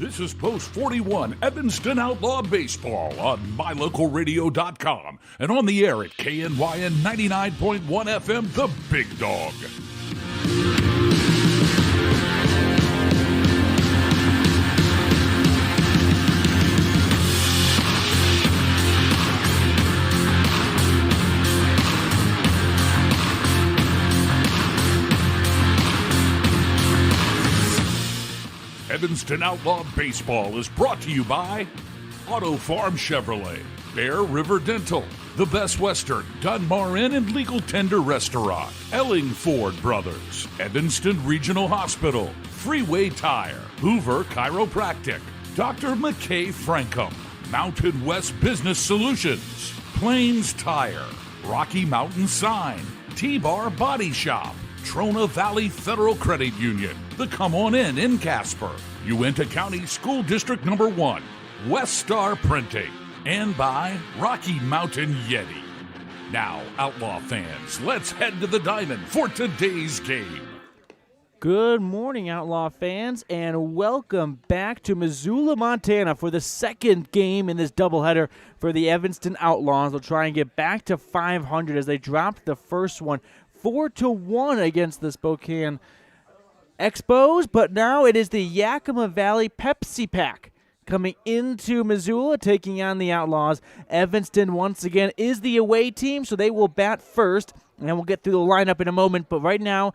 This is Post 41 Evanston Outlaw Baseball on MyLocalRadio.com and on the air at KNYN 99.1 FM, The Big Dog. Evanston Outlaw Baseball is brought to you by Auto Farm Chevrolet, Bear River Dental, The Best Western, Dunbar Inn and Legal Tender Restaurant, Elling Ford Brothers, Evanston Regional Hospital, Freeway Tire, Hoover Chiropractic, Dr. McKay Frankum, Mountain West Business Solutions, Plains Tire, Rocky Mountain Sign, T-Bar Body Shop, Trona Valley Federal Credit Union, the Come On In Casper, Uinta County School District Number 1, West Star Printing, and by Rocky Mountain Yeti. Now, Outlaw fans, let's head to the diamond for today's game. Good morning, Outlaw fans, and welcome back to Missoula, Montana for the second game in this doubleheader for the Evanston Outlaws. They'll try and get back to 500 as they dropped the first one 4-1 against the Spokane Expos, but now it is the Yakima Valley Pepsi Pack coming into Missoula, taking on the Outlaws. Evanston, once again, is the away team, so they will bat first, and we'll get through the lineup in a moment, but right now,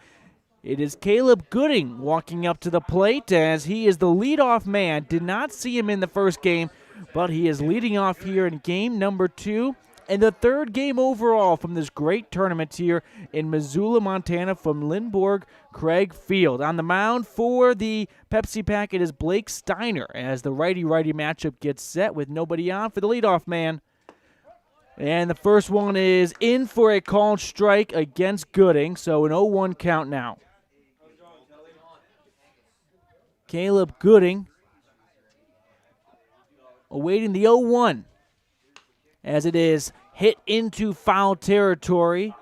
it is Caleb Gooding walking up to the plate as he is the leadoff man. Did not see him in the first game, but he is leading off here in game number 2 and the third game overall from this great tournament here in Missoula, Montana from Lindborg Craig Field. On the mound for the Pepsi Pack, it is Blake Steiner as the righty-righty matchup gets set with nobody on for the leadoff man. And the first one is in for a called strike against Gooding, so an 0-1 count now. Caleb Gooding awaiting the 0-1 as it is hit into foul territory.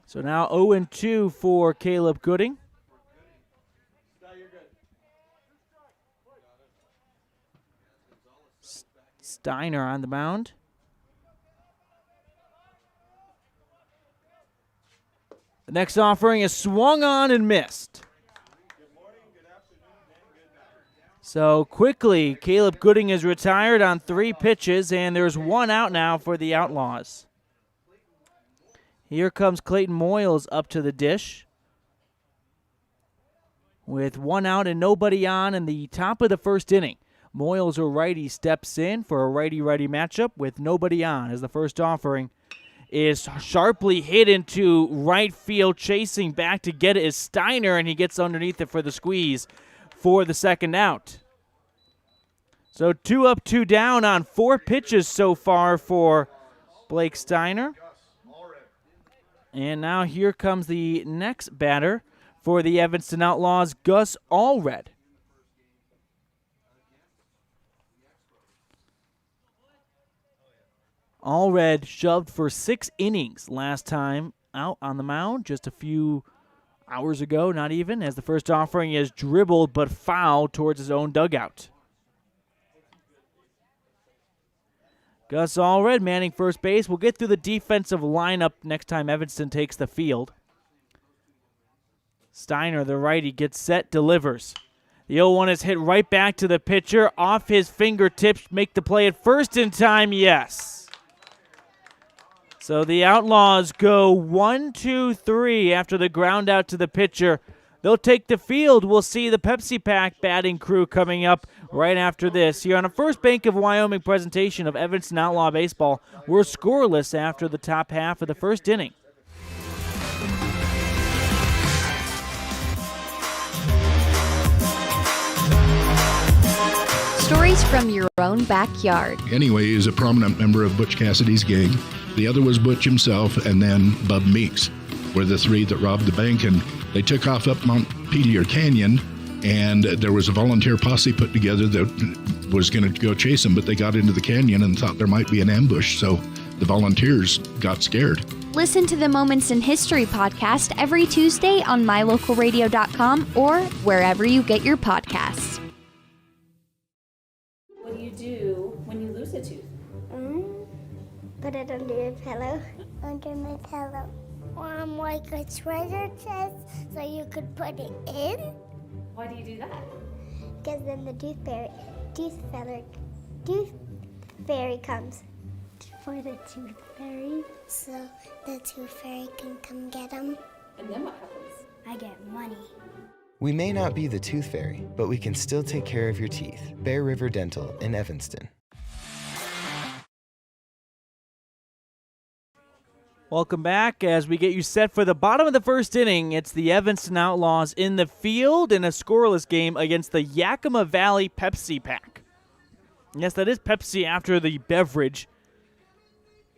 So now 0-2 for Caleb Gooding. Steiner on the mound. The next offering is swung on and missed. So quickly, Caleb Gooding is retired on 3 pitches, and there's 1 out now for the Outlaws. Here comes Clayton Moyles up to the dish. With 1 out and nobody on in the top of the first inning. Moyles, a righty, steps in for a righty-righty matchup with nobody on as the first offering is sharply hit into right field. Chasing back to get it is Steiner, and he gets underneath it for the squeeze for the second out. So 2 up, 2 down on 4 pitches so far for Blake Steiner. And now here comes the next batter for the Evanston Outlaws, Gus Allred. Allred shoved for 6 innings last time out on the mound, just a few hours ago, not even, as the first offering is dribbled but fouled towards his own dugout. Gus Allred manning first base. We'll get through the defensive lineup next time Evanston takes the field. Steiner, the righty, gets set, delivers. The 0-1 is hit right back to the pitcher, off his fingertips. Make the play at first in time, yes. So the Outlaws go 1-2-3 after the ground out to the pitcher. They'll take the field. We'll see the Pepsi Pack batting crew coming up right after this. Here on a First Bank of Wyoming presentation of Evanston Outlaw Baseball, we're scoreless after the top half of the first inning. Stories from your own backyard. Anyway, he's a prominent member of Butch Cassidy's gang. The other was Butch himself, and then Bub Meeks were the 3 that robbed the bank, and they took off up Mount Meteor Canyon, and there was a volunteer posse put together that was going to go chase them, but they got into the canyon and thought there might be an ambush, so the volunteers got scared. Listen to the Moments in History podcast every Tuesday on mylocalradio.com or wherever you get your podcasts. What do you do when you lose a tooth? Put it under your pillow. Under my pillow. Like a treasure chest so you could put it in. Why do you do that? Because then the tooth fairy comes. For the tooth fairy. So the tooth fairy can come get them. And then what happens? I get money. We may not be the tooth fairy, but we can still take care of your teeth. Bear River Dental in Evanston. Welcome back as we get you set for the bottom of the first inning. It's the Evanston Outlaws in the field in a scoreless game against the Yakima Valley Pepsi Pack. Yes, that is Pepsi after the beverage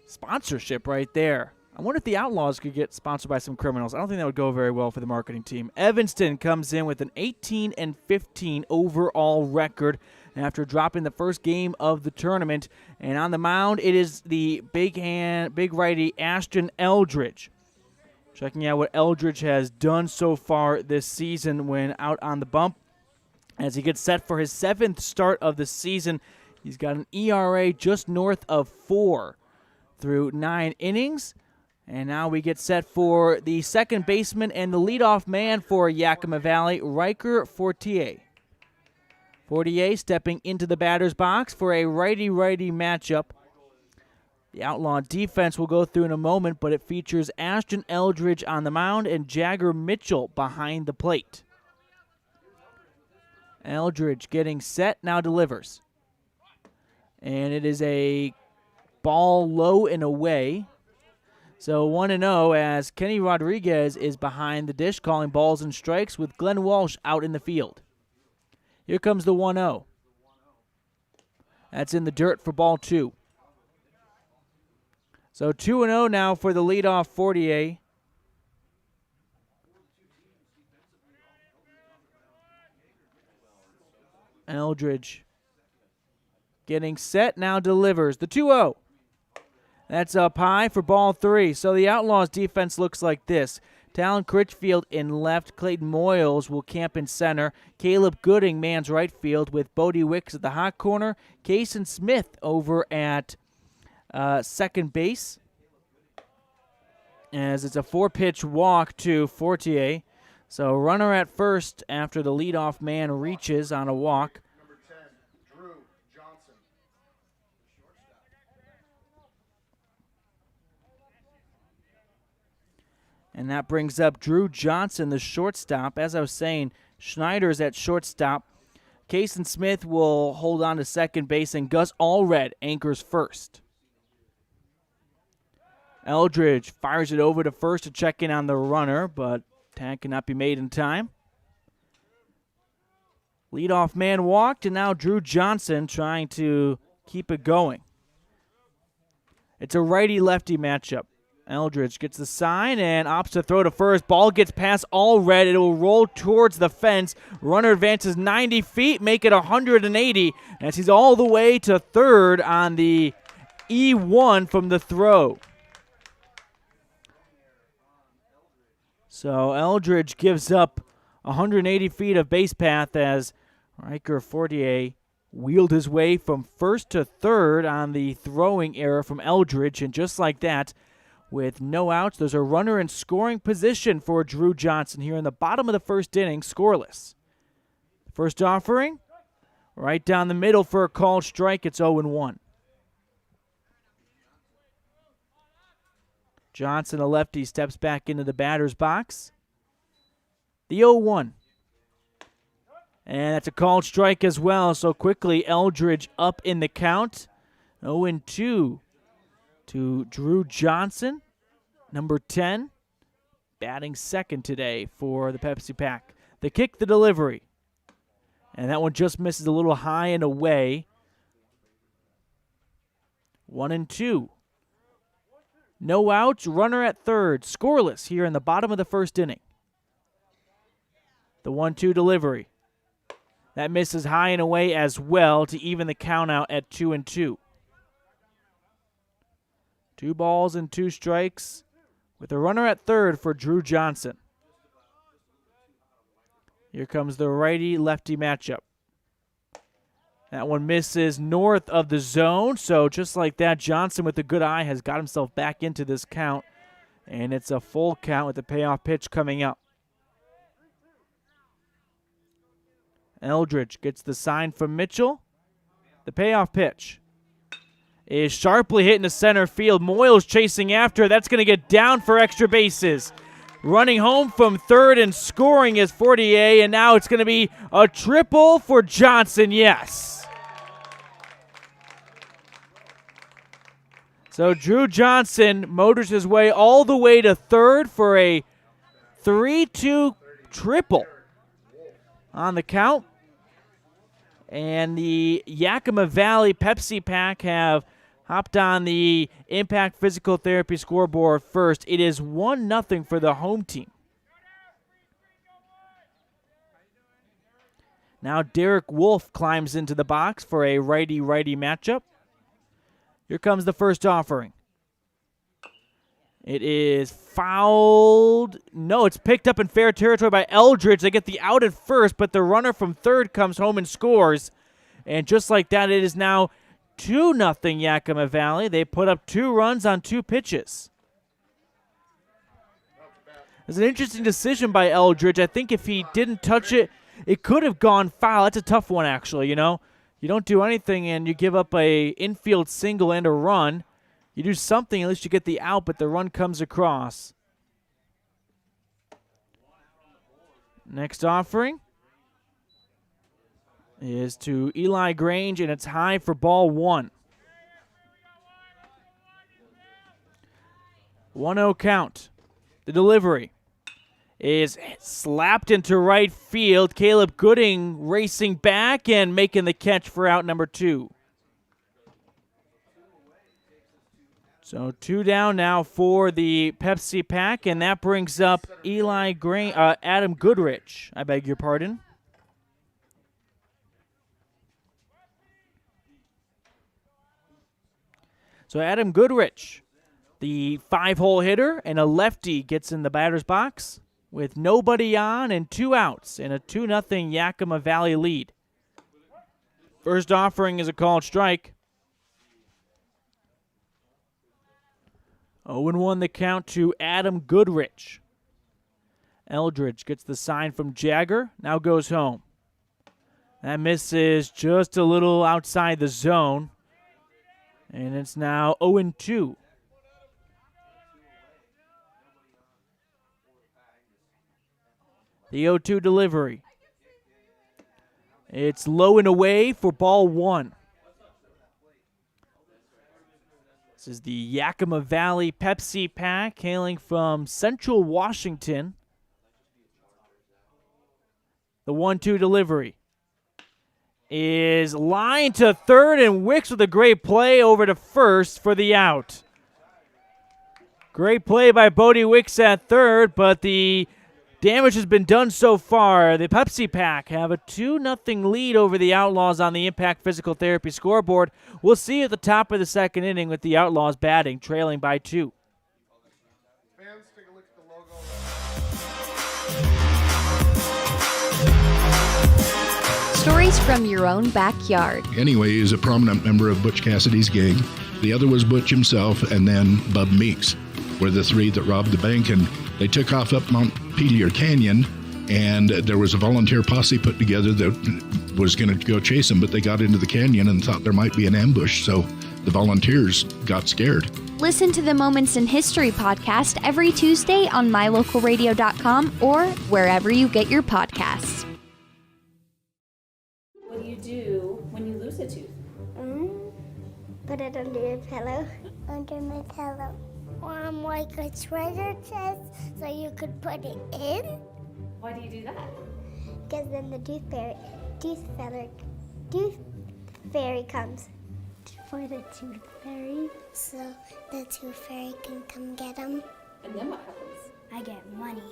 sponsorship right there. I wonder if the Outlaws could get sponsored by some criminals. I don't think that would go very well for the marketing team. Evanston comes in with an 18-15 overall record after dropping the first game of the tournament. And on the mound, it is the big righty Ashton Eldridge. Checking out what Eldridge has done so far this season when out on the bump. As he gets set for his 7th start of the season, he's got an ERA just north of 4 through 9 innings. And now we get set for the second baseman and the leadoff man for Yakima Valley, Riker Fortier. Fortier stepping into the batter's box for a righty-righty matchup. The Outlaw defense we'll go through in a moment, but it features Ashton Eldridge on the mound and Jagger Mitchell behind the plate. Eldridge getting set, now delivers. And it is a ball low and away. So 1-0 as Kenny Rodriguez is behind the dish calling balls and strikes with Glenn Walsh out in the field. Here comes the 1-0. That's in the dirt for ball 2. So 2-0 now for the leadoff Fortier. Eldridge getting set, now delivers. The 2-0. That's up high for ball 3. So the Outlaws defense looks like this. Talon Critchfield in left. Clayton Moyles will camp in center. Caleb Gooding mans right field with Bodie Wicks at the hot corner. Kason Smith over at second base. As it's a 4-pitch walk to Fortier. So runner at first after the leadoff man reaches on a walk. And that brings up Drew Johnson, the shortstop. As I was saying, Schneider's at shortstop. Kason Smith will hold on to second base, and Gus Allred anchors first. Eldridge fires it over to first to check in on the runner, but tag cannot be made in time. Leadoff man walked, and now Drew Johnson trying to keep it going. It's a righty-lefty matchup. Eldridge gets the sign and opts to throw to first. Ball gets past Allred. It will roll towards the fence. Runner advances 90 feet, make it 180 as he's all the way to third on the E1 from the throw. So Eldridge gives up 180 feet of base path as Riker Fortier wheeled his way from first to third on the throwing error from Eldridge, and just like that, with no outs, there's a runner in scoring position for Drew Johnson here in the bottom of the first inning, scoreless. First offering, right down the middle for a called strike. It's 0-1. Johnson, a lefty, steps back into the batter's box. The 0-1. And that's a called strike as well, so quickly Eldridge up in the count. 0-2 to Drew Johnson, number 10, batting second today for the Pepsi Pack. The kick, the delivery. And that one just misses a little high and away. 1-2. No outs, runner at third. Scoreless here in the bottom of the first inning. The 1-2 delivery. That misses high and away as well to even the count out at 2-2. 2 balls and 2 strikes with a runner at third for Drew Johnson. Here comes the righty-lefty matchup. That one misses north of the zone, so just like that, Johnson with a good eye has got himself back into this count, and it's a full count with the payoff pitch coming up. Eldridge gets the sign from Mitchell. The payoff pitch is sharply hit into center field. Moyles chasing after. That's going to get down for extra bases. running home from third and scoring is Fortier, and now it's going to be a triple for Johnson, yes. So Drew Johnson motors his way all the way to third for a 3-2 triple on the count. And the Yakima Valley Pepsi Pack have hopped on the Impact Physical Therapy scoreboard first. It is 1-0 for the home team. Now Derek Wolf climbs into the box for a righty-righty matchup. Here comes the first offering. It is fouled. No, it's picked up in fair territory by Eldridge. They get the out at first, but the runner from third comes home and scores. And just like that, it is now 2-0 Yakima Valley. They put up 2 runs on 2 pitches. It's an interesting decision by Eldridge. I think if he didn't touch it, it could have gone foul. That's a tough one, actually, you know. You don't do anything and you give up a infield single and a run. You do something, at least you get the out, but the run comes across. Next offering is to Eli Grange, and it's high for ball 1. 1-0 count. The delivery is slapped into right field. Caleb Gooding racing back and making the catch for out number 2. So 2 down now for the Pepsi Pack, and that brings up Adam Goodrich. I beg your pardon. So Adam Goodrich, the 5-hole hitter and a lefty, gets in the batter's box with nobody on and 2 outs and a 2-0 Yakima Valley lead. First offering is a called strike. 0-1 the count to Adam Goodrich. Eldridge gets the sign from Jagger, now goes home. That misses just a little outside the zone, and it's now 0-2. The 0-2 delivery. It's low and away for ball 1. This is the Yakima Valley Pepsi Pack hailing from Central Washington. The 1-2 delivery is lined to third, and Wicks with a great play over to first for the out. Great play by Bodie Wicks at third, but the damage has been done so far. The Pepsi Pack have a 2-0 lead over the Outlaws on the Impact Physical Therapy scoreboard. We'll see you at the top of the second inning with the Outlaws batting, trailing by 2. Stories from your own backyard. Anyway, he's a prominent member of Butch Cassidy's gang. The other was Butch himself, and then Bub Meeks were the 3 that robbed the bank, and they took off up Montpelier Canyon, and there was a volunteer posse put together that was going to go chase them, but they got into the canyon and thought there might be an ambush, so the volunteers got scared. Listen to the Moments in History podcast every Tuesday on mylocalradio.com or wherever you get your podcasts. What do you do when you lose a tooth? Put it under your pillow. Under my pillow. Or like a treasure chest so you could put it in. Why do you do that? Because then the tooth fairy comes. For the tooth fairy. So the tooth fairy can come get them. And then what happens? I get money.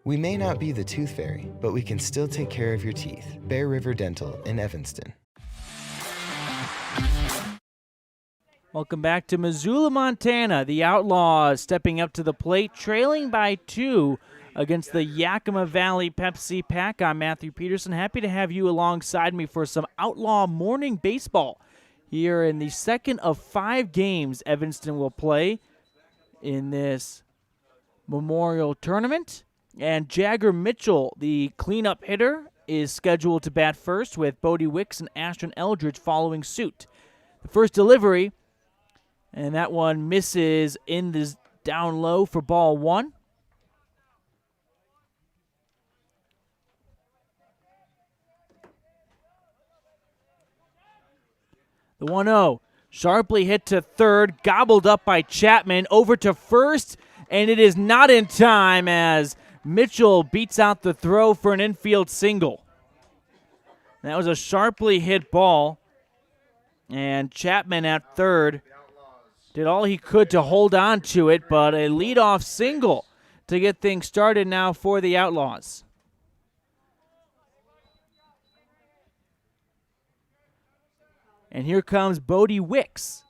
We may not be the tooth fairy, but we can still take care of your teeth. Bear River Dental in Evanston. Welcome back to Missoula, Montana. The Outlaws stepping up to the plate, trailing by 2 against the Yakima Valley Pepsi Pack. I'm Matthew Peterson. Happy to have you alongside me for some Outlaw morning baseball. Here in the second of 5 games Evanston will play in this Memorial Tournament. And Jagger Mitchell, the cleanup hitter, is scheduled to bat first with Bodie Wicks and Ashton Eldridge following suit. The first delivery, and that one misses in the down low for ball 1. The 1-0. Sharply hit to third, gobbled up by Chapman, over to first, and it is not in time as Mitchell beats out the throw for an infield single. That was a sharply hit ball, and Chapman at third did all he could to hold on to it, but a leadoff single to get things started now for the Outlaws. And here comes Bodie Wicks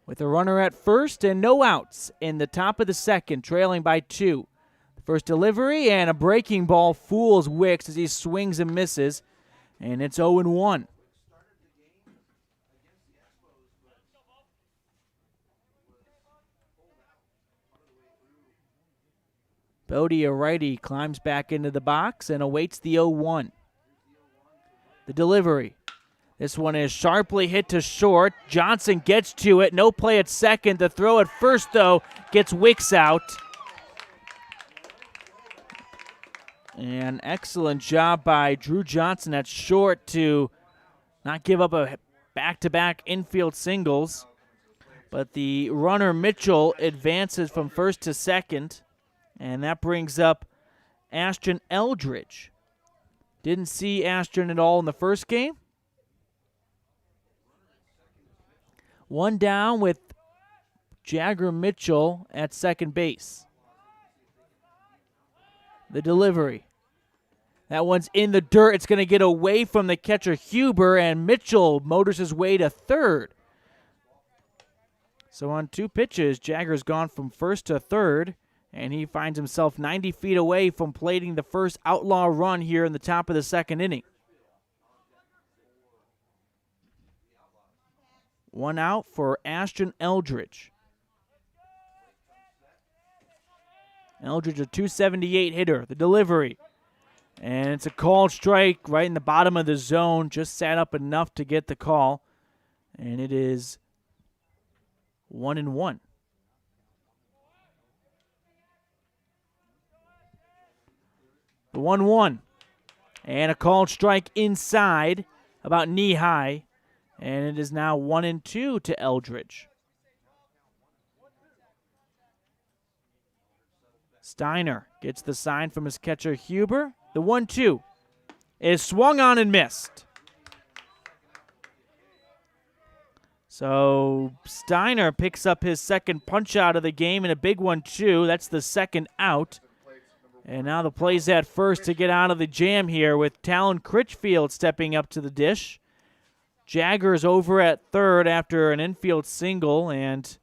with a runner at first and no outs in the top of the second, trailing by 2. The first delivery and a breaking ball fools Wicks as he swings and misses, and it's 0-1. Bodie, a righty, climbs back into the box and awaits the 0-1. The delivery. This one is sharply hit to short. Johnson gets to it. No play at second. The throw at first, though, gets Wicks out. An excellent job by Drew Johnson at short to not give up a back-to-back infield singles. But the runner, Mitchell, advances from first to second. And that brings up Ashton Eldridge. Didn't see Ashton at all in the first game. One down with Jagger Mitchell at second base. The delivery. That one's in the dirt. It's going to get away from the catcher Huber, and Mitchell motors his way to third. So on 2 pitches, Jagger's gone from first to third, and he finds himself 90 feet away from plating the first Outlaw run here in the top of the second inning. 1 out for Ashton Eldridge. Eldridge, a .278 hitter. The delivery. And it's a called strike right in the bottom of the zone. Just sat up enough to get the call. And it is 1-1. The 1-1. And a called strike inside, about knee high. And it is now 1-2 to Eldridge. Steiner gets the sign from his catcher Huber. The 1-2 is swung on and missed. So Steiner picks up his second punch out of the game in a big 1-2. That's the second out. And now the play's at first to get out of the jam here with Talon Critchfield stepping up to the dish. Jagger's over at third after an infield single and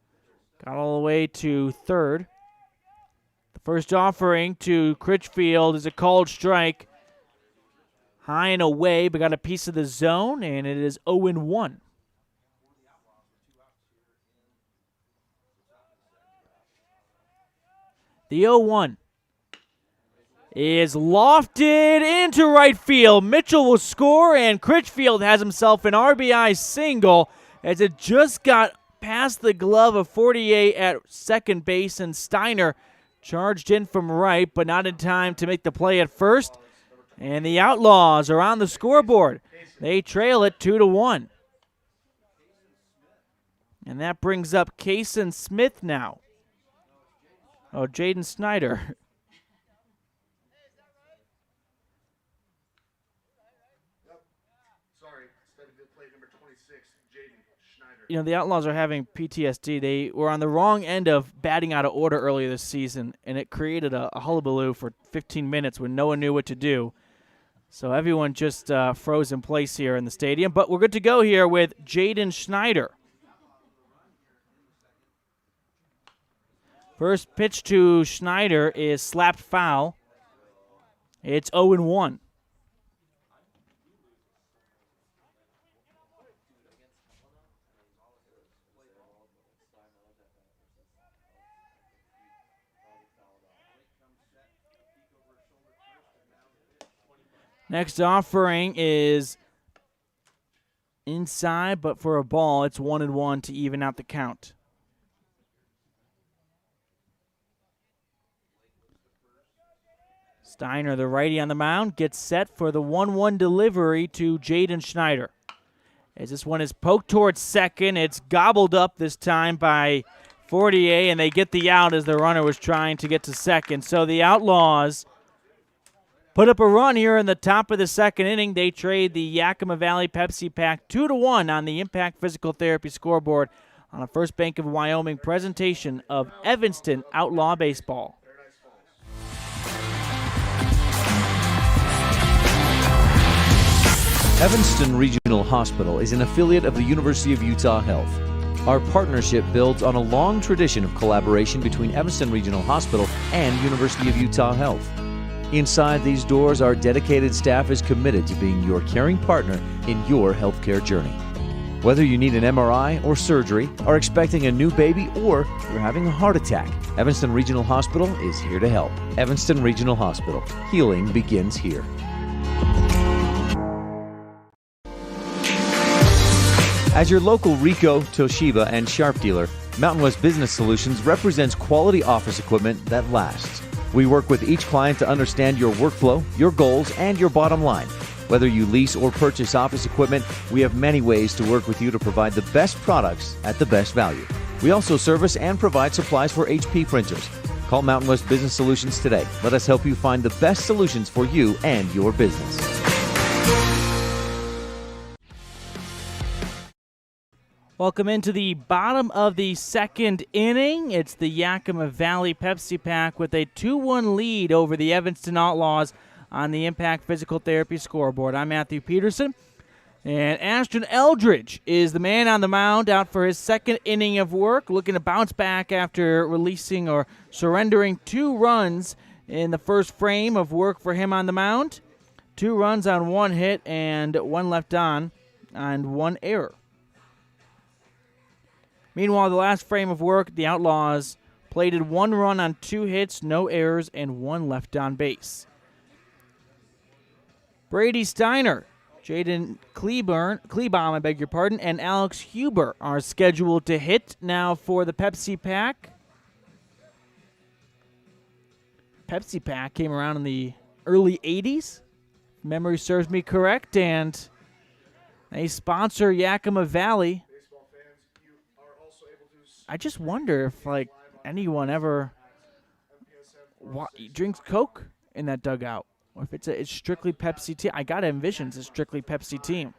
got all the way to third. The first offering to Critchfield is a called strike. High and away, but got a piece of the zone, and it is 0-1. The 0-1 is lofted into right field. Mitchell will score, and Critchfield has himself an RBI single as it just got past the glove of 48 at second base, and Steiner charged in from right, but not in time to make the play at first. And the Outlaws are on the scoreboard. They trail it 2-1. And that brings up Kason Smith now. Oh, Jaden Snyder. You know, the Outlaws are having PTSD. They were on the wrong end of batting out of order earlier this season, and it created a hullabaloo for 15 minutes when no one knew what to do. So everyone just froze in place here in the stadium. But we're good to go here with Jaden Schneider. First pitch to Schneider is slapped foul. It's 0-1. Next offering is inside, but for a ball, it's 1-1 to even out the count. Steiner, the righty on the mound, gets set for the 1-1 delivery to Jaden Schneider. As this one is poked towards second, it's gobbled up this time by Fortier, and they get the out as the runner was trying to get to second. So the Outlaws put up a run here in the top of the second inning. They trade the Yakima Valley Pepsi Pack 2-1 on the Impact Physical Therapy scoreboard on a First Bank of Wyoming presentation of Evanston Outlaw Baseball. Evanston Regional Hospital is an affiliate of the University of Utah Health. Our partnership builds on a long tradition of collaboration between Evanston Regional Hospital and University of Utah Health. Inside these doors, our dedicated staff is committed to being your caring partner in your healthcare journey. Whether you need an MRI or surgery, are expecting a new baby, or you're having a heart attack, Evanston Regional Hospital is here to help. Evanston Regional Hospital. Healing begins here. As your local Ricoh, Toshiba, and Sharp dealer, Mountain West Business Solutions represents quality office equipment that lasts. We work with each client to understand your workflow, your goals, and your bottom line. Whether you lease or purchase office equipment, we have many ways to work with you to provide the best products at the best value. We also service and provide supplies for HP printers. Call Mountain West Business Solutions today. Let us help you find the best solutions for you and your business. Welcome into the bottom of the second inning. It's the Yakima Valley Pepsi Pack with a 2-1 lead over the Evanston Outlaws on the Impact Physical Therapy scoreboard. I'm Matthew Peterson, and Ashton Eldridge is the man on the mound, out for his second inning of work, looking to bounce back after releasing or surrendering 2 runs in the first frame of work for him on the mound. 2 runs on 1 hit and 1 left on and 1 error. Meanwhile, the last frame of work, the Outlaws plated 1 run on 2 hits, no errors, and 1 left on base. Brady Steiner, Jaden Klebaum, and Alex Huber are scheduled to hit now for the Pepsi Pack. Pepsi Pack came around in the early 80s, if memory serves me correct, and they sponsor Yakima Valley. I just wonder if, anyone ever drinks Coke in that dugout, or if it's strictly Pepsi team. I gotta envision it's a strictly Pepsi team.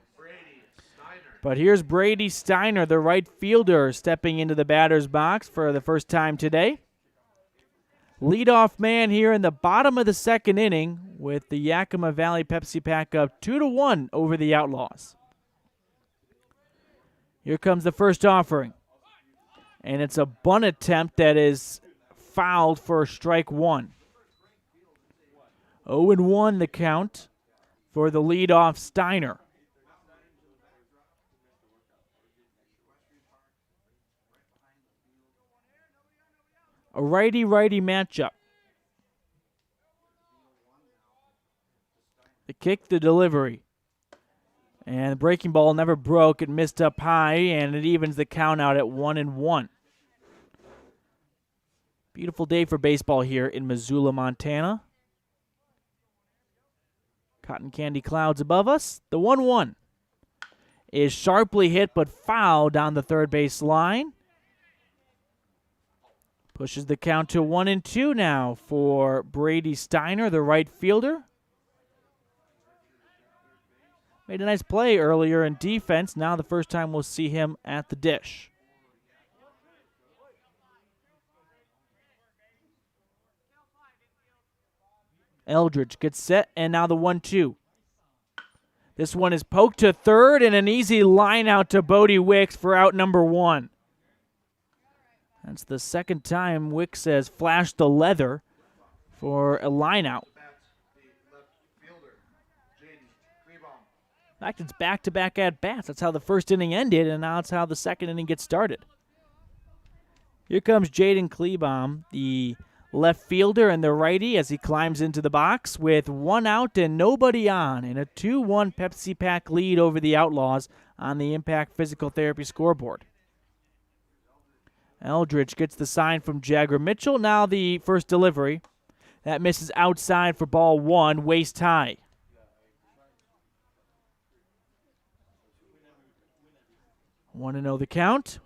But here's Brady Steiner, the right fielder, stepping into the batter's box for the first time today. Leadoff man here in the bottom of the second inning with the Yakima Valley Pepsi Pack up 2-1 over the Outlaws. Here comes the first offering. And it's a bunt attempt that is fouled for strike 1. 0-1 the count for the leadoff Steiner. A righty-righty matchup. The kick, the delivery. And the breaking ball never broke. It missed up high, and it evens the count out at 1-1. Beautiful day for baseball here in Missoula, Montana. Cotton candy clouds above us. The 1-1 is sharply hit but foul down the third base line. Pushes the count to 1-2 now for Brady Steiner, the right fielder. Made a nice play earlier in defense. Now the first time we'll see him at the dish. Eldridge gets set, and now the 1-2. This one is poked to third, and an easy line out to Bodie Wicks for out number 1. That's the second time Wicks has flashed the leather for a line out. In fact, it's back-to-back at-bats. That's how the first inning ended, and now it's how the second inning gets started. Here comes Jaden Klebaum, the left fielder and the righty, as he climbs into the box with 1 out and nobody on, and a 2-1 Pepsi Pack lead over the Outlaws on the Impact Physical Therapy scoreboard. Eldridge gets the sign from Jagger Mitchell. Now the first delivery. That misses outside for ball 1, waist high. 1-0 the count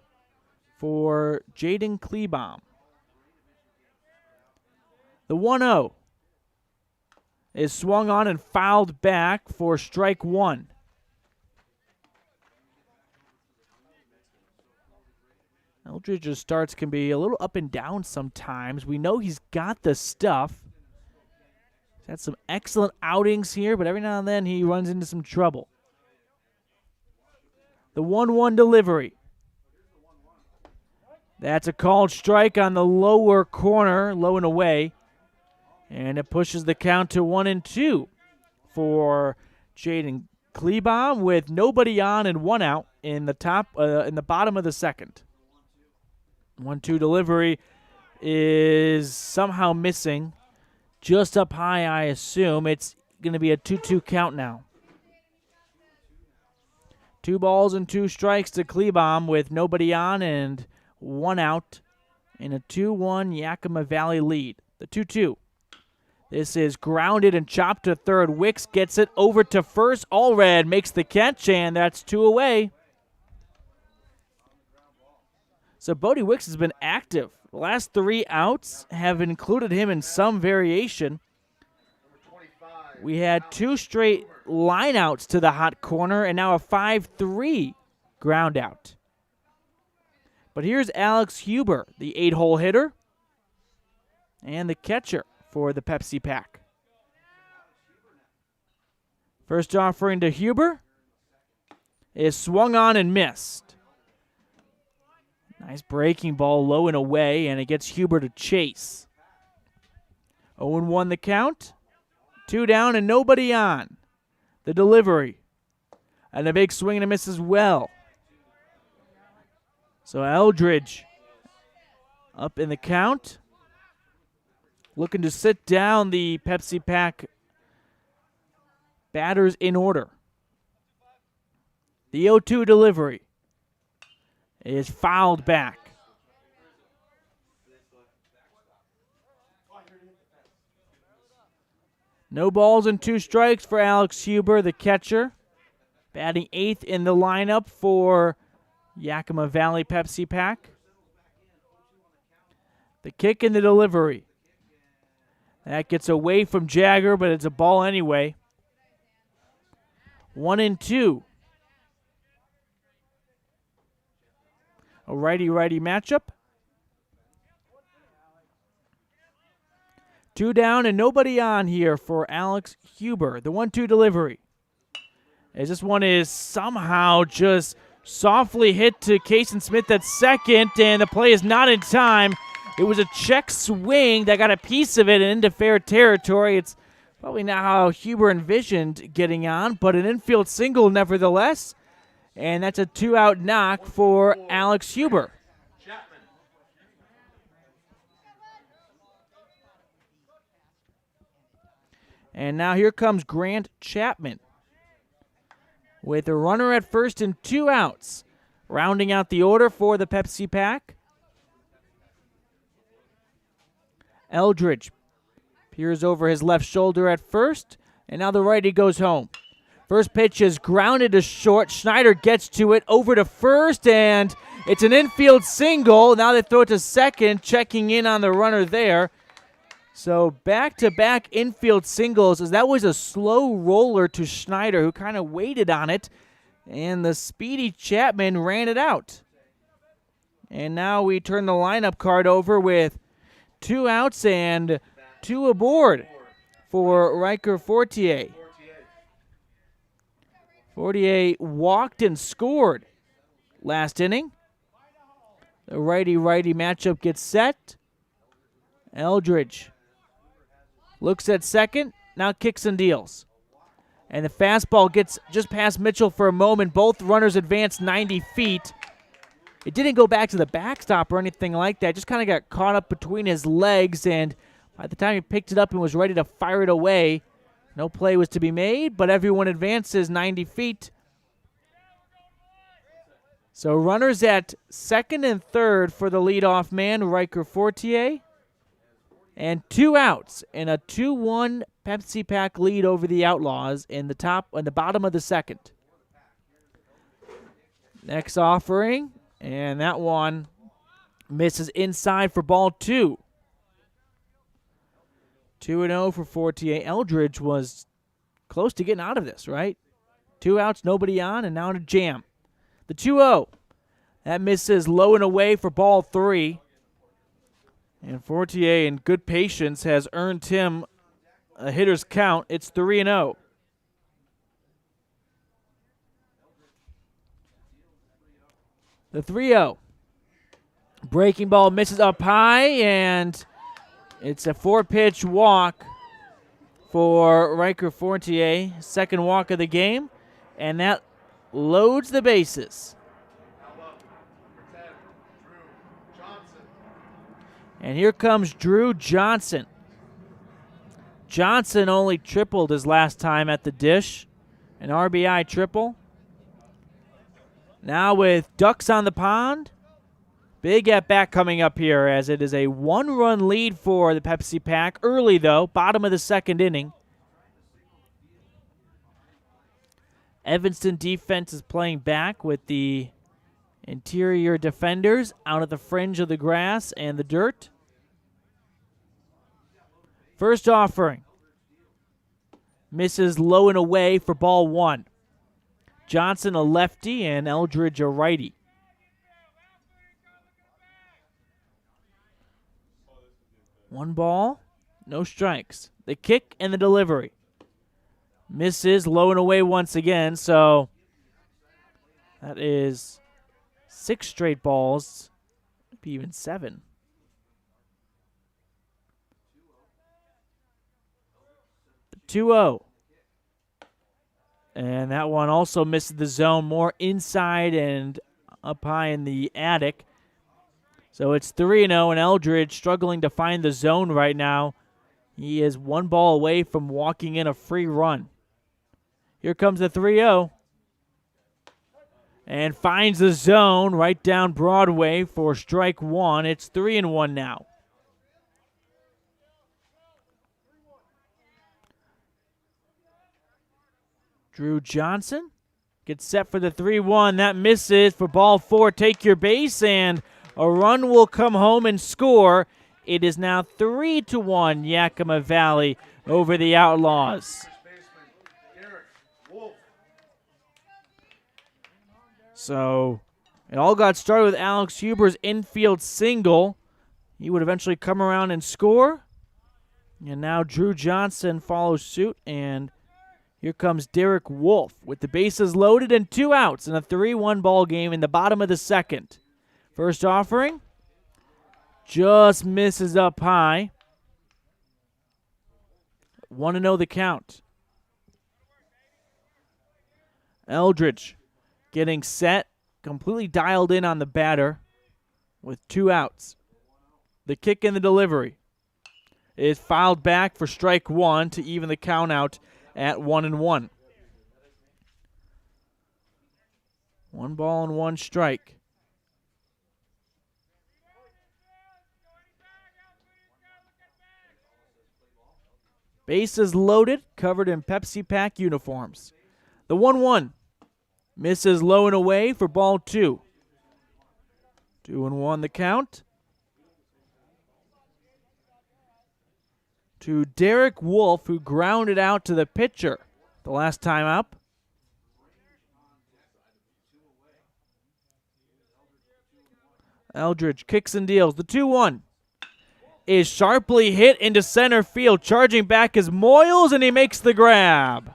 for Jaden Klebaum. The 1-0 is swung on and fouled back for strike one. Eldridge's starts can be a little up and down sometimes. We know he's got the stuff. He's had some excellent outings here, but every now and then he runs into some trouble. The 1-1 delivery. That's a called strike on the lower corner, low and away. And it pushes the count to 1-2 for Jaden Klebaum with nobody on and one out in the bottom of the second. 1-2 delivery is somehow missing. Just up high, I assume. It's going to be a 2-2 count now. 2 balls and 2 strikes to Klebaum with nobody on and one out in a 2-1 Yakima Valley lead. The 2-2. This is grounded and chopped to third. Wicks gets it over to first. Allred makes the catch, and that's 2 away. So Bodie Wicks has been active. The last 3 outs have included him in some variation. We had 2 straight line outs to the hot corner and now a 5-3 ground out. But here's Alex Huber, the 8-hole hitter and the catcher for the Pepsi Pack. First offering to Huber is swung on and missed. Nice breaking ball low and away, and it gets Huber to chase. 0-1 the count. 2 down and nobody on. The delivery. And a big swing and a miss as well. So Eldridge up in the count. Looking to sit down the Pepsi Pack batters in order. The 0-2 delivery is fouled back. No balls and 2 strikes for Alex Huber, the catcher. Batting 8th in the lineup for Yakima Valley Pepsi Pack. The kick and the delivery. That gets away from Jagger, but it's a ball anyway. 1-2. A righty-righty matchup. 2 down and nobody on here for Alex Huber. The 1-2 delivery. As this one is somehow just softly hit to Kason Smith at second, and the play is not in time. It was a check swing that got a piece of it and into fair territory. It's probably not how Huber envisioned getting on, but an infield single nevertheless. And that's a 2-out knock for Alex Huber. And now here comes Grant Chapman with a runner at first and 2 outs. Rounding out the order for the Pepsi Pack. Eldridge peers over his left shoulder at first, and now the righty goes home. First pitch is grounded to short. Schneider gets to it, over to first, and it's an infield single. Now they throw it to second, checking in on the runner there. So back-to-back infield singles, as that was a slow roller to Schneider, who kind of waited on it, and the speedy Chapman ran it out. And now we turn the lineup card over with 2 outs and 2 aboard for Riker Fortier. Fortier walked and scored last inning. The righty-righty matchup gets set. Eldridge looks at second, now kicks and deals. And the fastball gets just past Mitchell for a moment. Both runners advance 90 feet. It didn't go back to the backstop or anything like that. Just kind of got caught up between his legs, and by the time he picked it up and was ready to fire it away, no play was to be made, but everyone advances 90 feet. So runners at second and third for the leadoff man, Riker Fortier. And 2 outs and a 2-1 Pepsi Pack lead over the Outlaws in the bottom of the second. Next offering, and that one misses inside for ball 2. 2-0 for Fortier. Eldridge was close to getting out of this, right? 2 outs, nobody on, and now to jam. The 2-0. That misses low and away for ball 3. And Fortier, in good patience, has earned him a hitter's count. It's 3-0. The 3-0. Breaking ball misses up high, and it's a 4-pitch walk for Riker Fortier. Second walk of the game, and that loads the bases. And here comes Drew Johnson. Johnson only tripled his last time at the dish. An RBI triple. Now with ducks on the pond. Big at-bat coming up here as it is a 1-run lead for the Pepsi Pack. Early, though, bottom of the second inning. Evanston defense is playing back with the interior defenders out at the fringe of the grass and the dirt. First offering. Misses low and away for ball 1. Johnson a lefty and Eldridge a righty. One ball, no strikes. The kick and the delivery. Misses low and away once again, so that is 6 straight balls, maybe even 7. The 2-0. And that one also misses the zone, more inside and up high in the attic. So it's 3-0, and Eldridge struggling to find the zone right now. He is 1 ball away from walking in a free run. Here comes the 3-0. And finds the zone right down Broadway for strike 1. It's 3-1 now. Drew Johnson gets set for the 3-1. That misses for ball 4. Take your base, and a run will come home and score. It is now 3-1 Yakima Valley over the Outlaws. So it all got started with Alex Huber's infield single. He would eventually come around and score. And now Drew Johnson follows suit, and here comes Derek Wolf with the bases loaded and 2 outs in a 3-1 ball game in the bottom of the second. First offering just misses up high. 1-0 the count. Eldridge getting set, completely dialed in on the batter with 2 outs. The kick and the delivery is fouled back for strike 1 to even the count out at 1-1. 1 ball and 1 strike. Bases loaded, covered in Pepsi Pack uniforms. The 1-1 misses low and away for ball 2. 2-1 the count. To Derek Wolf, who grounded out to the pitcher the last time up. Eldridge kicks and deals. The 2-1 is sharply hit into center field. Charging back is Moyles, and he makes the grab.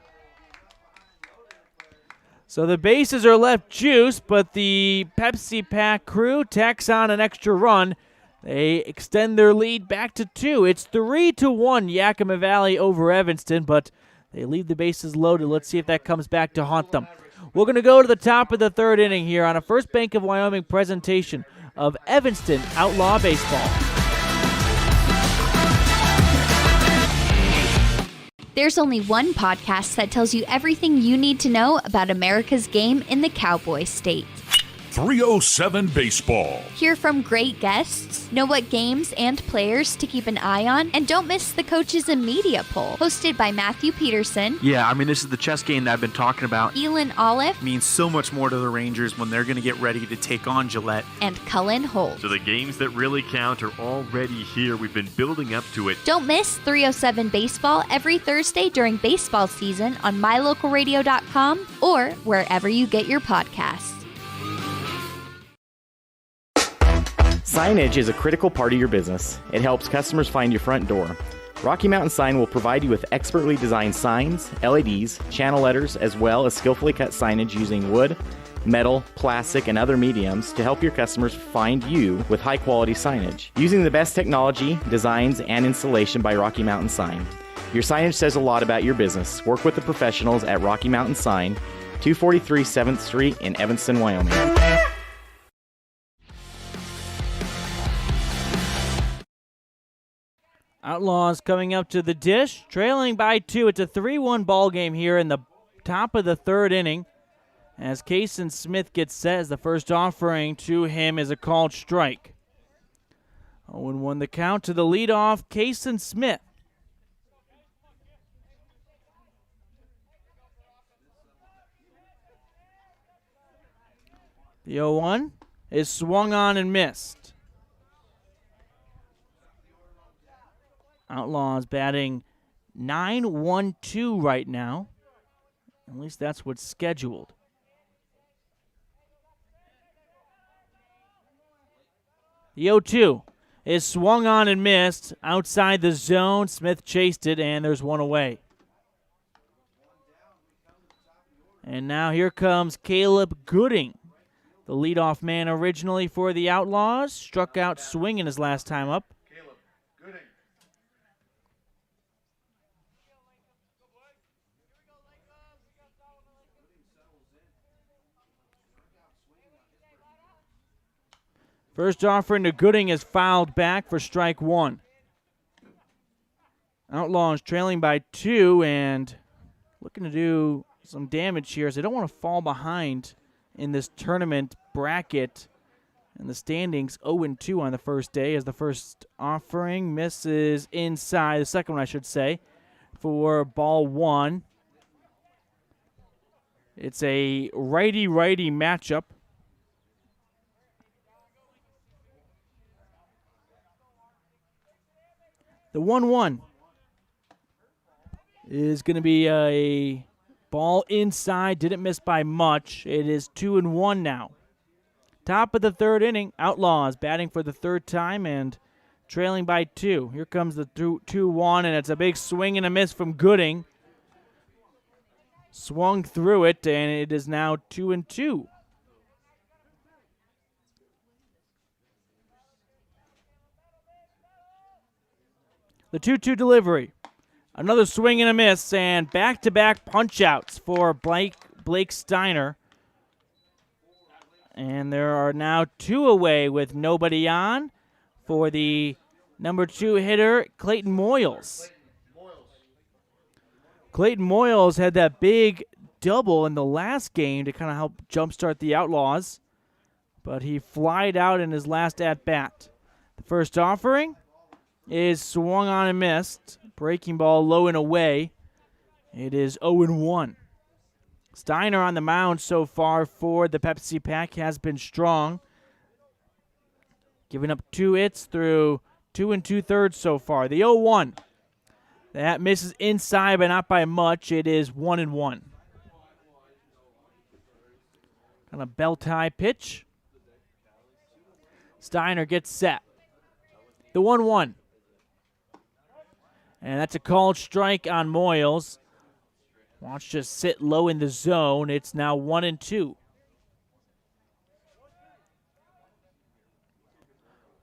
So the bases are left juice, but the Pepsi Pack crew tacks on an extra run. They extend their lead back to 2. It's 3-1 Yakima Valley over Evanston, but they leave the bases loaded. Let's see if that comes back to haunt them. We're going to go to the top of the 3rd inning here on a First Bank of Wyoming presentation of Evanston Outlaw Baseball. There's only one podcast that tells you everything you need to know about America's game in the Cowboy State. 307 Baseball. Hear from great guests, know what games and players to keep an eye on, and don't miss the Coaches and Media Poll, hosted by Matthew Peterson. Yeah, I mean, this is the chess game that I've been talking about. Elin Olive. Means so much more to the Rangers when they're going to get ready to take on Gillette. And Cullen Holt. So the games that really count are already here. We've been building up to it. Don't miss 307 Baseball every Thursday during baseball season on mylocalradio.com or wherever you get your podcasts. Signage is a critical part of your business. It helps customers find your front door. Rocky Mountain Sign will provide you with expertly designed signs, LEDs, channel letters, as well as skillfully cut signage using wood, metal, plastic, and other mediums to help your customers find you with high-quality signage. Using the best technology, designs, and installation by Rocky Mountain Sign. Your signage says a lot about your business. Work with the professionals at Rocky Mountain Sign, 243 7th Street in Evanston, Wyoming. Outlaws coming up to the dish, trailing by 2. It's a 3-1 ball game here in the top of the third inning. As Kason Smith gets set, as the first offering to him is a called strike. 0-1 the count to the leadoff, Kason Smith. The 0-1 is swung on and missed. Outlaws batting .912 right now. At least that's what's scheduled. The 0-2 is swung on and missed. Outside the zone, Smith chased it, and there's one away. And now here comes Caleb Gooding, the leadoff man originally for the Outlaws. Struck out swinging his last time up. First offering to Gooding is fouled back for strike 1. Outlaws trailing by 2 and looking to do some damage here as they don't want to fall behind in this tournament bracket. And the standings 0-2 on the first day as the first offering misses inside, the second one I should say, for ball 1. It's a righty-righty matchup. The 1-1 is going to be a ball inside. Didn't miss by much. It is 2-1 now. Top of the third inning. Outlaws batting for the third time and trailing by 2. Here comes the 2-1, and it's a big swing and a miss from Gooding. Swung through it, and it is now 2-2. The 2-2 delivery. Another swing and a miss, and back-to-back punch-outs for Blake Steiner. And there are now 2 away with nobody on for the number 2 hitter, Clayton Moyles. Clayton Moyles had that big double in the last game to kind of help jumpstart the Outlaws, but he flied out in his last at-bat. The first offering is swung on and missed. Breaking ball low and away. It is 0-1. Steiner on the mound so far for the Pepsi Pack has been strong. Giving up 2 hits through 2 2/3 so far. The 0-1. That misses inside, but not by much. It is 1-1. Kind of belt-high pitch. Steiner gets set. The 1-1. And that's a called strike on Moyles. Wants to sit low in the zone. It's now 1-2.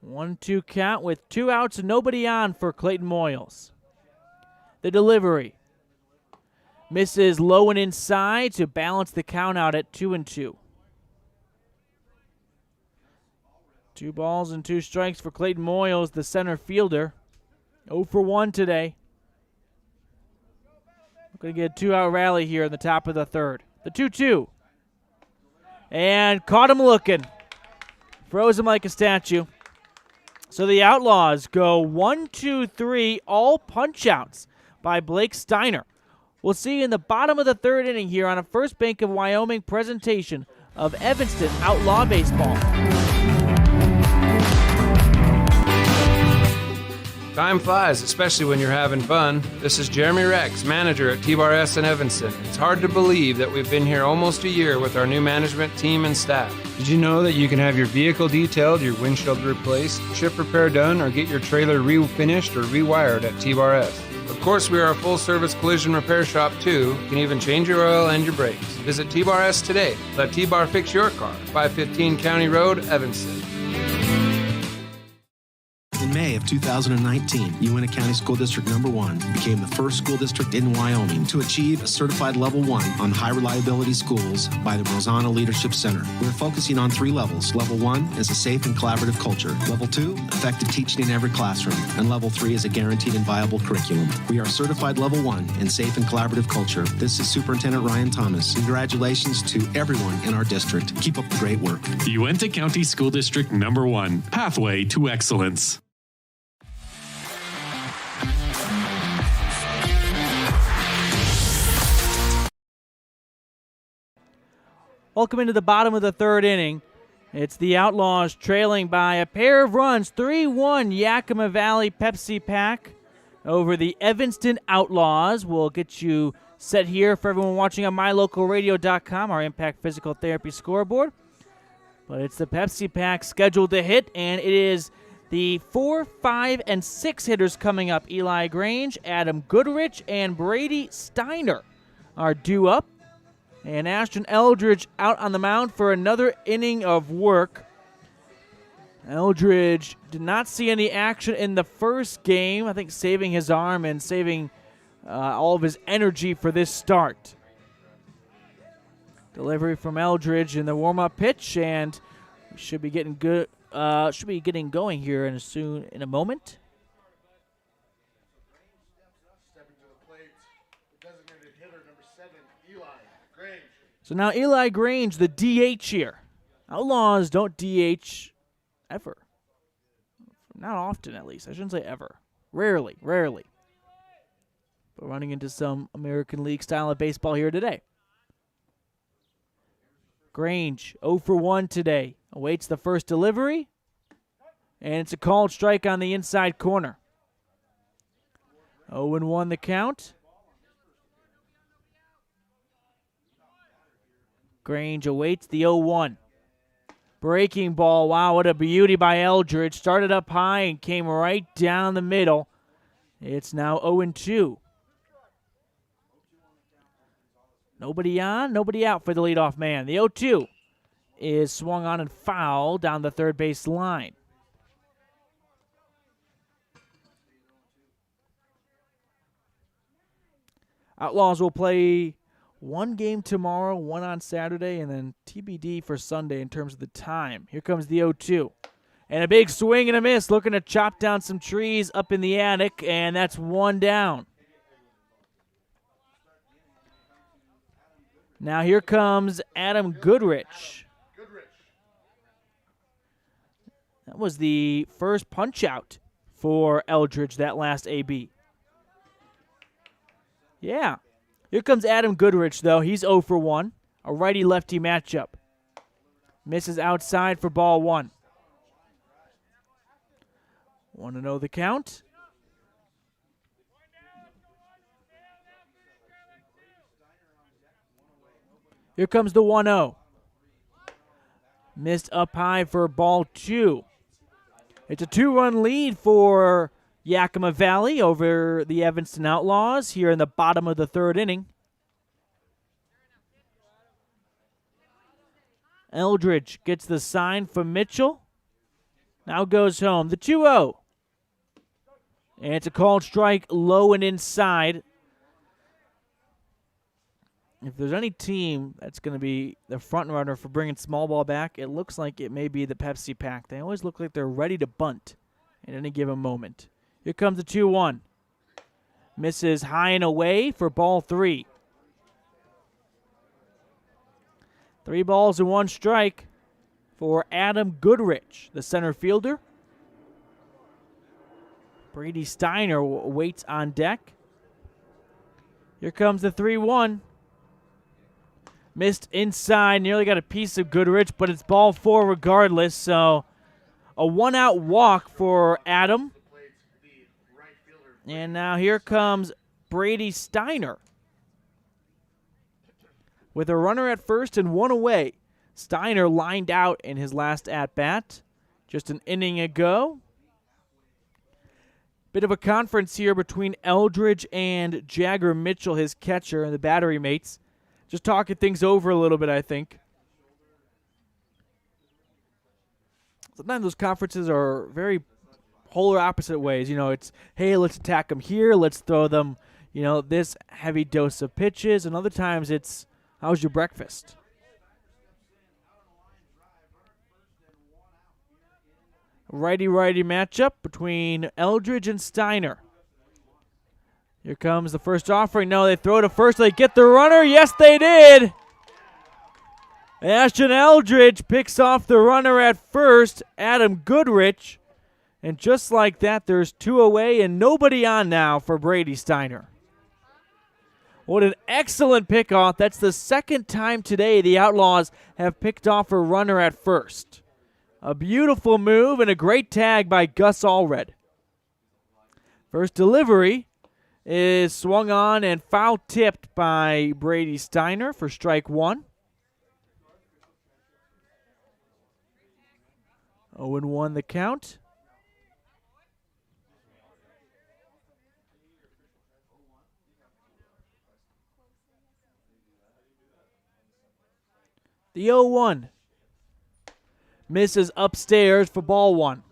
1-2 count with 2 outs and nobody on for Clayton Moyles. The delivery. Misses low and inside to balance the count out at 2-2. 2 balls and 2 strikes for Clayton Moyles, the center fielder. 0 for 1 today. We're going to get a 2-out rally here in the top of the third. The 2-2 and caught him looking. Froze him like a statue. So the Outlaws go 1, 2, 3, all punch-outs by Blake Steiner. We'll see you in the bottom of the third inning here on a First Bank of Wyoming presentation of Evanston Outlaw Baseball. Time flies, especially when you're having fun. This is Jeremy Rex, manager at T-Bar S in Evanston. It's hard to believe that we've been here almost a year with our new management team and staff. Did you know that you can have your vehicle detailed, your windshield replaced, chip repair done, or get your trailer refinished or rewired at T-Bar S? Of course, we are a full-service collision repair shop, too. You can even change your oil and your brakes. Visit T-Bar S today. Let T-Bar fix your car. 515 County Road, Evanston. In May of 2019, Uintah County School District Number 1 became the first school district in Wyoming to achieve a certified level 1 on high reliability schools by the Rosanna Leadership Center. We're focusing on 3 levels. Level 1 is a safe and collaborative culture. Level 2, effective teaching in every classroom. And Level 3 is a guaranteed and viable curriculum. We are certified Level 1 in safe and collaborative culture. This is Superintendent Ryan Thomas. Congratulations to everyone in our district. Keep up the great work. Uintah County School District Number 1, Pathway to Excellence. Welcome into the bottom of the third inning. It's the Outlaws trailing by a pair of runs, 3-1 Yakima Valley Pepsi Pack over the Evanston Outlaws. We'll get you set here for everyone watching on mylocalradio.com, our Impact Physical Therapy scoreboard. But it's the Pepsi Pack scheduled to hit, and it is the 4, 5, and 6 hitters coming up. Eli Grange, Adam Goodrich, and Brady Steiner are due up. And Ashton Eldridge out on the mound for another inning of work. Eldridge did not see any action in the first game, I think saving his arm and saving all of his energy for this start. Delivery from Eldridge in the warm-up pitch, and we should be getting good. Should be getting going here in a moment. So now Eli Grange, the DH here. Outlaws don't DH ever. Not often, at least. I shouldn't say ever. Rarely. But running into some American League style of baseball here today. Grange, 0 for 1 today. Awaits the first delivery. And it's a called strike on the inside corner. 0-1 the count. Grange awaits the 0-1. Breaking ball. Wow, what a beauty by Eldridge. Started up high and came right down the middle. It's now 0-2. Nobody on, nobody out for the leadoff man. The 0-2 is swung on and fouled down the third base line. Outlaws will play one game tomorrow, one on Saturday, and then TBD for Sunday in terms of the time. Here comes the 0-2. And a big swing and a miss, looking to chop down some trees up in the attic, and that's one down. Now here comes Adam Goodrich. That was the first punch-out for Eldridge, that last AB. Yeah. Here comes Adam Goodrich, though. He's 0 for 1. A righty-lefty matchup. Misses outside for ball 1. Want to know the count? Here comes the 1-0. Missed up high for ball 2. It's a 2-run lead for Yakima Valley over the Evanston Outlaws here in the bottom of the third inning. Eldridge gets the sign from Mitchell. Now goes home. The 2-0. And it's a called strike low and inside. If there's any team that's going to be the front runner for bringing small ball back, it looks like it may be the Pepsi Pack. They always look like they're ready to bunt at any given moment. Here comes the 2-1. Misses high and away for ball 3. 3 balls and 1 strike for Adam Goodrich, the center fielder. Brady Steiner waits on deck. Here comes the 3-1. Missed inside, nearly got a piece of Goodrich, but it's ball 4 regardless. So a 1-out walk for Adam. And now here comes Brady Steiner with a runner at first and 1 away. Steiner lined out in his last at-bat just an inning ago. Bit of a conference here between Eldridge and Jagger Mitchell, his catcher, and the battery mates. Just talking things over a little bit, I think. Sometimes those conferences are very polar opposite ways. You know, it's, hey, let's attack them here. Let's throw them, you know, this heavy dose of pitches. And other times it's, how's your breakfast? Righty-righty matchup between Eldridge and Steiner. Here comes the first offering. No, they throw to first. They get the runner. Yes, they did. Ashton Eldridge picks off the runner at first, Adam Goodrich. And just like that, there's 2 away and nobody on now for Brady Steiner. What an excellent pickoff. That's the second time today the Outlaws have picked off a runner at first. A beautiful move and a great tag by Gus Allred. First delivery is swung on and foul-tipped by Brady Steiner for strike 1. 0-1 the count. The 0-1 misses upstairs for ball 1.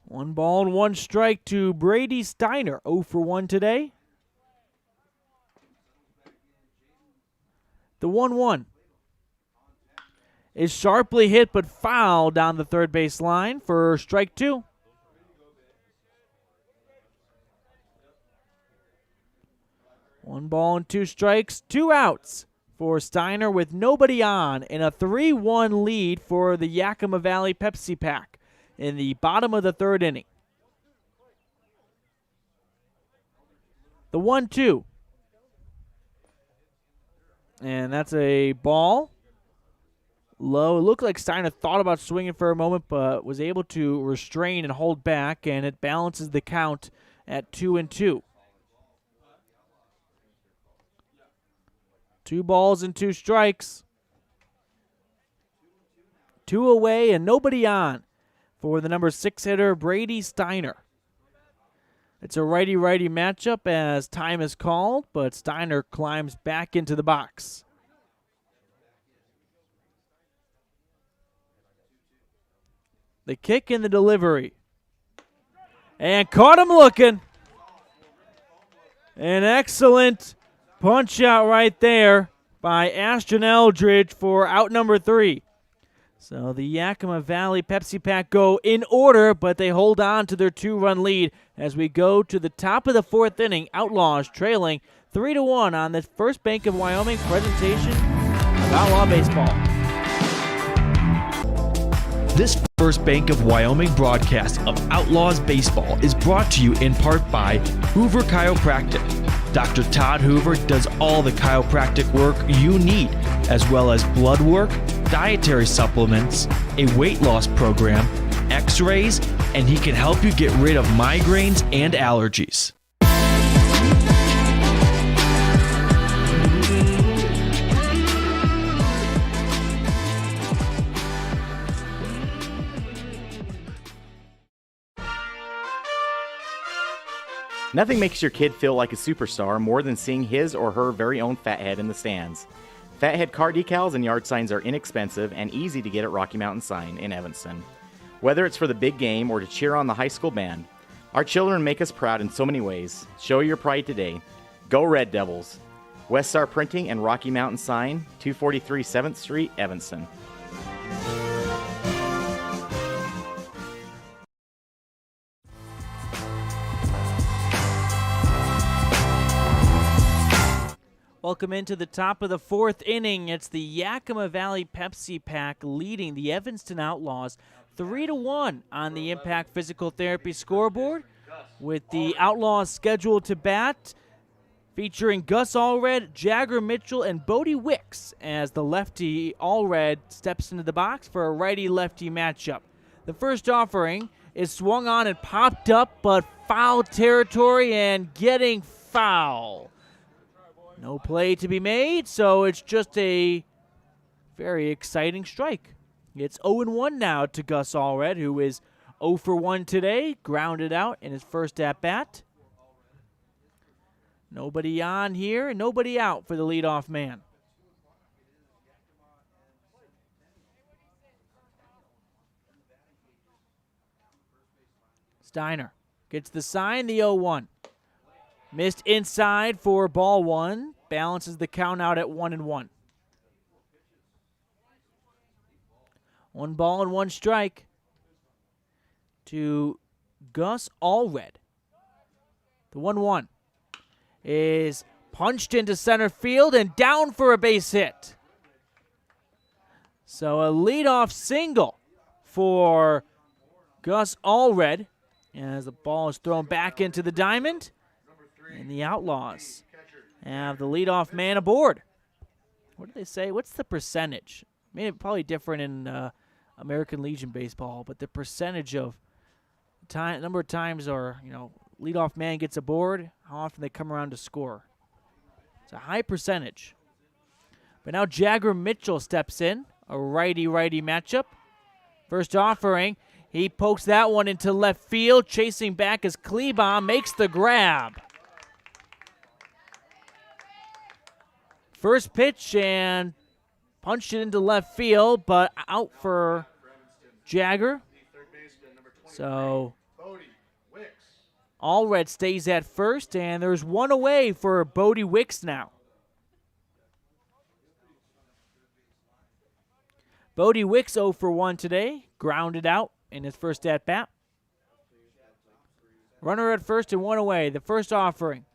1 ball and 1 strike to Brady Steiner. 0 for 1 today. The 1-1 is sharply hit but fouled down the third base line for strike 2. One ball and 2 strikes, 2 outs for Steiner with nobody on, and a 3-1 lead for the Yakima Valley Pepsi Pack in the bottom of the third inning. The 1-2. And that's a ball. Low. It looked like Steiner thought about swinging for a moment, but was able to restrain and hold back, and it balances the count at 2-2. 2 balls and 2 strikes. 2 away and nobody on for the number 6 hitter, Brady Steiner. It's a righty-righty matchup as time is called, but Steiner climbs back into the box. The kick and the delivery. And caught him looking. An excellent punch out right there by Ashton Eldridge for out number 3. So the Yakima Valley Pepsi Pack go in order, but they hold on to their 2-run lead as we go to the top of the 4th inning. Outlaws trailing 3-1 on the First Bank of Wyoming presentation of Outlaw Baseball. This First Bank of Wyoming broadcast of Outlaws Baseball is brought to you in part by Hoover Chiropractic. Dr. Todd Hoover does all the chiropractic work you need, as well as blood work, dietary supplements, a weight loss program, x-rays, and he can help you get rid of migraines and allergies. Nothing makes your kid feel like a superstar more than seeing his or her very own Fathead in the stands. Fathead car decals and yard signs are inexpensive and easy to get at Rocky Mountain Sign in Evanston. Whether it's for the big game or to cheer on the high school band, our children make us proud in so many ways. Show your pride today. Go Red Devils! West Star Printing and Rocky Mountain Sign, 243 7th Street, Evanston. Well, Welcome into the top of the fourth inning. It's the Yakima Valley Pepsi Pack leading the Evanston Outlaws 3-1 on the Impact Physical Therapy scoreboard, with the Outlaws scheduled to bat, featuring Gus Allred, Jagger Mitchell, and Bodie Wicks as the lefty Allred steps into the box for a righty-lefty matchup. The first offering is swung on and popped up, but foul territory and getting foul. No play to be made, so it's just a very exciting strike. It's 0-1 now to Gus Allred, who is 0 for 1 today, grounded out in his first at-bat. Nobody on here, and nobody out for the leadoff man. Steiner gets the sign, the 0-1. Missed inside for ball one. Balances the count out at 1-1. 1 ball and 1 strike to Gus Allred. The 1-1 is punched into center field and down for a base hit. So a leadoff single for Gus Allred as the ball is thrown back into the diamond. And the Outlaws have the leadoff man aboard. What did they say? What's the percentage? Maybe probably different in American Legion baseball, but the percentage of number of times or leadoff man gets aboard, how often they come around to score. It's a high percentage. But now Jagger Mitchell steps in, a righty-righty matchup. First offering, he pokes that one into left field, chasing back as Klebaum makes the grab. First pitch and punched it into left field, but out for Jagger. So Allred stays at first, and there's one away for Bodie Wicks now. Bodie Wicks 0 for 1 today, grounded out in his first at-bat. Runner at first and 1 away. The first offering.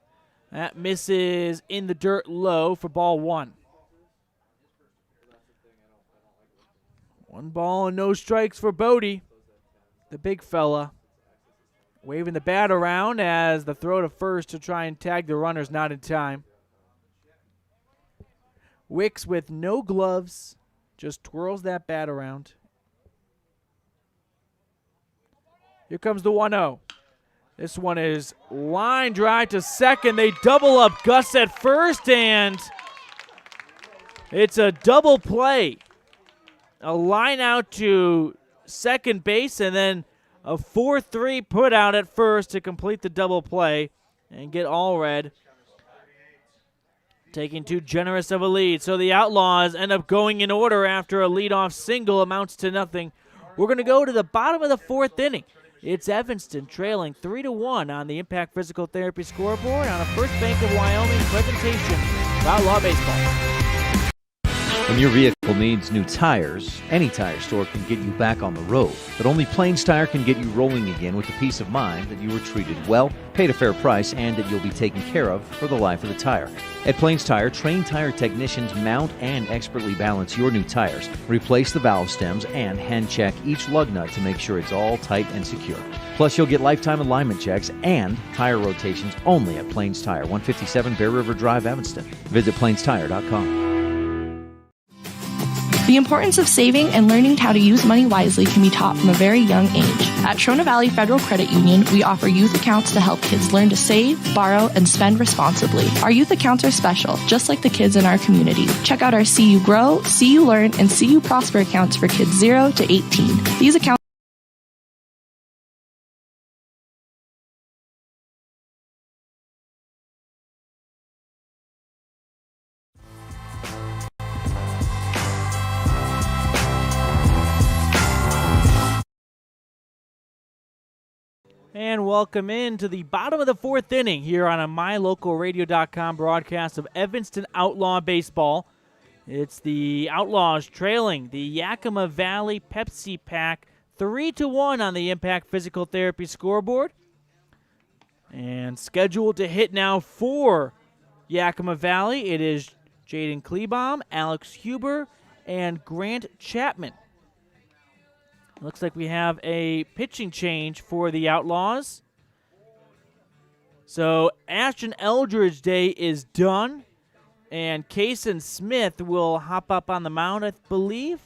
That misses in the dirt low for ball 1. 1 ball and no strikes for Bodie, the big fella. Waving the bat around as the throw to first to try and tag the runners not in time. Wicks with no gloves just twirls that bat around. Here comes the 1-0. This one is line drive to second. They double up Gus at first, and it's a double play. A line out to second base, and then a 4-3 put out at first to complete the double play and get Allred taking too generous of a lead. So the Outlaws end up going in order after a leadoff single amounts to nothing. We're going to go to the bottom of the fourth inning. It's Evanston trailing 3-1 on the Impact Physical Therapy scoreboard on a First Bank of Wyoming presentation of Outlaw Baseball. When your vehicle needs new tires, any tire store can get you back on the road. But only Plains Tire can get you rolling again with the peace of mind that you were treated well, paid a fair price, and that you'll be taken care of for the life of the tire. At Plains Tire, trained tire technicians mount and expertly balance your new tires, replace the valve stems, and hand check each lug nut to make sure it's all tight and secure. Plus, you'll get lifetime alignment checks and tire rotations only at Plains Tire, 157 Bear River Drive, Evanston. Visit plainstire.com. The importance of saving and learning how to use money wisely can be taught from a very young age. At Trona Valley Federal Credit Union, we offer youth accounts to help kids learn to save, borrow, and spend responsibly. Our youth accounts are special, just like the kids in our community. Check out our See You Grow, See You Learn, and See You Prosper accounts for kids 0 to 18. These accounts And welcome in to the bottom of the fourth inning here on a MyLocalRadio.com broadcast of Evanston Outlaw Baseball. It's the Outlaws trailing the Yakima Valley Pepsi Pack 3-1 on the Impact Physical Therapy scoreboard. And scheduled to hit now for Yakima Valley, it is Jaden Klebaum, Alex Huber, and Grant Chapman. Looks like we have a pitching change for the Outlaws. So Ashton Eldridge Day is done, and Kaysen Smith will hop up on the mound, I believe.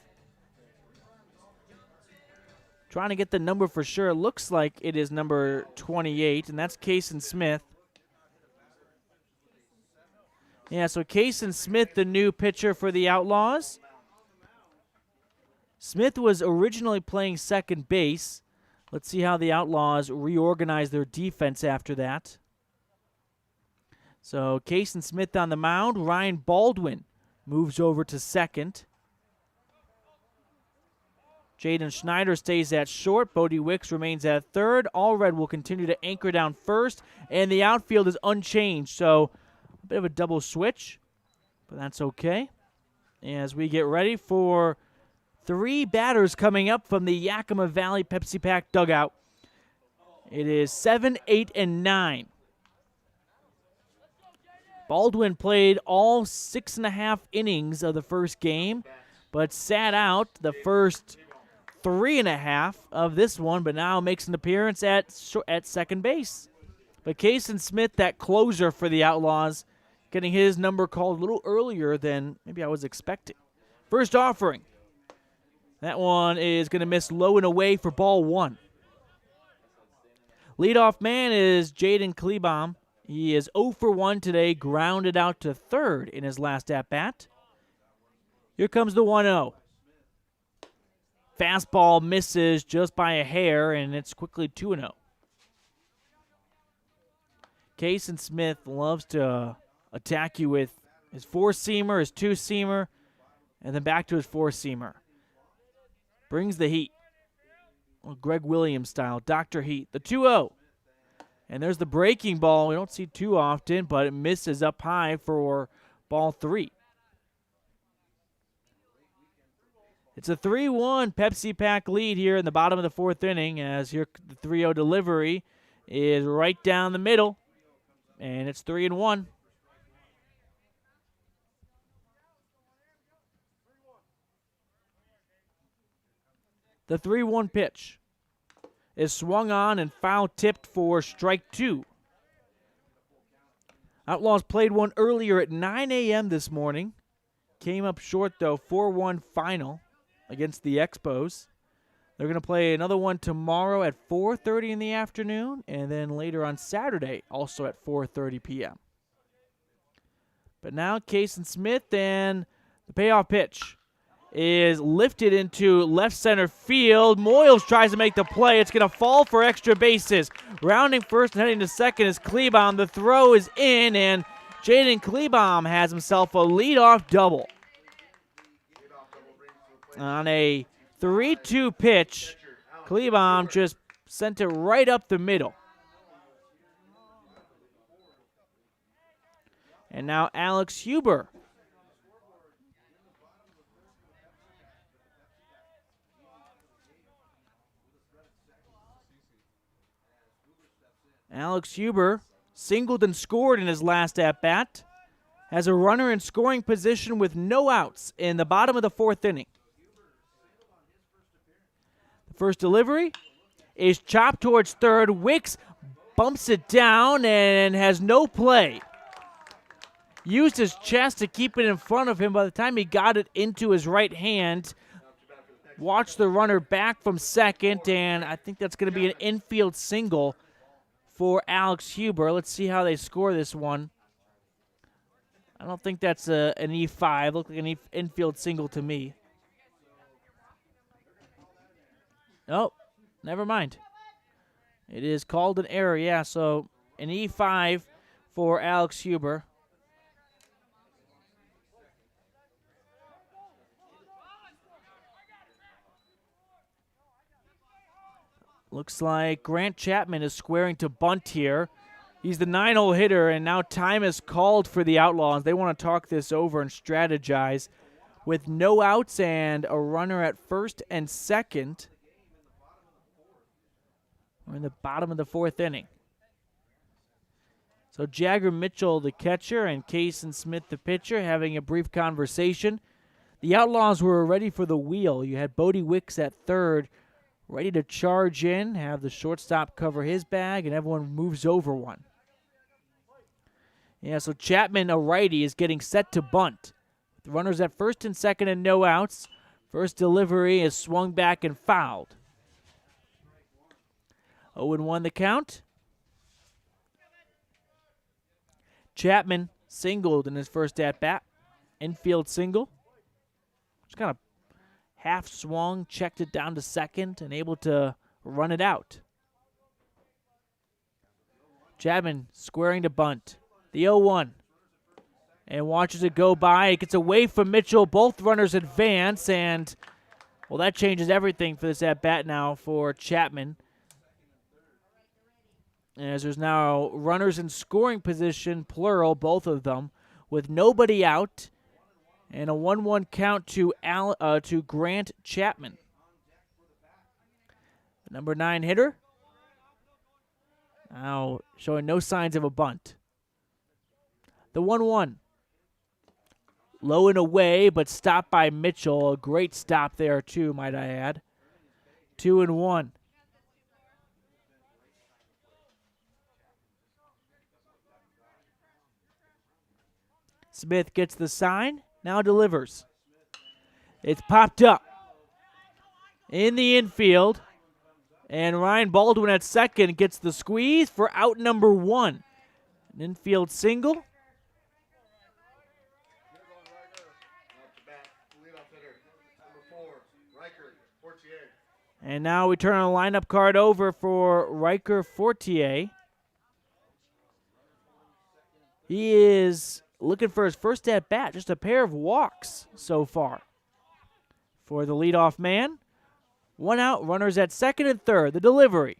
Trying to get the number for sure. Looks like it is number 28, and that's Kaysen Smith. Yeah, so Kaysen Smith, the new pitcher for the Outlaws. Smith was originally playing second base. Let's see how the Outlaws reorganize their defense after that. So Kaysen Smith on the mound. Ryan Baldwin moves over to second. Jaden Schneider stays at short. Bodie Wicks remains at third. Allred will continue to anchor down first. And the outfield is unchanged. So a bit of a double switch, but that's okay. As we get ready for 3 batters coming up from the Yakima Valley Pepsi Pack dugout. It is 7, 8, and 9. Baldwin played all 6.5 innings of the first game, but sat out the first 3.5 of this one, but now makes an appearance at second base. But Kaysen Smith, that closer for the Outlaws, getting his number called a little earlier than maybe I was expecting. First offering. That one is going to miss low and away for ball 1. Leadoff man is Jaden Klebaum. He is 0 for 1 today, grounded out to third in his last at-bat. Here comes the 1-0. Fastball misses just by a hair, and it's quickly 2-0. Kaysen Smith loves to attack you with his 4-seamer, his 2-seamer, and then back to his 4-seamer. Brings the heat. Well, Greg Williams style, Dr. Heat. The 2-0. And there's the breaking ball. We don't see too often, but it misses up high for ball 3. It's a 3-1 Pepsi Pack lead here in the bottom of the 4th inning, as here the 3-0 delivery is right down the middle, and it's 3-1. The 3-1 pitch is swung on and foul tipped for strike 2. Outlaws played one earlier at 9 a.m. this morning. Came up short, though, 4-1 final against the Expos. They're going to play another one tomorrow at 4:30 in the afternoon, and then later on Saturday, also at 4:30 p.m. But now Kaysen Smith, and the payoff pitch is lifted into left center field. Moyles tries to make the play. It's going to fall for extra bases. Rounding first and heading to second is Klebaum. The throw is in, and Jaden Klebaum has himself a leadoff double. On a 3-2 pitch, Klebaum just sent it right up the middle. And now Alex Huber. Alex Huber singled and scored in his last at-bat. Has a runner in scoring position with no outs in the bottom of the 4th inning. The first delivery is chopped towards third. Wicks bumps it down and has no play. Used his chest to keep it in front of him. By the time he got it into his right hand, watched the runner back from second, and I think that's going to be an infield single for Alex Huber. Let's see how they score this one. I don't think that's an E5. Looked like an infield single to me. Oh, never mind. It is called an error, yeah, so an E5 for Alex Huber. Looks like Grant Chapman is squaring to bunt here. He's the 9-hole hitter, and now time is called for the Outlaws. They want to talk this over and strategize. With no outs and a runner at first and second, we're in the bottom of the 4th inning. So Jagger Mitchell, the catcher, and Kaysen Smith, the pitcher, having a brief conversation. The Outlaws were ready for the wheel. You had Bodie Wicks at third, ready to charge in, have the shortstop cover his bag, and everyone moves over one. Yeah, so Chapman, a righty, is getting set to bunt. The runners at first and second and no outs. First delivery is swung back and fouled. 0-1 the count. Chapman singled in his first at-bat. Infield single. Just kind of half swung, checked it down to second, and able to run it out. Chapman squaring to bunt. The 0-1. And watches it go by. It gets away from Mitchell. Both runners advance, and, well, that changes everything for this at-bat now for Chapman. As there's now runners in scoring position, plural, both of them, with nobody out, and a 1-1 count to Grant Chapman. The number 9 hitter, now showing no signs of a bunt. The 1-1. Low and away, but stopped by Mitchell. A great stop there, too, might I add. 2-1. Smith gets the sign, now delivers. It's popped up in the infield, and Ryan Baldwin at second gets the squeeze for out number 1. An infield single. And now we turn our lineup card over for Riker Fortier. He is looking for his first at-bat, just a pair of walks so far. For the leadoff man, 1 out, runners at second and third. The delivery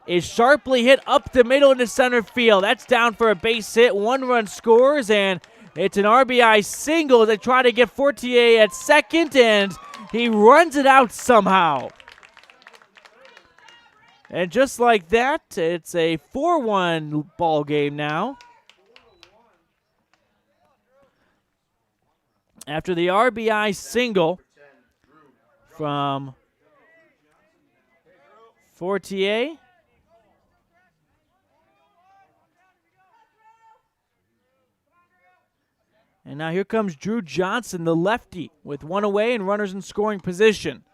is sharply hit up the middle into center field. That's down for a base hit. 1 run scores, and it's an RBI single. They try to get Fortier at second, and he runs it out somehow. And just like that, it's a 4-1 ball game now. After the RBI single from Fortier. And now here comes Drew Johnson, the lefty, with 1 away and runners in scoring position,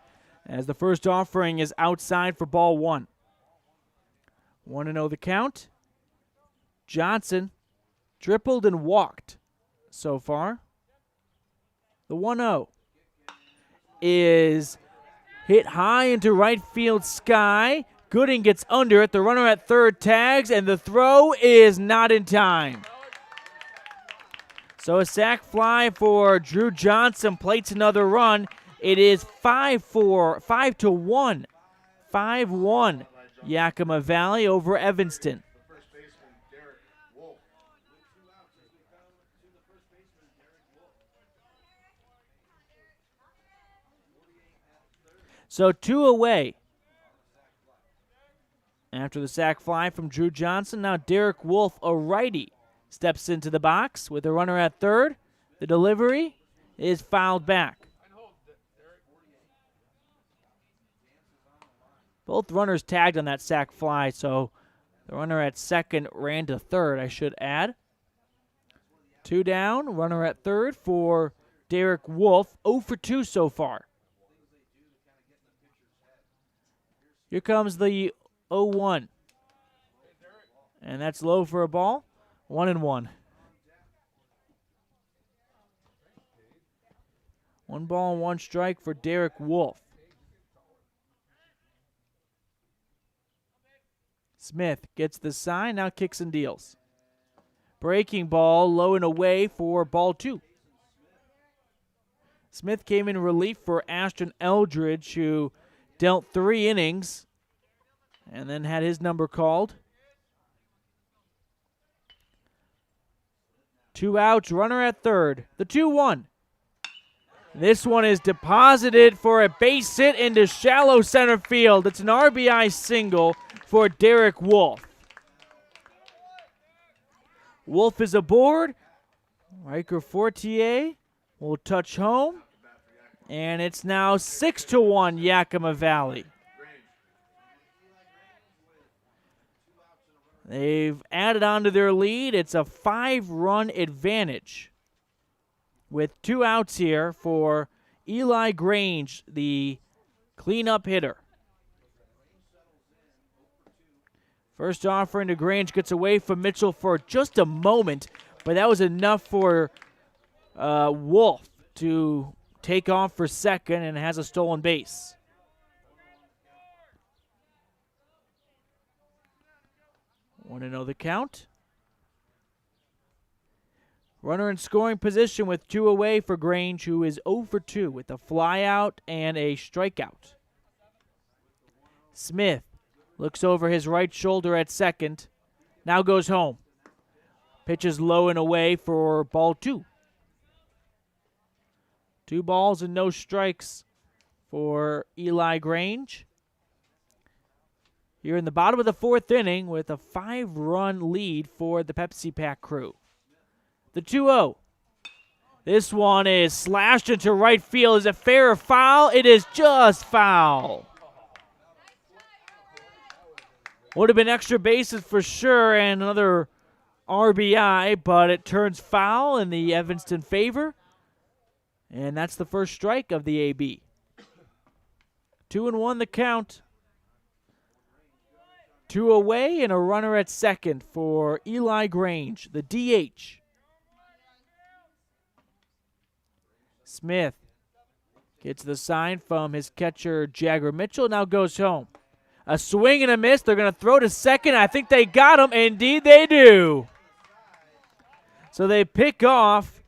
as the first offering is outside for ball 1. 1-0 the count. Johnson tripled and walked so far. The 1-0 is hit high into right field sky. Gooding gets under it. The runner at third tags, and the throw is not in time. So a sac fly for Drew Johnson plates another run. It is 5-1. 5-1. Yakima Valley over Evanston. So 2 away. After the sac fly from Drew Johnson, now Derek Wolf, a righty, steps into the box with a runner at third. The delivery is fouled back. Both runners tagged on that sac fly, so the runner at second ran to third, I should add. 2 down, runner at third for Derek Wolf, 0 for 2 so far. Here comes the 0-1. And that's low for a ball. 1-1. 1 ball and 1 strike for Derek Wolf. Smith gets the sign, now kicks and deals. Breaking ball, low and away for ball 2. Smith came in relief for Ashton Eldridge, who dealt 3 innings and then had his number called. 2 outs, runner at third. The 2-1. This one is deposited for a base hit into shallow center field. It's an RBI single for Derek Wolf. Wolf is aboard. Riker Fortier will touch home. And it's now 6-1 Yakima Valley. They've added on to their lead. It's a 5-run advantage with 2 outs here for Eli Grange, the cleanup hitter. First offering to Grange gets away from Mitchell for just a moment, but that was enough for Wolf to take off for second and has a stolen base. Want to know the count? Runner in scoring position with 2 away for Grange, who is 0 for 2 with a flyout and a strikeout. Smith looks over his right shoulder at second. Now goes home. Pitches low and away for ball 2. 2 balls and no strikes for Eli Grange. Here in the bottom of the 4th inning with a 5-run lead for the Pepsi Pack crew. The 2-0. This one is slashed into right field. Is it fair or foul? It is just foul. Would have been extra bases for sure and another RBI, but it turns foul in the Evanston favor. And that's the first strike of the AB. 2-1 the count. 2 away and a runner at second for Eli Grange, the DH. Smith gets the sign from his catcher, Jagger Mitchell, now goes home. A swing and a miss. They're going to throw to second. I think they got him. Indeed, they do. So they pick off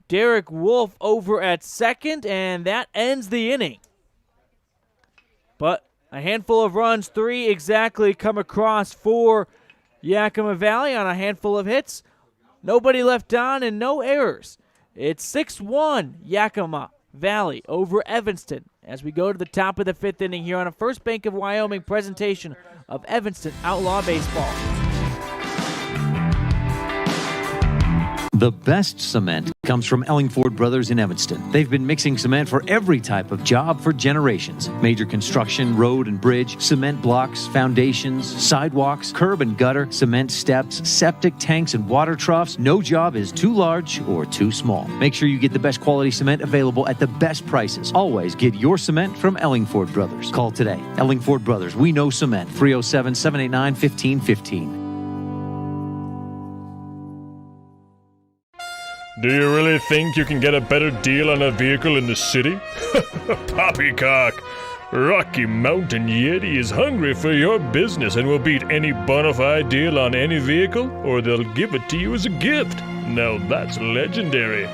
Derek Wolf over at second, and that ends the inning. But a handful of runs, 3 exactly, come across for Yakima Valley on a handful of hits. Nobody left on and no errors. It's 6-1 Yakima Valley over Evanston as we go to the top of the 5th inning here on a First Bank of Wyoming presentation of Evanston Outlaw Baseball. The best cement comes from Ellingford Brothers in Evanston. They've been mixing cement for every type of job for generations. Major construction, road and bridge, cement blocks, foundations, sidewalks, curb and gutter, cement steps, septic tanks, and water troughs. No job is too large or too small. Make sure you get the best quality cement available at the best prices. Always get your cement from Ellingford Brothers. Call today. Ellingford Brothers, we know cement. 307-789-1515. Do you really think you can get a better deal on a vehicle in the city? Poppycock! Rocky Mountain Yeti is hungry for your business and will beat any bona fide deal on any vehicle, or they'll give it to you as a gift. Now that's legendary.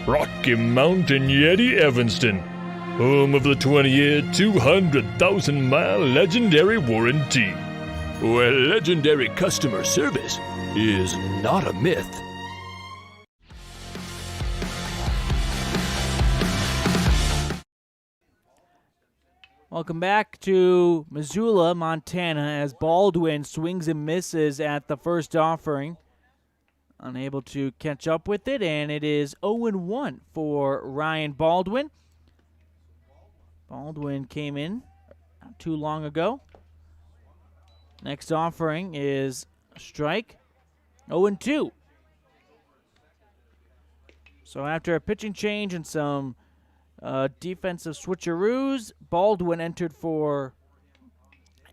Rocky Mountain Yeti Evanston, home of the 20-year, 200,000-mile legendary warranty, where legendary customer service is not a myth. Welcome back to Missoula, Montana, as Baldwin swings and misses at the first offering. Unable to catch up with it, and it is 0-1 for Ryan Baldwin. Baldwin came in not too long ago. Next offering is a strike, 0-2. So after a pitching change and some defensive switcheroos, Baldwin entered for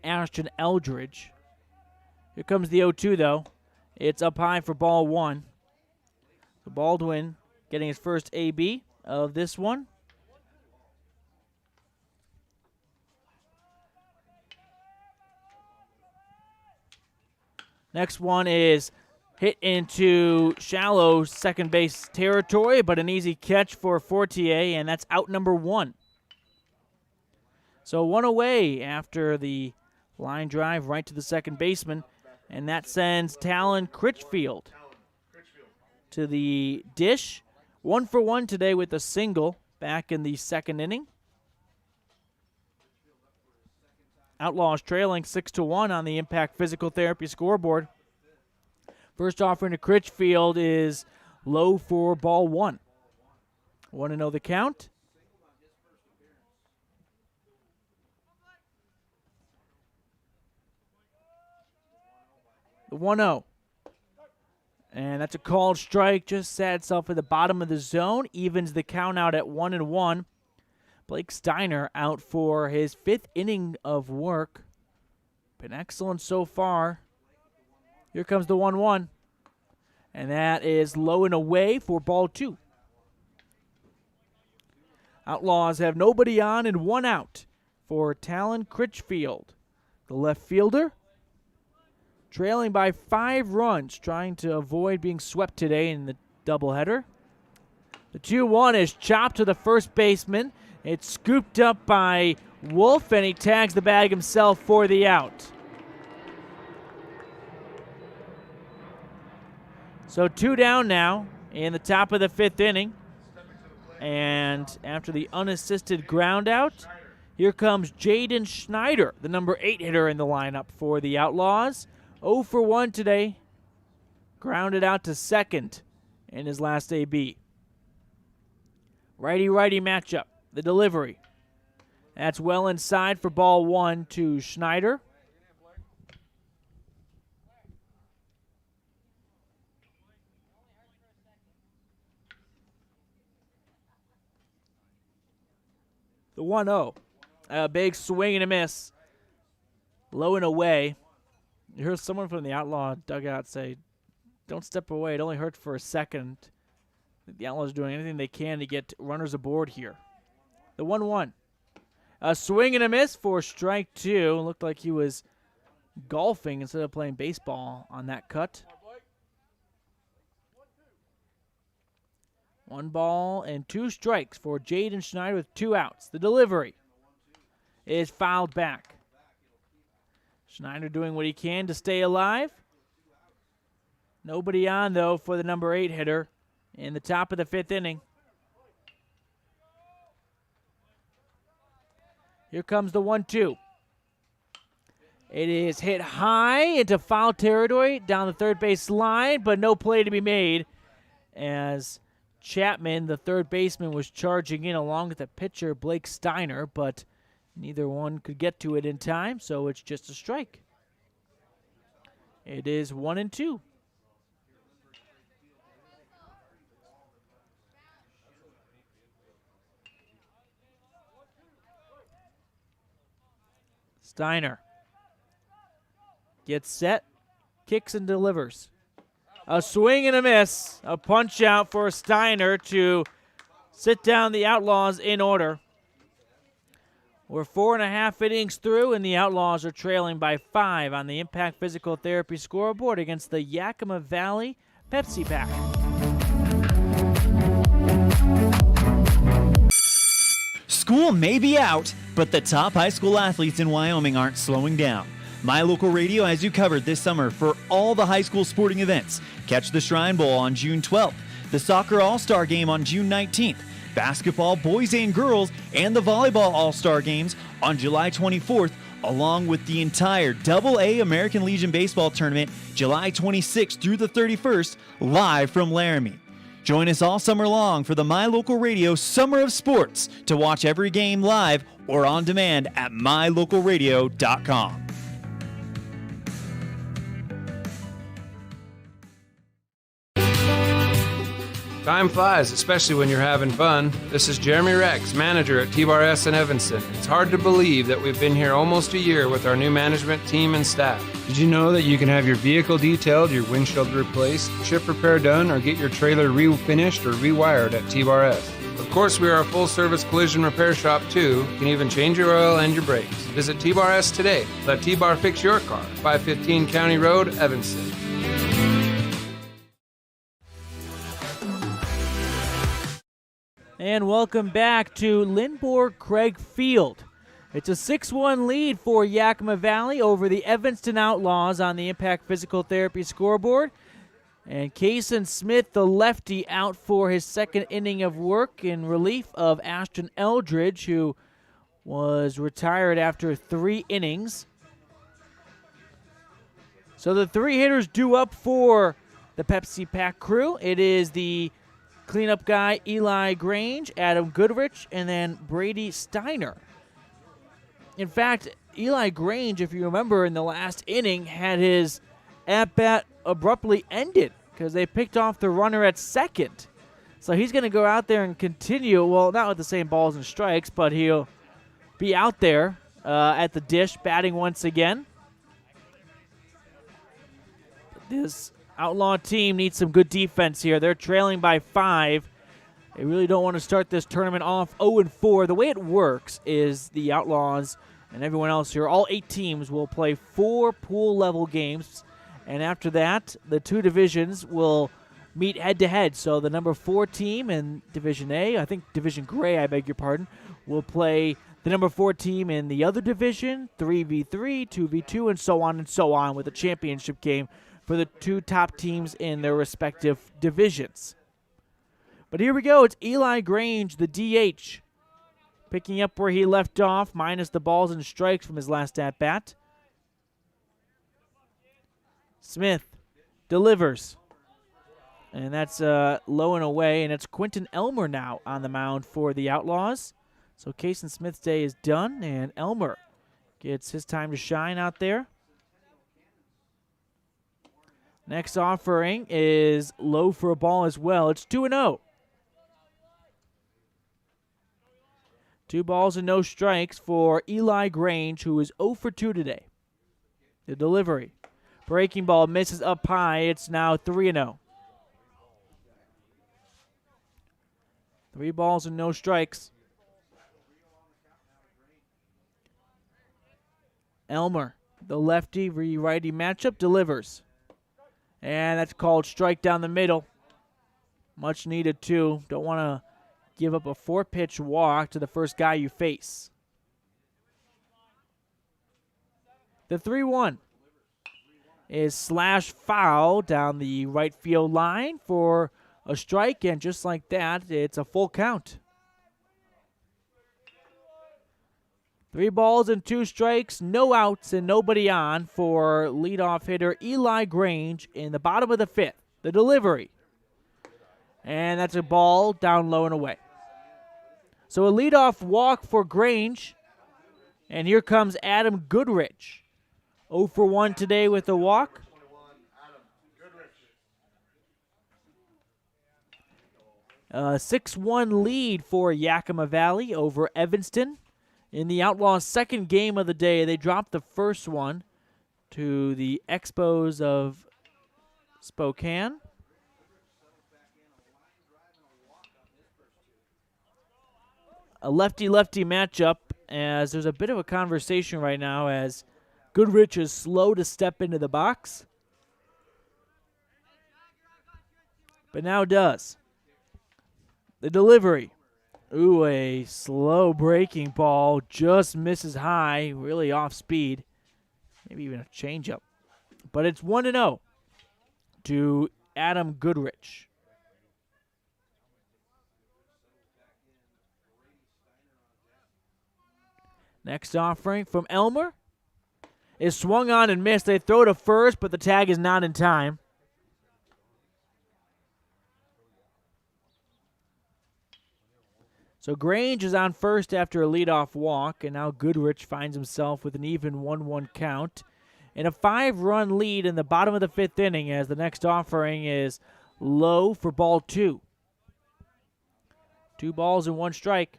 Ashton Eldridge. Here comes the 0-2, though. It's up high for ball 1. So Baldwin getting his first AB of this one. Next one is hit into shallow second base territory, but an easy catch for Fortier, and that's out number 1. So 1 away after the line drive right to the second baseman, and that sends Talon Critchfield to the dish. 1 for 1 today with a single back in the second inning. Outlaws trailing 6-1 on the Impact Physical Therapy scoreboard. First offering to Critchfield is low for ball 1. 1-0 the count. The 1-0. And that's a called strike. Just sat itself at the bottom of the zone. Evens the count out at 1-1. Blake Steiner out for his 5th inning of work. Been excellent so far. Here comes the 1-1. And that is low and away for ball 2. Outlaws have nobody on and 1 out for Talon Critchfield. The left fielder trailing by 5 runs, trying to avoid being swept today in the doubleheader. The 2-1 is chopped to the first baseman. It's scooped up by Wolf, and he tags the bag himself for the out. So 2 down now in the top of the 5th inning. And after the unassisted ground out, here comes Jaden Schneider, the number 8 hitter in the lineup for the Outlaws. 0 for 1 today. Grounded out to second in his last AB. Righty-righty matchup. The delivery. That's well inside for ball 1 to Schneider. The 1-0. A big swing and a miss. Low and away. You heard someone from the Outlaw dugout say, don't step away. It only hurt for a second. The Outlaws are doing anything they can to get runners aboard here. The 1-1. A swing and a miss for strike 2. Looked like he was golfing instead of playing baseball on that cut. 1 ball and 2 strikes for Jaden Schneider with 2 outs. The delivery is fouled back. Schneider doing what he can to stay alive. Nobody on, though, for the number 8 hitter in the top of the 5th inning. Here comes the 1-2. It is hit high into foul territory down the third base line, but no play to be made as Chapman, the third baseman, was charging in along with the pitcher, Blake Steiner, but neither one could get to it in time, so it's just a strike. It is 1-2. Steiner gets set, kicks and delivers. A swing and a miss. A punch out for Steiner to sit down the Outlaws in order. We're 4.5 innings through, and the Outlaws are trailing by 5 on the Impact Physical Therapy scoreboard against the Yakima Valley Pepsi Pack. School may be out, but the top high school athletes in Wyoming aren't slowing down. My Local Radio has you covered this summer for all the high school sporting events. Catch the Shrine Bowl on June 12th, the Soccer All-Star Game on June 19th, basketball, boys and girls, and the volleyball All-Star Games on July 24th, along with the entire AA American Legion Baseball Tournament July 26th through the 31st, live from Laramie. Join us all summer long for the My Local Radio Summer of Sports to watch every game live or on demand at mylocalradio.com. Time flies, especially when you're having fun. This is Jeremy Rex, manager at T-Bar S in Evanston. It's hard to believe that we've been here almost a year with our new management team and staff. Did you know that you can have your vehicle detailed, your windshield replaced, chip repair done, or get your trailer refinished or rewired at T-Bar S? Of course, we are a full-service collision repair shop, too. You can even change your oil and your brakes. Visit T-Bar S today. Let T-Bar fix your car. 515 County Road, Evanston. And welcome back to Lindborg Craig Field. It's a 6-1 lead for Yakima Valley over the Evanston Outlaws on the Impact Physical Therapy scoreboard. And Kaysen Smith, the lefty, out for his 2nd inning of work in relief of Ashton Eldridge, who was retired after 3 innings. So the 3 hitters due up for the Pepsi Pack crew. It is the cleanup guy, Eli Grange, Adam Goodrich, and then Brady Steiner. In fact, Eli Grange, if you remember, in the last inning, had his at-bat abruptly ended because they picked off the runner at second. So he's going to go out there and continue, well, not with the same balls and strikes, but he'll be out there at the dish batting once again. This Outlaw team needs some good defense here. They're trailing by 5. They really don't want to start this tournament off 0-4. The way it works is the Outlaws and everyone else here, all 8 teams will play 4 pool-level games, and after that, the 2 divisions will meet head-to-head. So the number 4 team in Division A, I think Division Gray, I beg your pardon, will play the number 4 team in the other division, 3v3, 2v2, and so on, with a championship game for the 2 top teams in their respective divisions. But here we go. It's Eli Grange, the DH, picking up where he left off, minus the balls and strikes from his last at-bat. Smith delivers. And that's low and away, and it's Quentin Elmer now on the mound for the Outlaws. So Kason Smith's day is done, and Elmer gets his time to shine out there. Next offering is low for a ball as well. It's 2-0. 2 balls and no strikes for Eli Grange, who is 0 for 2 today. The delivery. Breaking ball misses up high. It's now 3-0. 3 balls and no strikes. Elmer, the lefty-righty matchup, delivers. And that's called strike down the middle. Much needed, too. Don't want to give up a 4-pitch walk to the first guy you face. The 3-1 is slash foul down the right field line for a strike, and just like that, it's a full count. 3 balls and 2 strikes, no outs and nobody on for leadoff hitter Eli Grange in the bottom of the 5th. The delivery. And that's a ball down low and away. So a leadoff walk for Grange. And here comes Adam Goodrich. 0 for 1 today with a walk. A 6-1 lead for Yakima Valley over Evanston. In the Outlaws' second game of the day, they dropped the first one to the Expos of Spokane. A lefty-lefty matchup, as there's a bit of a conversation right now as Goodrich is slow to step into the box, but now does. The delivery. Ooh, a slow breaking ball, just misses high, really off speed. Maybe even a changeup. But it's 1-0 to Adam Goodrich. Next offering from Elmer is swung on and missed. They throw to first, but the tag is not in time. So Grange is on first after a leadoff walk, and now Goodrich finds himself with an even 1-1 count and a 5-run lead in the bottom of the 5th inning as the next offering is low for ball 2. 2 balls and 1 strike.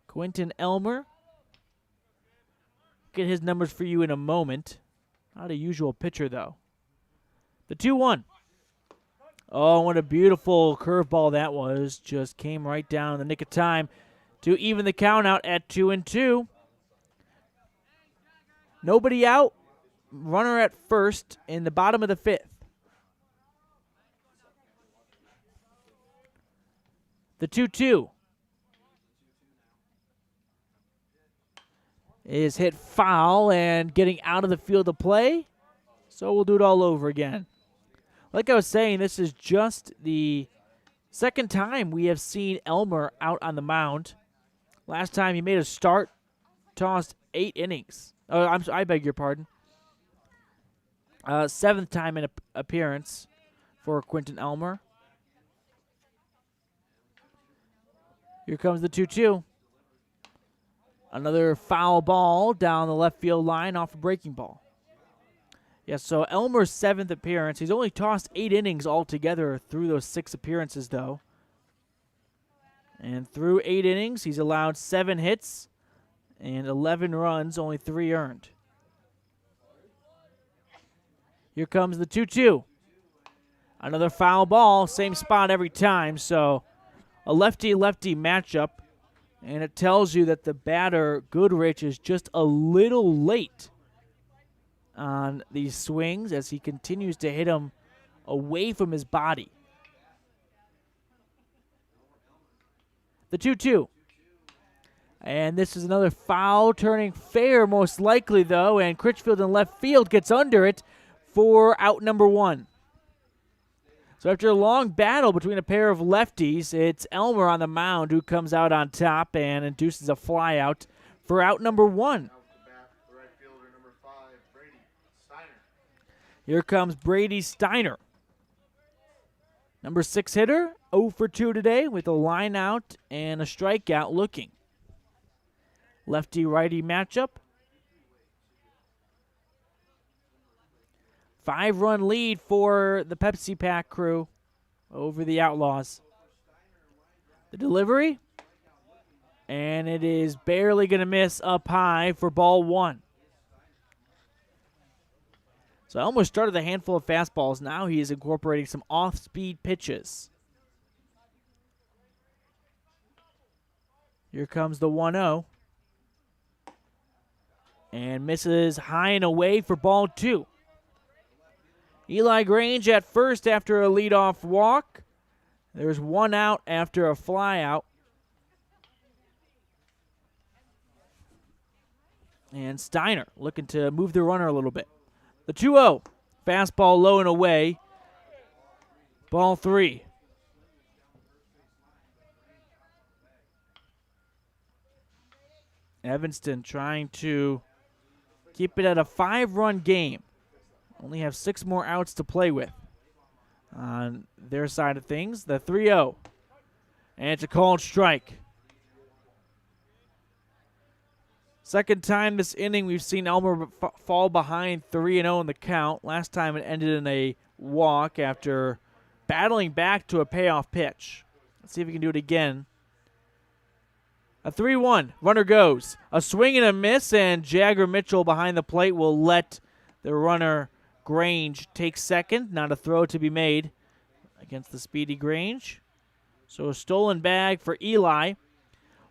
Quentin Elmer. Get his numbers for you in a moment. Not a usual pitcher, though. The 2-1. Oh, what a beautiful curveball that was. Just came right down in the nick of time to even the count out at 2-2. Nobody out. Runner at first in the bottom of the 5th. The 2-2 is hit foul and getting out of the field of play. So we'll do it all over again. Like I was saying, this is just the second time we have seen Elmer out on the mound. Last time he made a start, tossed 8 innings. I beg your pardon. Seventh time in appearance for Quentin Elmer. Here comes the 2-2. Another foul ball down the left field line off a breaking ball. Yeah, so Elmer's 7th appearance. He's only tossed 8 innings altogether through those 6 appearances, though. And through 8 innings, he's allowed 7 hits and 11 runs, only 3 earned. Here comes the 2-2. Another foul ball, same spot every time, so a lefty-lefty matchup, and it tells you that the batter, Goodrich, is just a little late on these swings as he continues to hit him away from his body. The 2-2. And this is another foul turning fair, most likely, though, and Critchfield in left field gets under it for out number 1. So after a long battle between a pair of lefties, it's Elmer on the mound who comes out on top and induces a flyout for out number 1. Here comes Brady Steiner. Number 6 hitter, 0 for 2 today with a line out and a strikeout looking. Lefty-righty matchup. 5-run lead for the Pepsi Pack crew over the Outlaws. The delivery, and it is barely going to miss up high for ball 1. So Elmer started a handful of fastballs. Now he is incorporating some off-speed pitches. Here comes the 1-0. And misses high and away for ball 2. Eli Grange at first after a leadoff walk. There's 1 out after a flyout. And Steiner looking to move the runner a little bit. The 2-0. Fastball low and away. Ball 3. Evanston trying to keep it at a 5-run game. Only have 6 more outs to play with on their side of things. The 3-0. And it's a called strike. Second time this inning we've seen Elmer fall behind 3-0 in the count. Last time it ended in a walk after battling back to a payoff pitch. Let's see if we can do it again. A 3-1. Runner goes. A swing and a miss, and Jagger Mitchell behind the plate will let the runner Grange take second. Not a throw to be made against the speedy Grange. So a stolen bag for Eli.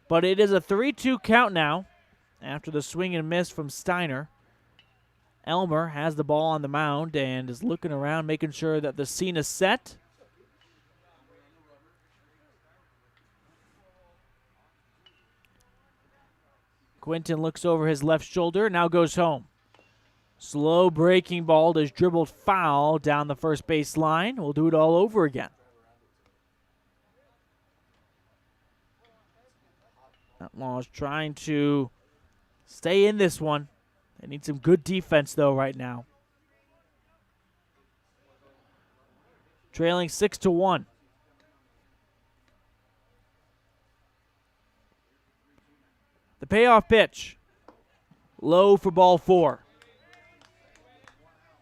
But it is a 3-2 count now after the swing and miss from Steiner. Elmer has the ball on the mound and is looking around, making sure that the scene is set. Quentin looks over his left shoulder, now goes home. Slow breaking ball is dribbled foul down the first base line. We'll do it all over again. Outlaw is trying to stay in this one. They need some good defense, though, right now. Trailing 6-1. The payoff pitch. Low for ball 4.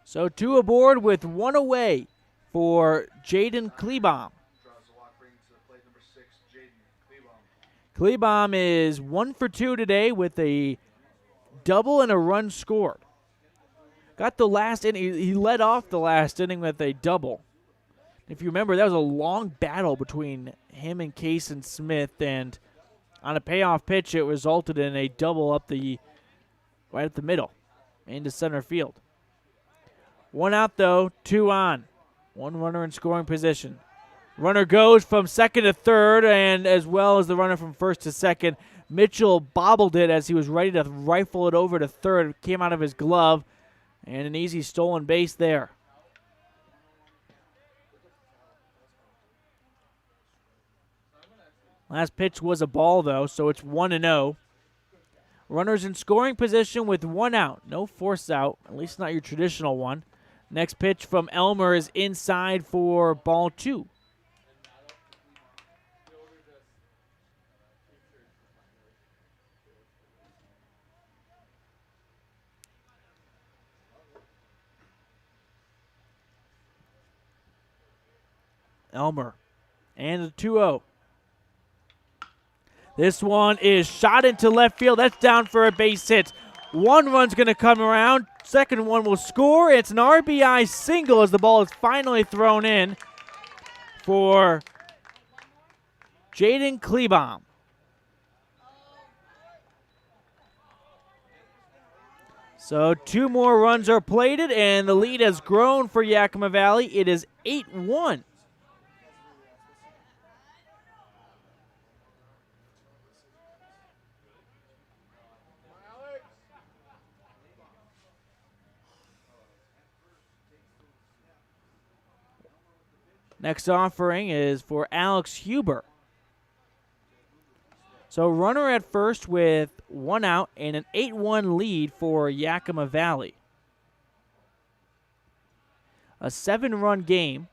So 2 aboard with 1 away for Jaden Klebaum. Klebaum is 1 for 2 today with a double and a run scored. Got the last inning. He led off the last inning with a double. If you remember, that was a long battle between him and Kason Smith, and on a payoff pitch, it resulted in a double right up the middle into center field. 1 out, though, 2 on. 1 runner in scoring position. Runner goes from second to third, and as well as the runner from first to second. Mitchell bobbled it as he was ready to rifle it over to third. It came out of his glove, and an easy stolen base there. Last pitch was a ball, though, so it's 1-0. Runners in scoring position with 1 out. No force out, at least not your traditional one. Next pitch from Elmer is inside for ball 2. Elmer and the 2-0. This one is shot into left field. That's down for a base hit. One run's going to come around. Second one will score. It's an RBI single as the ball is finally thrown in for Jaden Klebaum. So 2 more runs are plated, and the lead has grown for Yakima Valley. It is 8-1. Next offering is for Alex Huber. So runner at first with 1 out and an 8-1 lead for Yakima Valley. A 7-run game.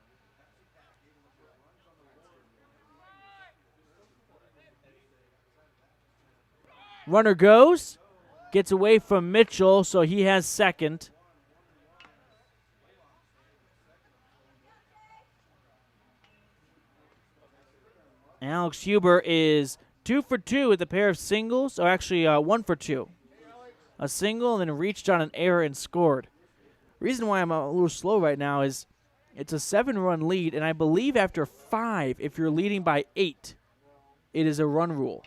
Runner goes, gets away from Mitchell, so he has second. Alex Huber is 2 for 2 with a pair of singles, or actually 1 for 2. A single and then reached on an error and scored. Reason why I'm a little slow right now is it's a 7-run lead, and I believe after 5, if you're leading by 8, it is a run rule.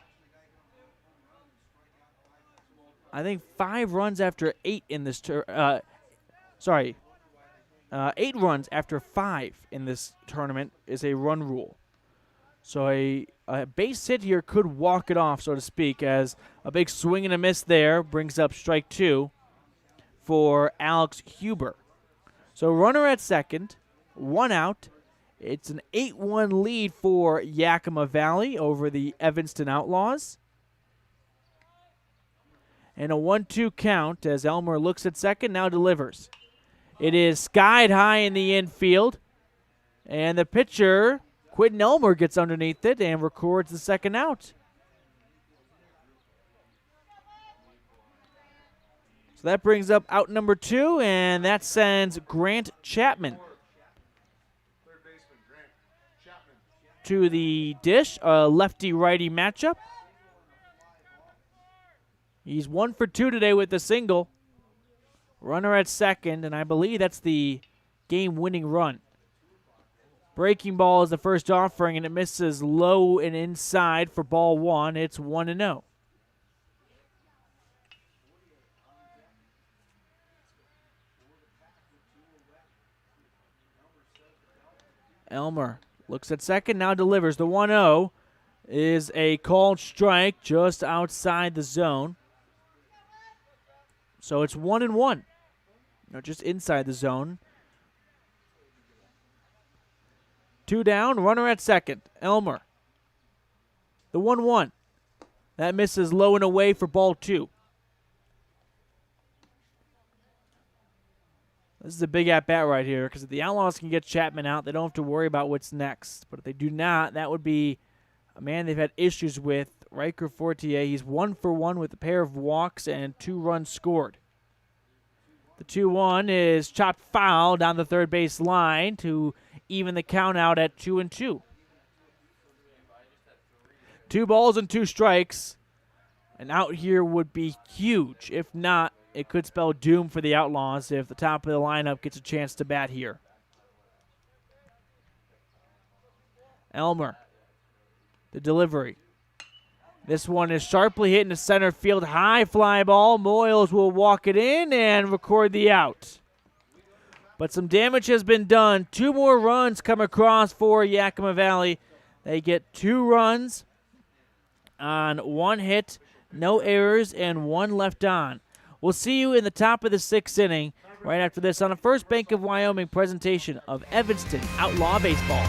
I think 5 runs after 8 in this 8 runs after 5 in this tournament is a run rule. So a base hit here could walk it off, so to speak, as a big swing and a miss there brings up strike 2 for Alex Huber. So runner at second, 1 out. It's an 8-1 lead for Yakima Valley over the Evanston Outlaws. And a 1-2 count as Elmer looks at second, now delivers. It is skied high in the infield, and the pitcher, Quentin Elmer, gets underneath it and records the second out. So that brings up out number 2, and that sends Grant Chapman to the dish, a lefty-righty matchup. He's 1 for 2 today with the single. Runner at second, and I believe that's the game-winning run. Breaking ball is the first offering, and it misses low and inside for ball 1. It's 1-0. Elmer looks at second, now delivers. The 1-0 is a called strike just outside the zone. So it's 1-1. No, just inside the zone. 2 down, runner at second. Elmer. The 1-1. That misses low and away for ball 2. This is a big at-bat right here because if the Outlaws can get Chapman out, they don't have to worry about what's next. But if they do not, that would be a man they've had issues with, Riker Fortier. He's 1 for 1 with a pair of walks and 2 runs scored. The 2-1 is chopped foul down the third base line to even the count out at 2-2. 2 balls and 2 strikes. An out here would be huge. If not, it could spell doom for the Outlaws if the top of the lineup gets a chance to bat here. Elmer, the delivery. This one is sharply hit into center field. High fly ball. Moyles will walk it in and record the out. But some damage has been done. 2 more runs come across for Yakima Valley. They get 2 runs on 1 hit, no errors, and 1 left on. We'll see you in the top of the 6th inning right after this on a First Bank of Wyoming presentation of Evanston Outlaw Baseball.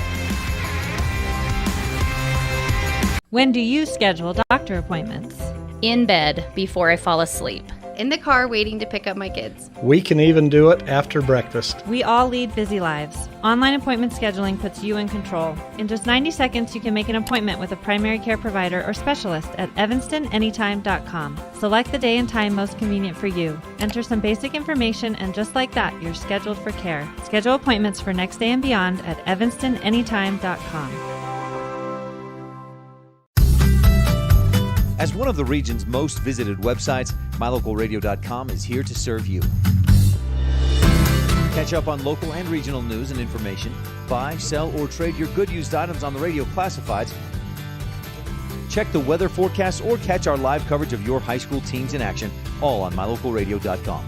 When do you schedule doctor appointments? In bed before I fall asleep. in the car waiting to pick up my kids. We can even do it after breakfast. We all lead busy lives. Online appointment scheduling puts you in control. In just 90 seconds, you can make an appointment with a primary care provider or specialist at evanstonanytime.com. Select the day and time most convenient for you. Enter some basic information, and just like that, you're scheduled for care. Schedule appointments for next day and beyond at evanstonanytime.com. As one of the region's most visited websites, mylocalradio.com is here to serve you. Catch up on local and regional news and information. Buy, sell, or trade your good used items on the radio classifieds. Check the weather forecast or catch our live coverage of your high school teams in action, all on mylocalradio.com.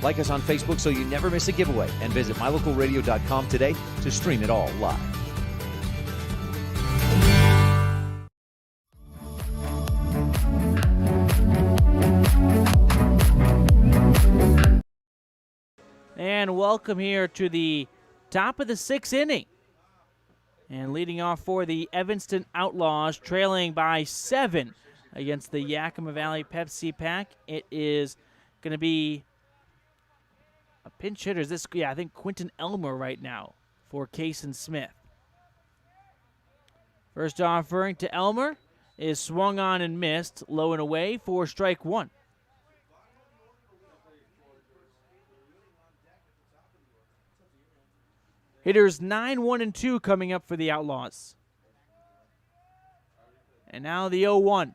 Like us on Facebook so you never miss a giveaway, and visit mylocalradio.com today to stream it all live. And welcome here to the top of the 6th inning. And leading off for the Evanston Outlaws, trailing by 7 against the Yakima Valley Pepsi Pack. It is going to be a pinch hitter. I think Quentin Elmer right now for Kason Smith. First offering to Elmer is swung on and missed, low and away for strike 1. Hitters 9, 1, and 2 coming up for the Outlaws. And now the 0-1.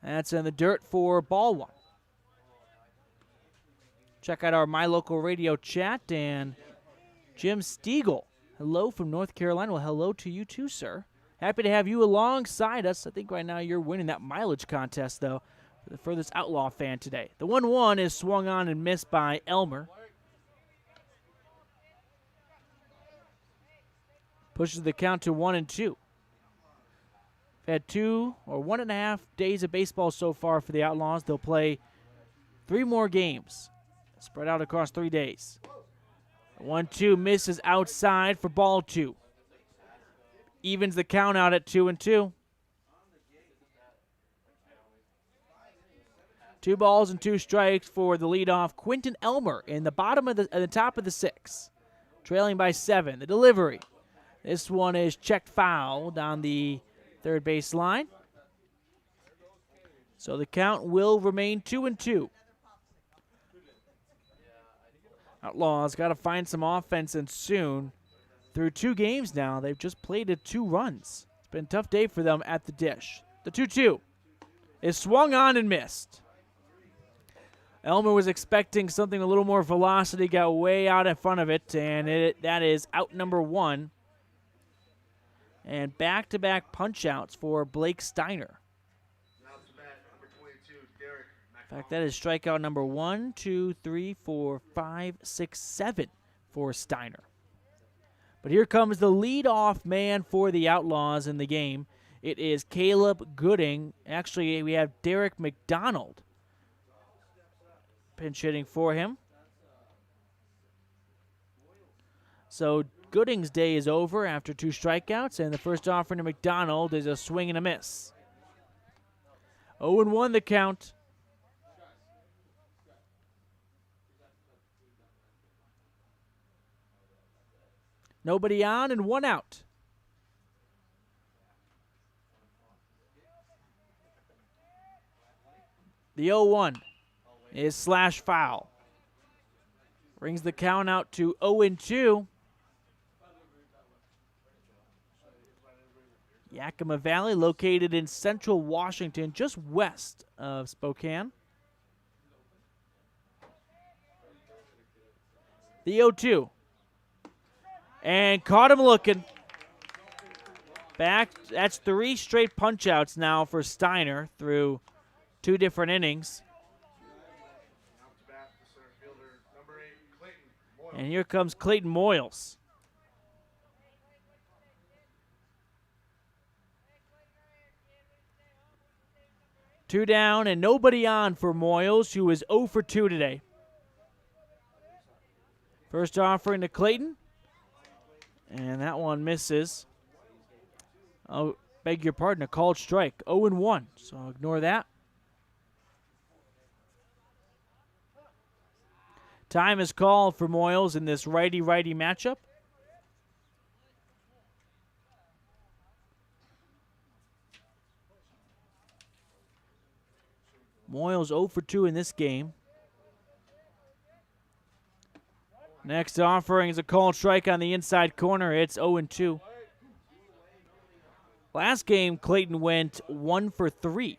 That's in the dirt for ball 1. Check out our My Local Radio chat, and Jim Stiegel, hello from North Carolina. Well, hello to you too, sir. Happy to have you alongside us. I think right now you're winning that mileage contest, though, for the furthest Outlaw fan today. The 1-1 is swung on and missed by Elmer. Pushes the count to 1-2. We've had 1.5 days of baseball so far for the Outlaws. They'll play 3 more games, spread out across 3 days. 1-2 misses outside for ball 2. Evens the count out at 2-2. 2 balls and 2 strikes for the leadoff, Quentin Elmer, in the bottom of the top of the 6th, trailing by 7. The delivery. This one is checked foul down the third base line. So the count will remain 2-2. Outlaws got to find some offense, and soon. Through 2 games now, they've just plated 2 runs. It's been a tough day for them at the dish. The 2-2 is swung on and missed. Elmer was expecting something a little more velocity, got way out in front of it, and that is out number 1. And back-to-back punch-outs for Blake Steiner. In fact, that is strikeout number 1, 2, 3, 4, 5, 6, 7 for Steiner. But here comes the leadoff man for the Outlaws in the game. It is Caleb Gooding. Actually, we have Derek McDonald pinch hitting for him. So Gooding's day is over after 2 strikeouts, and the first offering to McDonald is a swing and a miss. 0-1 the count. Nobody on and 1 out. The 0-1 is slash foul. Brings the count out to 0-2. Yakima Valley, located in central Washington, just west of Spokane. The 0-2. And caught him looking. Back, that's 3 straight punch-outs now for Steiner through 2 different innings. And here comes Clayton Moyles. Two down and nobody on for Moyles, who is 0 for 2 today. First offering to Clayton. And that one misses. Oh, beg your pardon, a called strike. 0-1, so ignore that. Time is called for Moyles in this righty-righty matchup. Moyles 0 for 2 in this game. Next offering is a called strike on the inside corner. It's 0-2. Last game, Clayton went 1 for 3.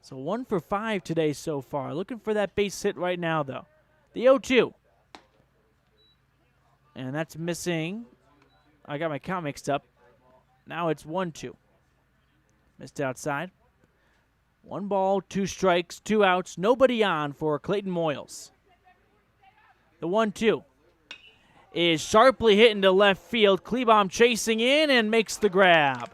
So 1 for 5 today so far. Looking for that base hit right now, though. The 0-2. And that's missing. I got my count mixed up. Now it's 1-2. Missed outside. 1 ball, 2 strikes, 2 outs. Nobody on for Clayton Moyles. The 1-2 is sharply hit into left field. Klebaum chasing in and makes the grab.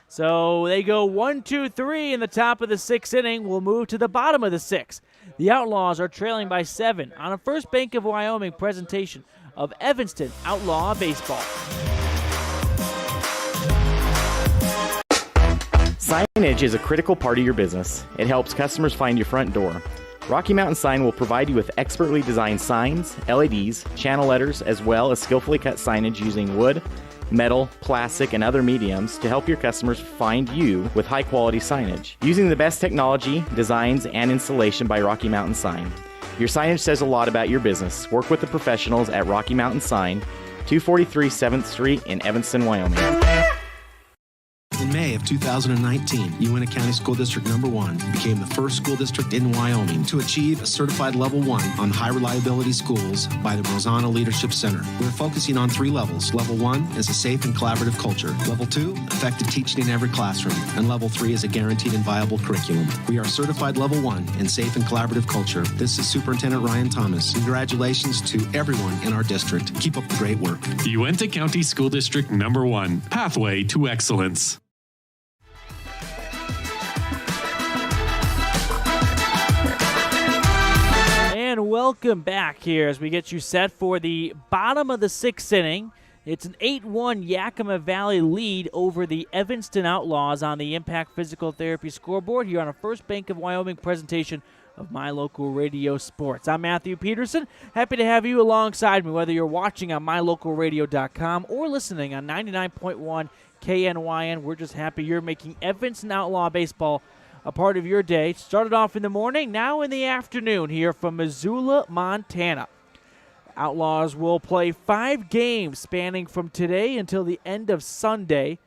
So they go 1-2-3 in the top of the 6th inning. We'll move to the bottom of the 6th. The Outlaws are trailing by 7 on a First Bank of Wyoming presentation of Evanston Outlaw Baseball. Signage is a critical part of your business. It helps customers find your front door. Rocky Mountain Sign will provide you with expertly designed signs, LEDs, channel letters, as well as skillfully cut signage using wood, metal, plastic, and other mediums to help your customers find you with high-quality signage. Using the best technology, designs, and installation by Rocky Mountain Sign. Your signage says a lot about your business. Work with the professionals at Rocky Mountain Sign, 243 7th Street in Evanston, Wyoming. In May of 2019, Uintah County School District Number 1 became the first school district in Wyoming to achieve a certified level 1 on high reliability schools by the Rosanna Leadership Center. We're focusing on 3 levels. Level 1 is a safe and collaborative culture. Level 2, effective teaching in every classroom. And Level 3 is a guaranteed and viable curriculum. We are certified level 1 in safe and collaborative culture. This is Superintendent Ryan Thomas. Congratulations to everyone in our district. Keep up the great work. Uintah County School District Number 1, Pathway to Excellence. And welcome back here as we get you set for the bottom of the 6th inning. It's an 8-1 Yakima Valley lead over the Evanston Outlaws on the Impact Physical Therapy scoreboard here on a First Bank of Wyoming presentation of My Local Radio Sports. I'm Matthew Peterson. Happy to have you alongside me, whether you're watching on mylocalradio.com or listening on 99.1 KNYN. We're just happy you're making Evanston Outlaw Baseball a part of your day. Started off in the morning, now in the afternoon here from Missoula, Montana. Outlaws will play 5 games spanning from today until the end of Sunday.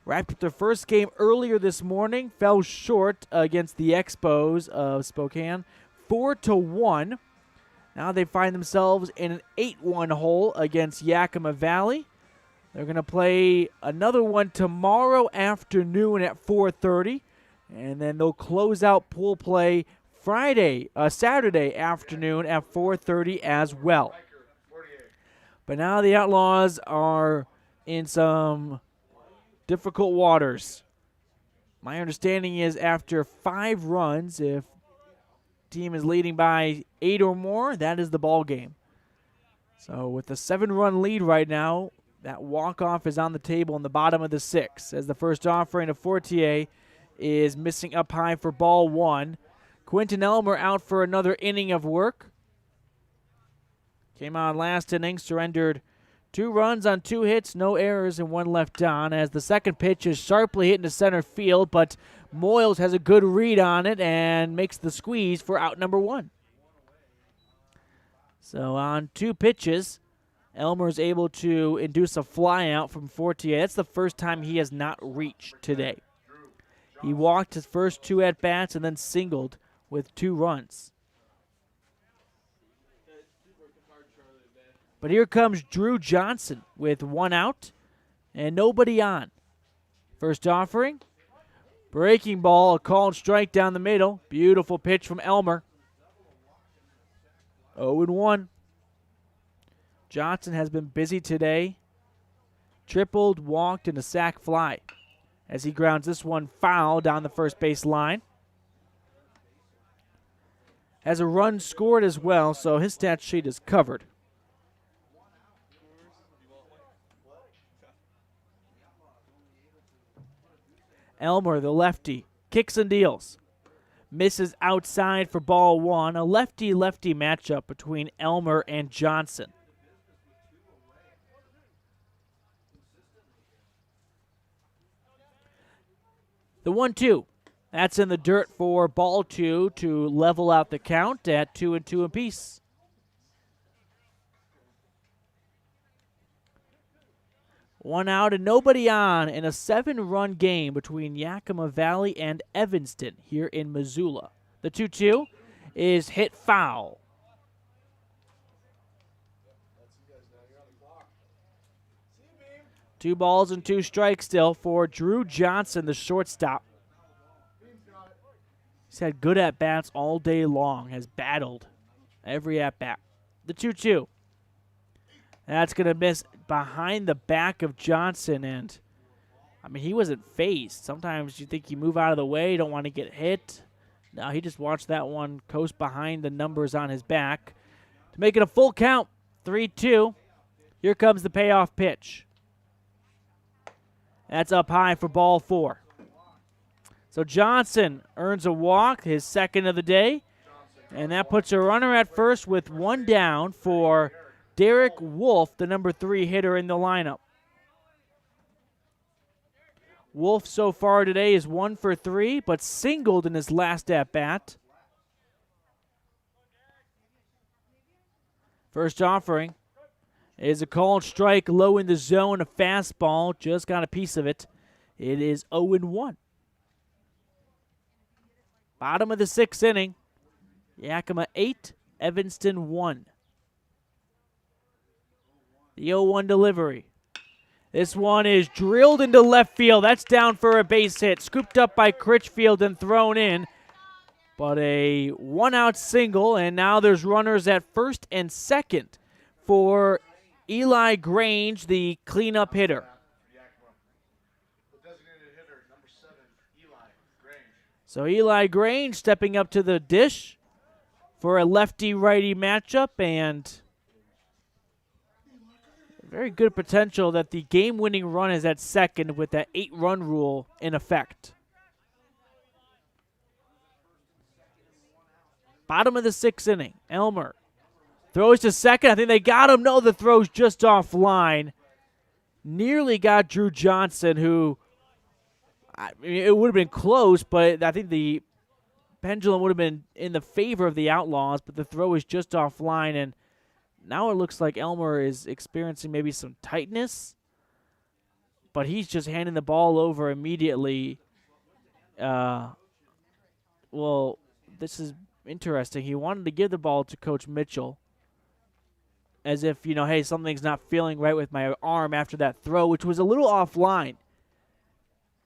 Wrapped up their first game earlier this morning, fell short against the Expos of Spokane, 4-1. Now they find themselves in an 8-1 hole against Yakima Valley. They're going to play another one tomorrow afternoon at 4:30. And then they'll close out pool play Saturday afternoon at 4:30 as well. But now the Outlaws are in some difficult waters. My understanding is after 5 runs, if team is leading by 8 or more, that is the ball game. So with a 7-run lead right now, that walk-off is on the table in the bottom of the 6th as the first offering of Fortier is missing up high for ball 1. Quentin Elmer out for another inning of work. Came on last inning, surrendered 2 runs on 2 hits, no errors, and 1 left on as the second pitch is sharply hit into center field, but Moyles has a good read on it and makes the squeeze for out number 1. So on 2 pitches, Elmer is able to induce a fly out from Fortier. That's the first time he has not reached today. He walked his first 2 at-bats and then singled with 2 runs. But here comes Drew Johnson with 1 out and nobody on. First offering, breaking ball, a called strike down the middle. Beautiful pitch from Elmer. 0-1. Johnson has been busy today. Tripled, walked, and a sac fly as he grounds this one foul down the first base line. Has a run scored as well, so his stat sheet is covered. Elmer, the lefty, kicks and deals. misses outside for ball one. A lefty-lefty matchup between Elmer and Johnson. The 1-2. That's in the dirt for ball two to level out the count at 2-2 apiece. One out and nobody on in a 7-run game between Yakima Valley and Evanston here in Missoula. The 2-2 is hit foul. Two balls and two strikes still for Drew Johnson, the shortstop. He's had good at-bats all day long, has battled every at-bat. The 2-2. That's going to miss behind the back of Johnson, and, I mean, he wasn't phased. Sometimes you think you move out of the way, you don't want to get hit. No, he just watched that one coast behind the numbers on his back to make it a full count, 3-2. Here comes the payoff pitch. That's up high for ball four. So Johnson earns a walk, his second of the day, and that puts a runner at first with one down for Derek Wolf, the number 3 hitter in the lineup. Wolf so far today is 1 for 3, but singled in his last at-bat. First offering is a called strike low in the zone, a fastball, just got a piece of it. It is 0-1. Bottom of the 6th inning, Yakima 8, Evanston 1. The 0-1 delivery. This one is drilled into left field. That's down for a base hit. Scooped up by Critchfield and thrown in. But a one-out single, and now there's runners at first and second for Eli Grange, the cleanup hitter. So Eli Grange stepping up to the dish for a lefty-righty matchup, and very good potential that the game-winning run is at second with that 8-run rule in effect. Bottom of the 6th inning, Elmer throws to second. I think they got him. No, the throw's just offline. Nearly got Drew Johnson, who, I mean, it would have been close, but I think the pendulum would have been in the favor of the Outlaws, but the throw is just offline, and now it looks like Elmer is experiencing maybe some tightness, but he's just handing the ball over immediately. Well, this is interesting. He wanted to give the ball to Coach Mitchell as if, you know, hey, something's not feeling right with my arm after that throw, which was a little offline.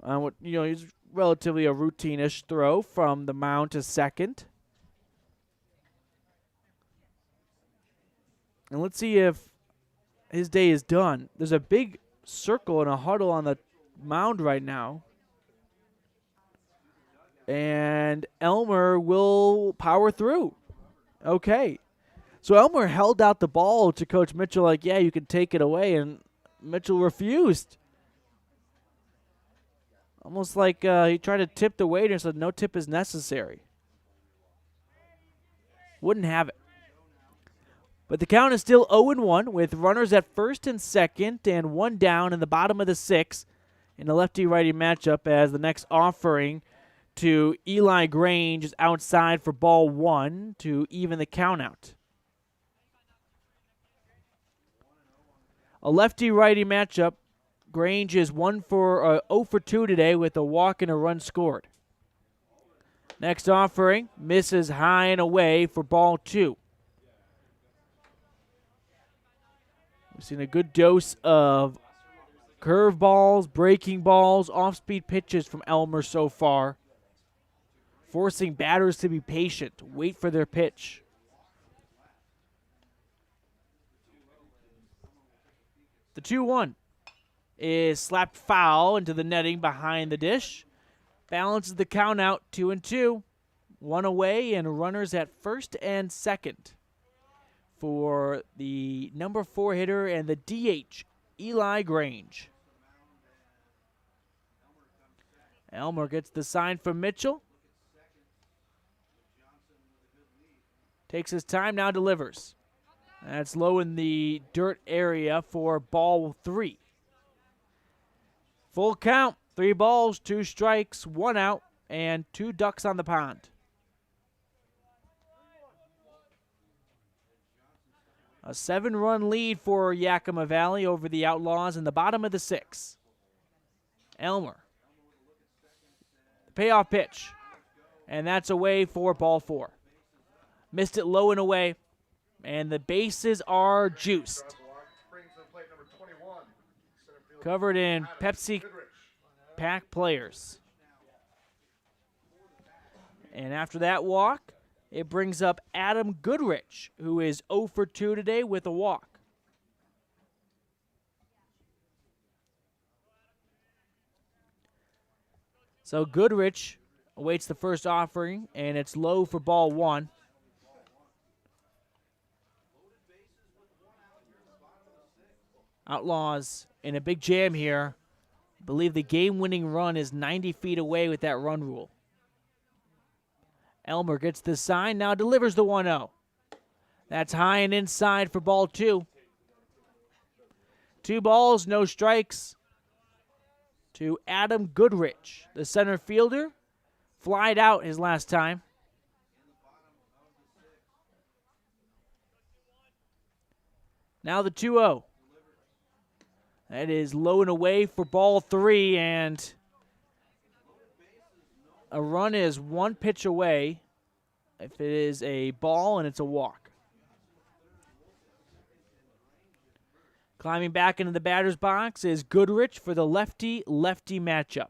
You know, it's relatively a routine-ish throw from the mound to second. And let's see if his day is done. There's a big circle and a huddle on the mound right now. And Elmer will power through. Okay. So Elmer held out the ball to Coach Mitchell like, yeah, you can take it away. And Mitchell refused. Almost like he tried to tip the waiter and said no tip is necessary. Wouldn't have it. But the count is still 0-1 with runners at first and second and one down in the bottom of the 6th in a lefty-righty matchup as the next offering to Eli Grange is outside for ball one to even the count out. A lefty-righty matchup. Grange is 0 for 2 today with a walk and a run scored. Next offering misses high and away for ball two. We've seen a good dose of curveballs, breaking balls, off-speed pitches from Elmer so far, forcing batters to be patient, wait for their pitch. The 2-1 is slapped foul into the netting behind the dish. Balances the count out 2-2. One away and runners at first and second for the number 4 hitter and the DH, Eli Grange. Elmer gets the sign from Mitchell. Takes his time, now delivers. That's low in the dirt area for ball 3. Full count, 3 balls, 2 strikes, 1 out, and 2 ducks on the pond. A 7-run lead for Yakima Valley over the Outlaws in the bottom of the 6th. Elmer. The payoff pitch. And that's away for ball 4. Missed it low and away. And the bases are juiced. Covered in Pepsi pack players. And after that walk, it brings up Adam Goodrich, who is 0 for 2 today with a walk. So Goodrich awaits the first offering, and it's low for ball 1. Outlaws in a big jam here. I believe the game-winning run is 90 feet away with that run rule. Elmer gets the sign, now delivers the 1-0. That's high and inside for ball 2. 2 balls, no strikes to Adam Goodrich, the center fielder. Flied out his last time. Now the 2-0. That is low and away for ball 3, and a run is 1 pitch away if it is a ball and it's a walk. Climbing back into the batter's box is Goodrich for the lefty-lefty matchup.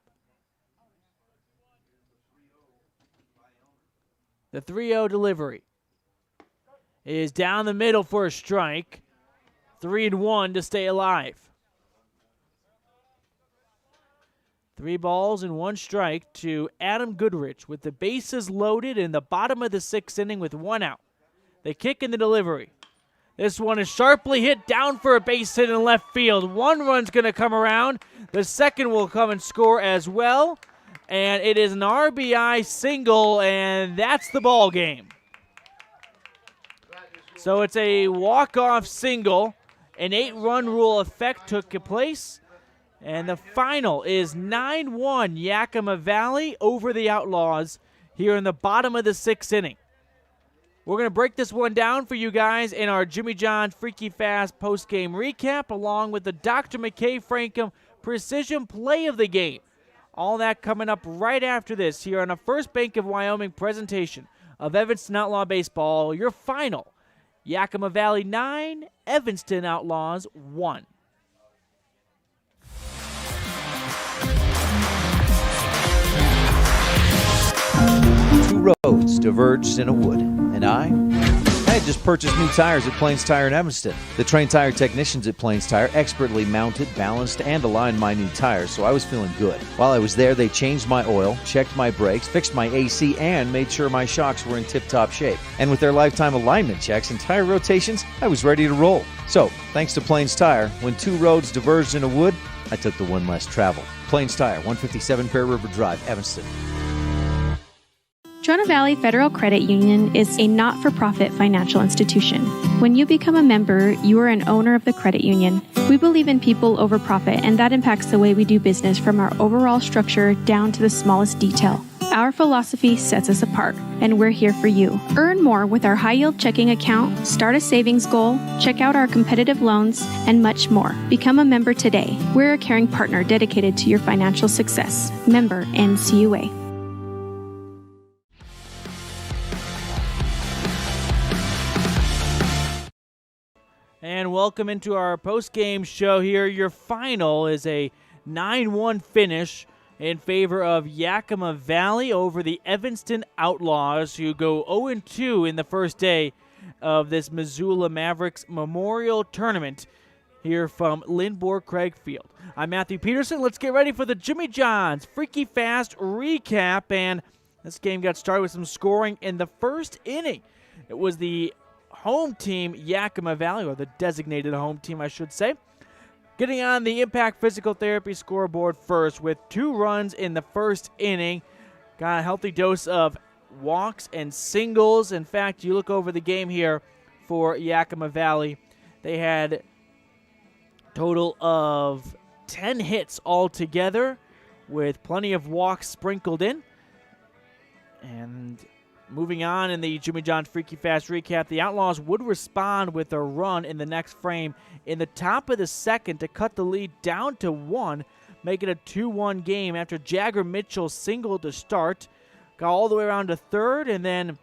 The 3-0 delivery is down the middle for a strike. 3-1 to stay alive. 3 balls and 1 strike to Adam Goodrich with the bases loaded in the bottom of the 6th inning with 1 out. They kick in the delivery. This one is sharply hit down for a base hit in left field. 1 run's going to come around. The second will come and score as well. And it is an RBI single, and that's the ball game. So it's a walk-off single. An 8-run rule effect took place. And the final is 9-1 Yakima Valley over the Outlaws here in the bottom of the 6th inning. We're going to break this one down for you guys in our Jimmy John's Freaky Fast post-game recap, along with the Dr. McKay Frankham Precision Play of the Game. All that coming up right after this here on a First Bank of Wyoming presentation of Evanston Outlaw Baseball. Your final, Yakima Valley 9, Evanston Outlaws 1. Two roads diverged in a wood, and I had just purchased new tires at Plains Tire in Evanston. The trained tire technicians at Plains Tire expertly mounted, balanced, and aligned my new tires, so I was feeling good. While I was there, they changed my oil, checked my brakes, fixed my AC, and made sure my shocks were in tip-top shape. And with their lifetime alignment checks and tire rotations, I was ready to roll. So, thanks to Plains Tire, when two roads diverged in a wood, I took the one less travel. Plains Tire, 157 Fair River Drive, Evanston. Trona Valley Federal Credit Union is a not-for-profit financial institution. When you become a member, you are an owner of the credit union. We believe in people over profit, and that impacts the way we do business from our overall structure down to the smallest detail. Our philosophy sets us apart, and we're here for you. Earn more with our high-yield checking account, start a savings goal, check out our competitive loans, and much more. Become a member today. We're a caring partner dedicated to your financial success. Member NCUA. And welcome into our post-game show here. Your final is a 9-1 finish in favor of Yakima Valley over the Evanston Outlaws, who go 0-2 in the first day of this MISSOULA Mavericks Memorial Tournament here from Lindborg Craig Field. I'm Matthew Peterson. Let's get ready for the Jimmy John's Freaky Fast recap. And this game got started with some scoring in the first inning. It was the home team, Yakima Valley, or the designated home team, I should say, getting on the Impact Physical Therapy scoreboard first with 2 runs in the first inning. Got a healthy dose of walks and singles. In fact, you look over the game here for Yakima Valley. They had a total of 10 hits altogether with plenty of walks sprinkled in. And moving on in the Jimmy John's Freaky Fast recap, the Outlaws would respond with a run in the next frame in the top of the second to cut the lead down to 1, make it a 2-1 game after Jagger Mitchell singled to start, got all the way around to third, and then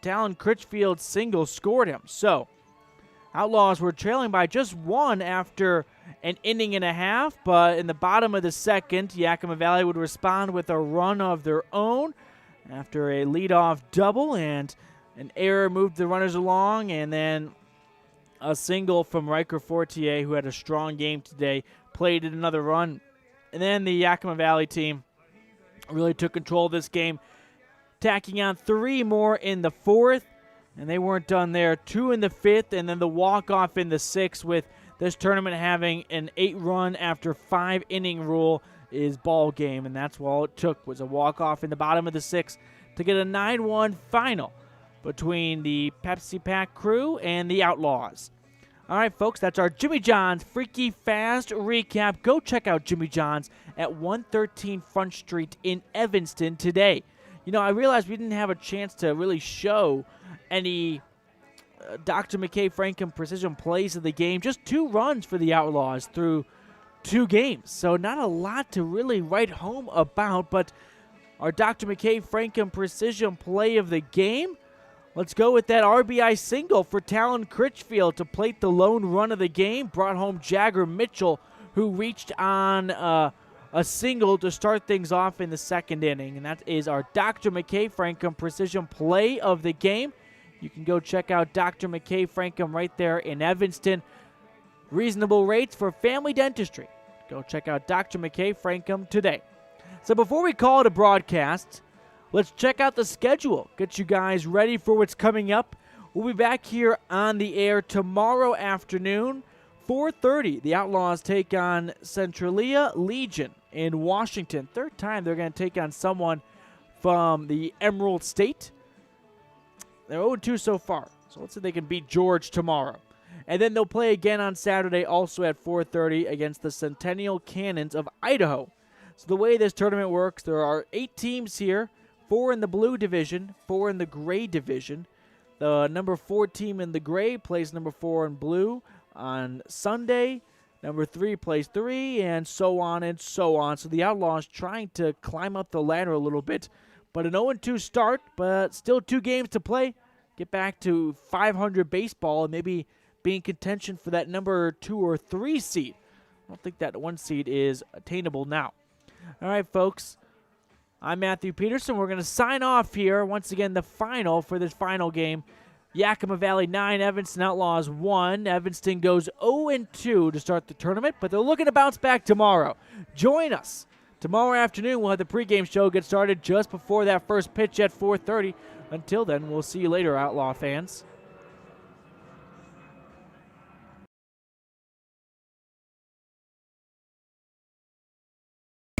Talon Critchfield's single scored him. So Outlaws were trailing by just 1 after an inning and a half, but in the bottom of the second, Yakima Valley would respond with a run of their own after a leadoff double, and an error moved the runners along, and then a single from Riker Fortier, who had a strong game today, played in another run. And then the Yakima Valley team really took control of this game, tacking on 3 more in the 4th, and they weren't done there. 2 in the 5th, and then the walk-off in the 6th, with this tournament having an 8-run after 5-inning rule is ball game, and that's all it took, was a walk-off in the bottom of the 6th to get a 9-1 final between the Pepsi Pack crew and the Outlaws. All right, folks, that's our Jimmy John's Freaky Fast recap. Go check out Jimmy John's at 113 Front Street in Evanston today. You know, I realized we didn't have a chance to really show any Dr. McKay Frankham precision plays of the game. Just 2 runs for the Outlaws through 2 games, so not a lot to really write home about, but our Dr. McKay Frankham precision play of the game, let's go with that RBI single for Talon Critchfield to plate the lone run of the game, brought home Jagger Mitchell, who reached on a single to start things off in the 2nd inning, and that is our Dr. McKay Frankham precision play of the game. You can go check out Dr. McKay Frankham right there in Evanston. Reasonable rates for family dentistry. Go check out Dr. McKay Frankham today. So before we call it a broadcast, let's check out the schedule. Get you guys ready for what's coming up. We'll be back here on the air tomorrow afternoon, 4:30. The Outlaws take on Centralia Legion in Washington. 3rd time they're going to take on someone from the Emerald State. They're 0-2 so far, so let's see if they can beat George tomorrow. And then they'll play again on Saturday, also at 4:30, against the Centennial Cannons of Idaho. So the way this tournament works, there are 8 teams here, 4 in the blue division, 4 in the gray division. The number 4 team in the gray plays number 4 in blue on Sunday. Number 3 plays 3, and so on and so on. So the Outlaws trying to climb up the ladder a little bit. But an 0-2 start, but still 2 games to play. Get back to 500 baseball and maybe be in contention for that number 2 or 3 seed. I don't think that 1 seed is attainable now. All right, folks. I'm Matthew Peterson. We're going to sign off here. Once again, the final for this final game. Yakima Valley 9, Evanston Outlaws 1. Evanston goes 0-2 to start the tournament, but they're looking to bounce back tomorrow. Join us. Tomorrow afternoon, we'll have the pregame show get started just before that first pitch at 4:30. Until then, we'll see you later, Outlaw fans.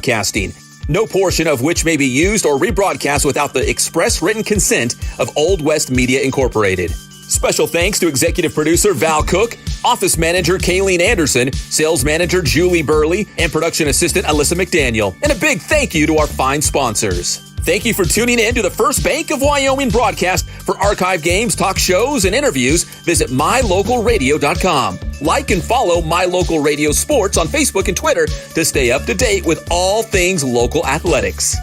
Casting, no portion of which may be used or rebroadcast without the express written consent of Old West Media Incorporated. Special thanks to executive producer Val Cook, office manager Kayleen Anderson, sales manager Julie Burley, and production assistant Alyssa McDaniel. And a big thank you to our fine sponsors. Thank you for tuning in to the First Bank of Wyoming broadcast. For archive games, talk shows, and interviews, visit mylocalradio.com. Like and follow My Local Radio Sports on Facebook and Twitter to stay up to date with all things local athletics.